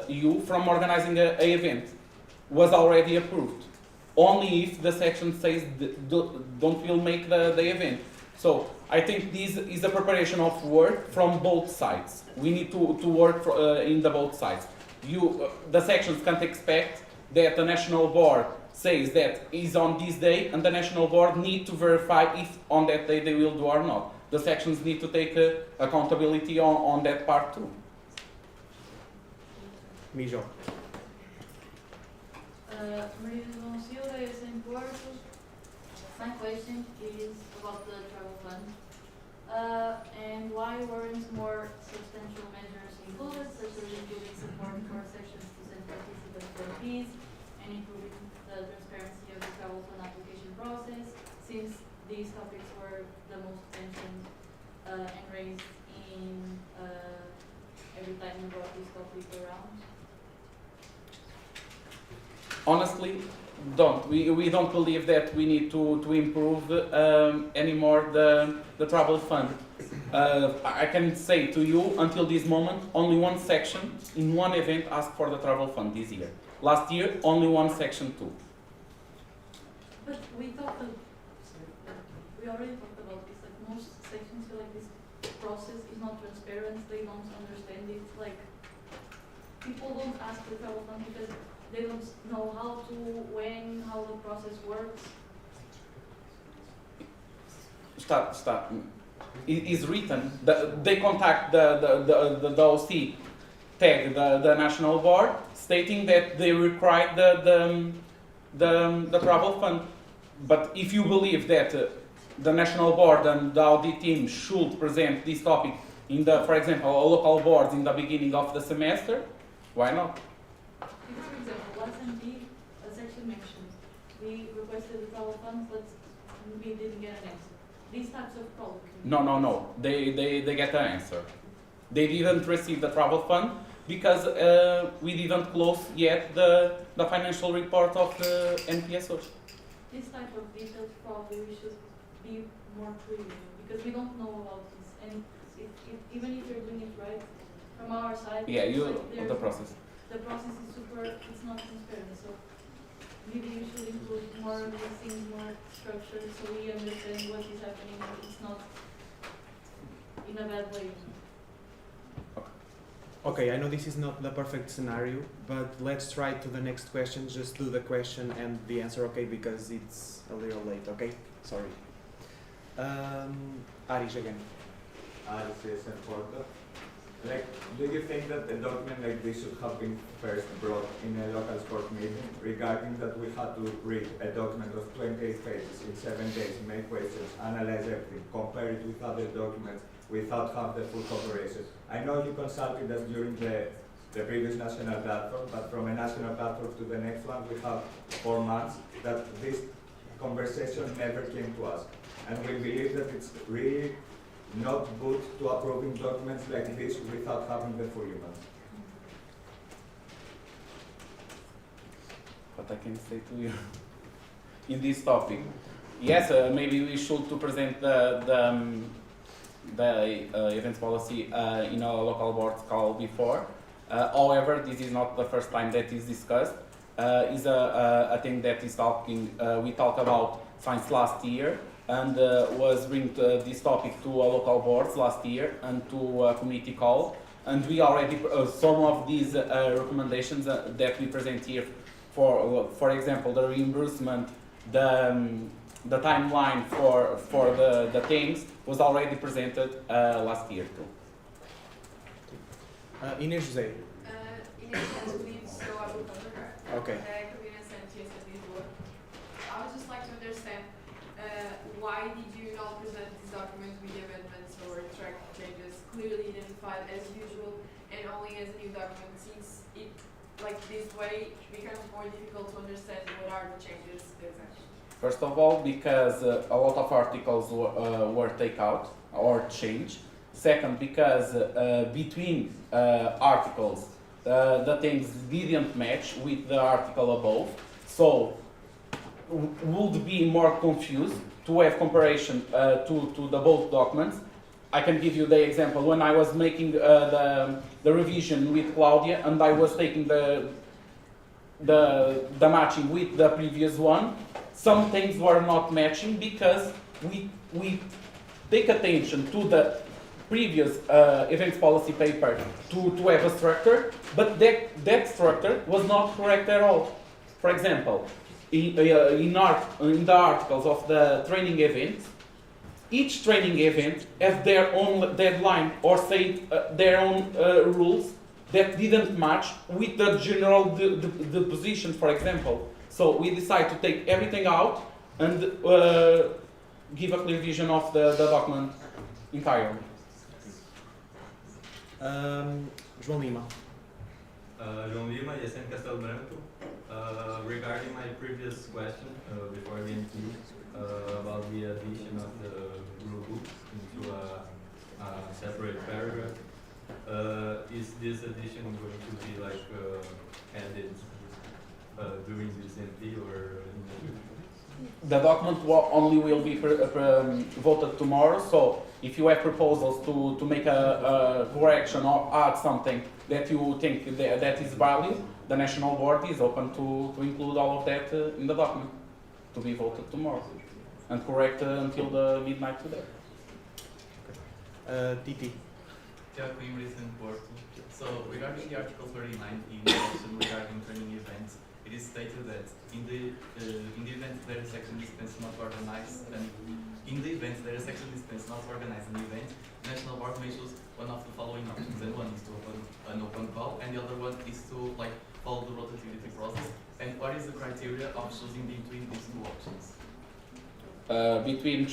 you from organizing an event was already approved. Only if the section says don't will make the event. So I think this is a preparation of work from both sides. We need to work in the both sides. The sections can't expect that the national board says that is on this day, and the national board need to verify if on that day they will do or not. The sections need to take accountability on that part too. Minho. My question is about the travel fund, and why weren't more substantial measures included, such as including support for sections to send participants for fees, and improving the transparency of the travel fund application process, since these topics were the most mentioned and raised in every time we brought this topic around? Honestly, we don't believe that we need to improve anymore the travel fund. I can say to you, until this moment, only one section in one event asked for the travel fund this year. Last year, only one section too. But we already talked about this. Like most sections feel like this process is not transparent. They don't understand it. Like people don't ask the travel fund because they don't know how to, when, how the process works. Stop. It is written. They contact the OC, tag the national board, stating that they require the travel fund. But if you believe that the national board and the audit team should present this topic in for example, local boards in the beginning of the semester, why not? For example, We requested the travel fund, but we didn't get an answer. These types of problems. No. They get an answer. They didn't receive the travel fund because we didn't close yet the financial report of the NPSOs. This type of details probably we should be more clear because we don't know about this. And even if you're doing it right, from our side, Yeah, it's you like the process. the process is super, it's not transparent. So maybe you should include more of these things, more structure, so we understand what is happening and it's not in a bad way. Okay, I know this is not the perfect scenario, but let's try to the next question. Just do the question and the answer, okay? Because it's a little late, okay? Sorry. Aris again. Aris is important. Like, do you think that a document like this should have been first brought in a local sport meeting regarding that we had to read a document of 28 pages in 7 days, make questions, analyze everything, compare it with other documents without having the full cooperation? I know you consulted us during the previous national platform, but from a national platform to the next one, we have 4 months that this conversation never came to us. And we believe that it's really not good to approving documents like this without having the full months. What I can say to you in this topic, yes, maybe we should to present the events policy in a local board call before. However, this is not the first time that is discussed. Is a thing that is talking. We talked about since last year, and was bring this topic to a local boards last year and to a committee call. And we already some of these recommendations that we present here, for example, the reimbursement, the timeline for the things was already presented last year too. Inês José. Inês José, estou a botar. Okay. I would just like to understand why did you not present this document with the amendments or track changes clearly identified as usual and only as a new document, since it, like this way, becomes more difficult to understand what are the changes exactly? First of all, because a lot of articles were taken out or changed. Second, because between articles, the things didn't match with the article above, so would be more confused to have comparison to the both documents. I can give you the example when I was making the revision with Claudia and I was taking the matching with the previous one. Some things were not matching because we take attention to the previous events policy paper to have a structure, but that structure was not correct at all. For example, in the articles of the training events, each training event has their own deadline or say their own rules that didn't match with the general the position, for example. So we decided to take everything out and give a clear vision of the document entirely. João Lima. João Lima, Yesen Castelo Branco. Regarding my previous question before the NT about the addition of the rule book into a separate paragraph, is this addition going to be like added during this NT or in the future? The document only will be voted tomorrow, so if you have proposals to make a correction or add something that you think that is valid, the National Board is open to include all of that in the document to be voted tomorrow and correct until the midnight today. Titi. Tiago Coimbra is in Porto. So regarding the Article 39 in the section regarding training events, it is stated that in the event there is section dispense not organized, and in the event there is section dispense not organized an event, the National Board may choose one of the following options, and one is to open an open call, and the other one is to follow the rotativity process. And what is the criteria of choosing between these two options? Between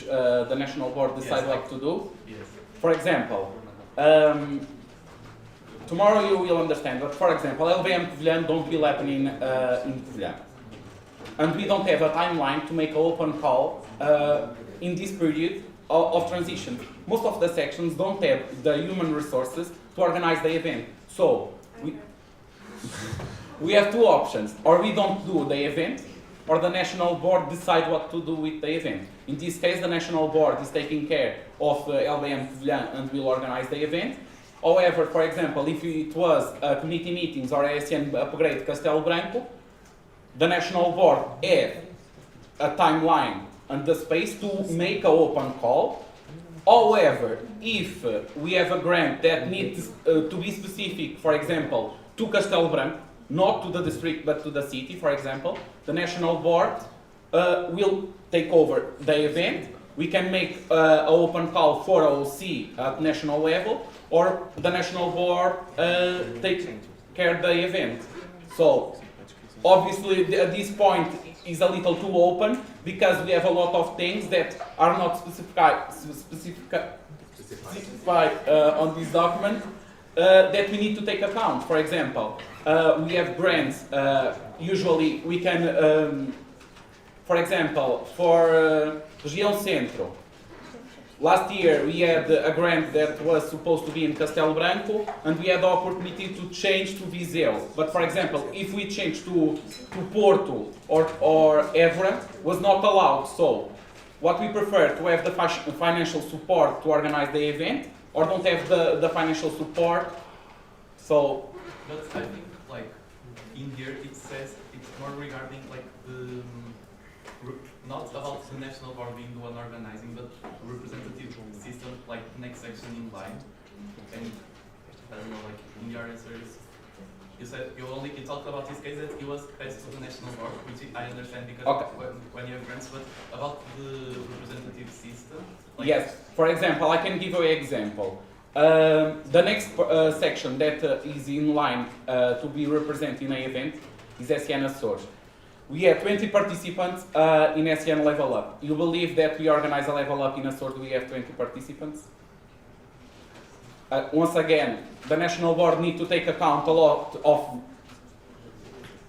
the National Board decide what to do? Yes. For example, tomorrow you will understand that, for example, LVM Covilhã don't will happen in Covilhã. and we don't have a timeline to make an open call in this period of transition. Most of the sections don't have the human resources to organize the event. So we have two options: or we don't do the event, or the national board decide what to do with the event. In this case, the national board is taking care of LBM Covilhã and will organize the event. However, for example, if it was committee meetings or ASN upgrade Castelo Branco, the national board have a timeline and the space to make an open call. However, if we have a grant that needs to be specific, for example, to Castelo Branco, not to the district but to the city, for example, the national board will take over the event. We can make an open call for OC at national level, or the national board takes care of the event. So, obviously, this point is a little too open because we have a lot of things that are not specified on this document that we need to take account. For example, we have grants. Usually, we can, for example, for Região Centro. Last year we had a grant that was supposed to be in Castelo Branco, and we had the opportunity to change to Viseu. But for example, if we change to Porto or Évora, was not allowed. So what we prefer, to have the financial support to organize the event, or don't have the financial support. So, but I think like in here it says it's more regarding like the not about the national board being the one organizing, but representative system, like next section in line. And I don't know, like in your answers, you said you talked about this case that it was passed to the national board, which I understand because when you have grants, but about the representative system. Like yes, for example, I can give you an example. The next section that is in line to be represented in an event is SN Açores. We have 20 participants in SN Level Up. You believe that we organize a Level Up in Açores, we have 20 participants? Once again, the national board need to take account a lot of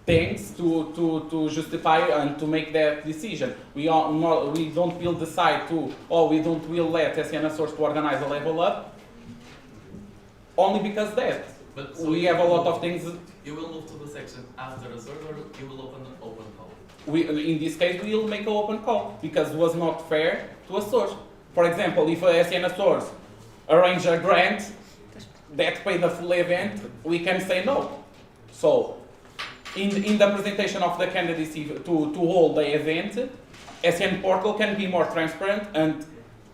things to justify and to make that decision. We don't will decide to, we don't will let SN Açores to organize a Level Up only because that. But so we have a lot of things. You will move to the section after a server, or you will open an open call? In this case, we will make an open call because it was not fair to a source. For example, if a SN source arrange a grant that pay the full event, we can say no. So, in the presentation of the candidacy to hold the event, SN portal can be more transparent and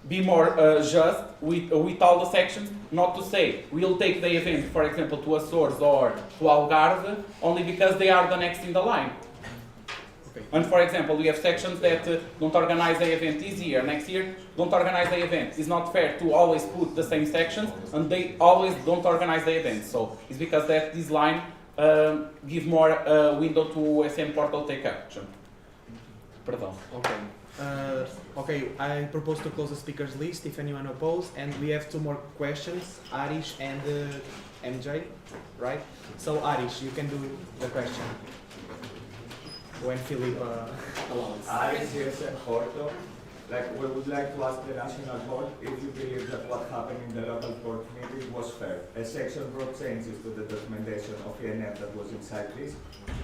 be more just with all the sections, not to say we'll take the event, for example, to Açores or to Algarve, only because they are the next in the line. Okay. And for example, we have sections that don't organize the event this year, next year don't organize the event. It's not fair to always put the same sections, and they always don't organize the event. So it's because that this line give more window to SM portal take action. Perdão. Okay. Okay, I propose to close the speakers list if anyone opposed, and we have two more questions, Arish and MJ, right? So Arish, you can do the question when Philip allows. Arish here at Porto. We would like to ask the national board if you believe that what happened in the local board meeting was fair. A section brought changes to the documentation of ENF that was inside this.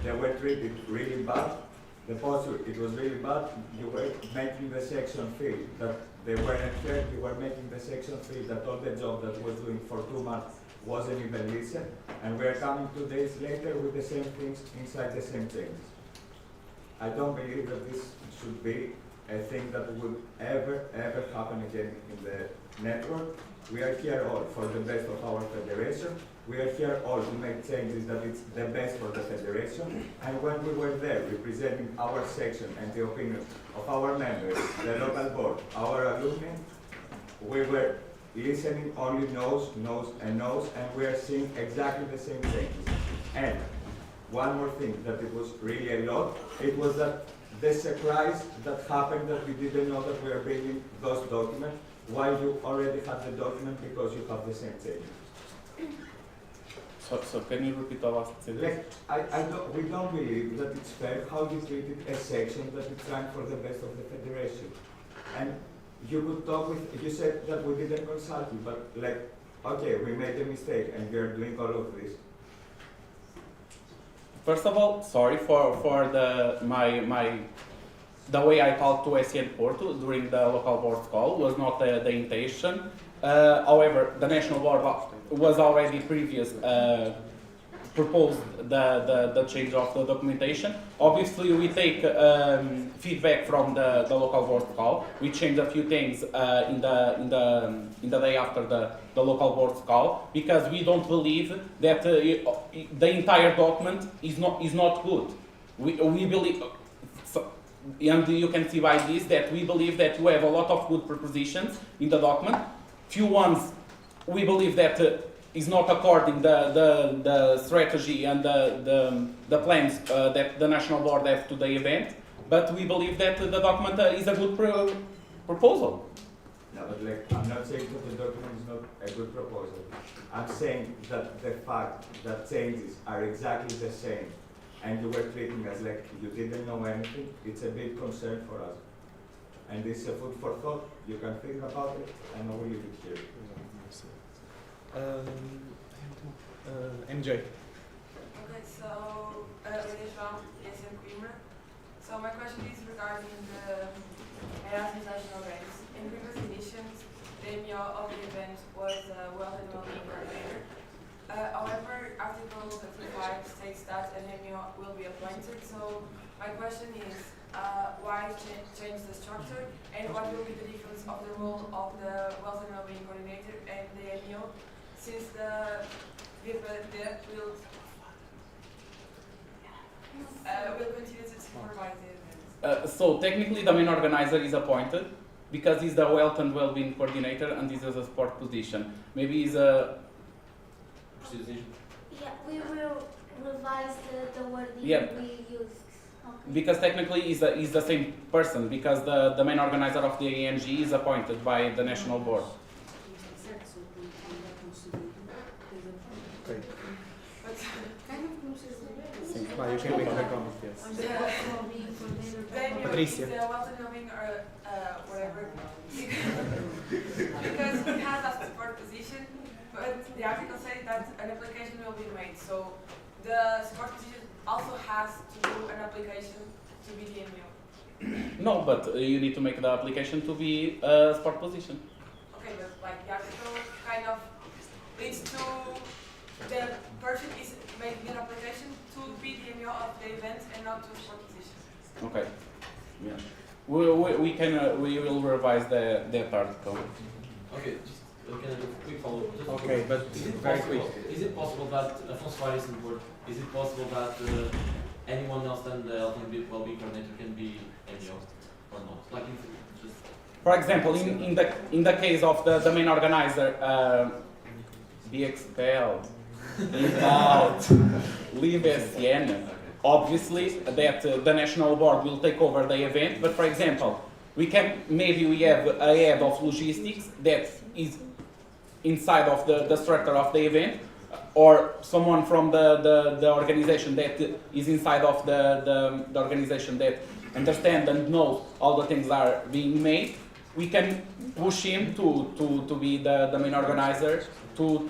They were treated really bad. The posture, it was really bad. You were making the section feel that they weren't fair. You were making the section feel that all the job that was doing for 2 months wasn't even listened. And we're coming 2 days later with the same things inside the same changes. I don't believe that this should be a thing that would ever happen again in the network. We are here all for the best of our federation. We are here all to make changes that it's the best for the federation. And when we were there representing our section and the opinion of our members, the local board, our alumni, we were listening only no's, and we are seeing exactly the same changes. And one more thing that it was really a lot, it was that the surprise that happened that we didn't know that we are bringing those documents while you already have the document because you have the same changes. So can you repeat the last sentence? Like, we don't believe that it's fair how you treated a section that is trying for the best of the federation. And you could talk with, you said that we didn't consult you, but like, okay, we made a mistake and we are doing all of this. First of all, sorry for the way I talked to SEN Porto during the local board call was not the intention. However, the national board was already previous proposed the change of the documentation. Obviously, we take feedback from the local board call. We changed a few things in the day after the local board call because we don't believe that the entire document is not good. We believe. And you can see by this that we believe that you have a lot of good propositions in the document. Few ones we believe that is not according the strategy and the plans that the national board have to the event, but we believe that the document is a good proposal. No, but like, I'm not saying that the document is not a good proposal. I'm saying that the fact that changes are exactly the same and you were treating us like you didn't know anything, it's a big concern for us. And it's a food for thought. You can think about it, and I will leave it here. MJ. Okay, so Renee from SM Creamer. So my question is regarding the Erasmus National Games. In previous editions, the MO of the event was Wealth and Wellbeing Coordinator. However, Article 35 states that an MO will be appointed. So my question is, why change the structure, and what will be the difference of the role of the Wealth and Wellbeing Coordinator and the MO, since the will continue to supervise the event? So technically the main organizer is appointed because he's the Wealth and Wellbeing Coordinator and this is a sport position. Maybe he's a... Yeah, we will revise the wording we used. Okay. Because technically he's the same person because the main organizer of the ANG is appointed by the national board. Okay. Sim, you can make the comment, yes. Patricia. The Wealth and Wellbeing or whatever, because he has a support position, but the article says that an application will be made. So the support position also has to do an application to be the MO. No, but you need to make the application to be a sport position. Okay, but like the article kind of leads to the person is making an application to be the MO of the event and not to a sport position. Okay. Yeah. We will revise that article. Okay, just can I do a quick follow-up? Okay, but very quick. Is it possible that is it possible that anyone else than the health and well-being coordinator can be MO or not? Like just for example, in the case of the main organizer, be expelled, out, leave SCN. Obviously, that the national board will take over the event. But for example, we have a head of logistics that is inside of the structure of the event, or someone from the organization that is inside of the organization that understands and knows all the things that are being made. We can push him to be the main organizer to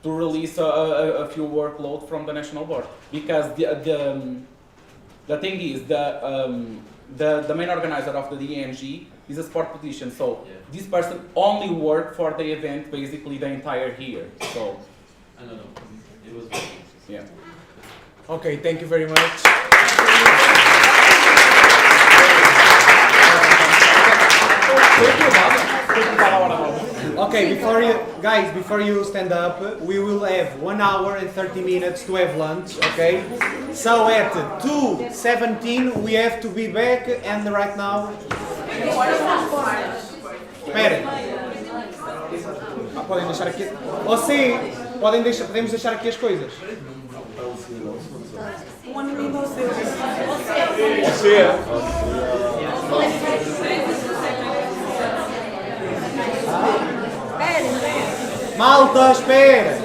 release a few workload from the national board, because the thing is the main organizer of the DNG is a sport position, so this person only worked for the event basically the entire year. So I don't know. It was yeah. Okay, thank you very much. Okay, before you stand up, we will have 1 hour and 30 minutes to have lunch, okay? So at 2:17 we have to be back, and right now... Espera. Podem deixar aqui... Ou sim, podemos deixar aqui as coisas. Malta, espera!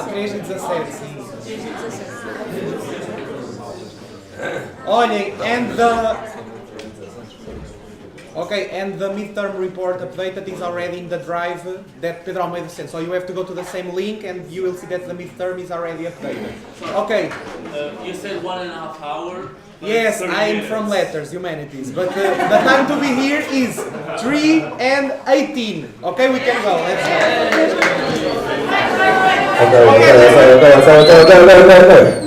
3 e 17, sim. Olhem, and the midterm report updated is already in the drive that Pedro Almeida sent. So you have to go to the same link and you will see that the midterm is already updated. Okay. You said 1.5 hours. Yes, I'm from letters, humanities, but the time to be here is 3:18. Okay, we can go. Let's go. Okay.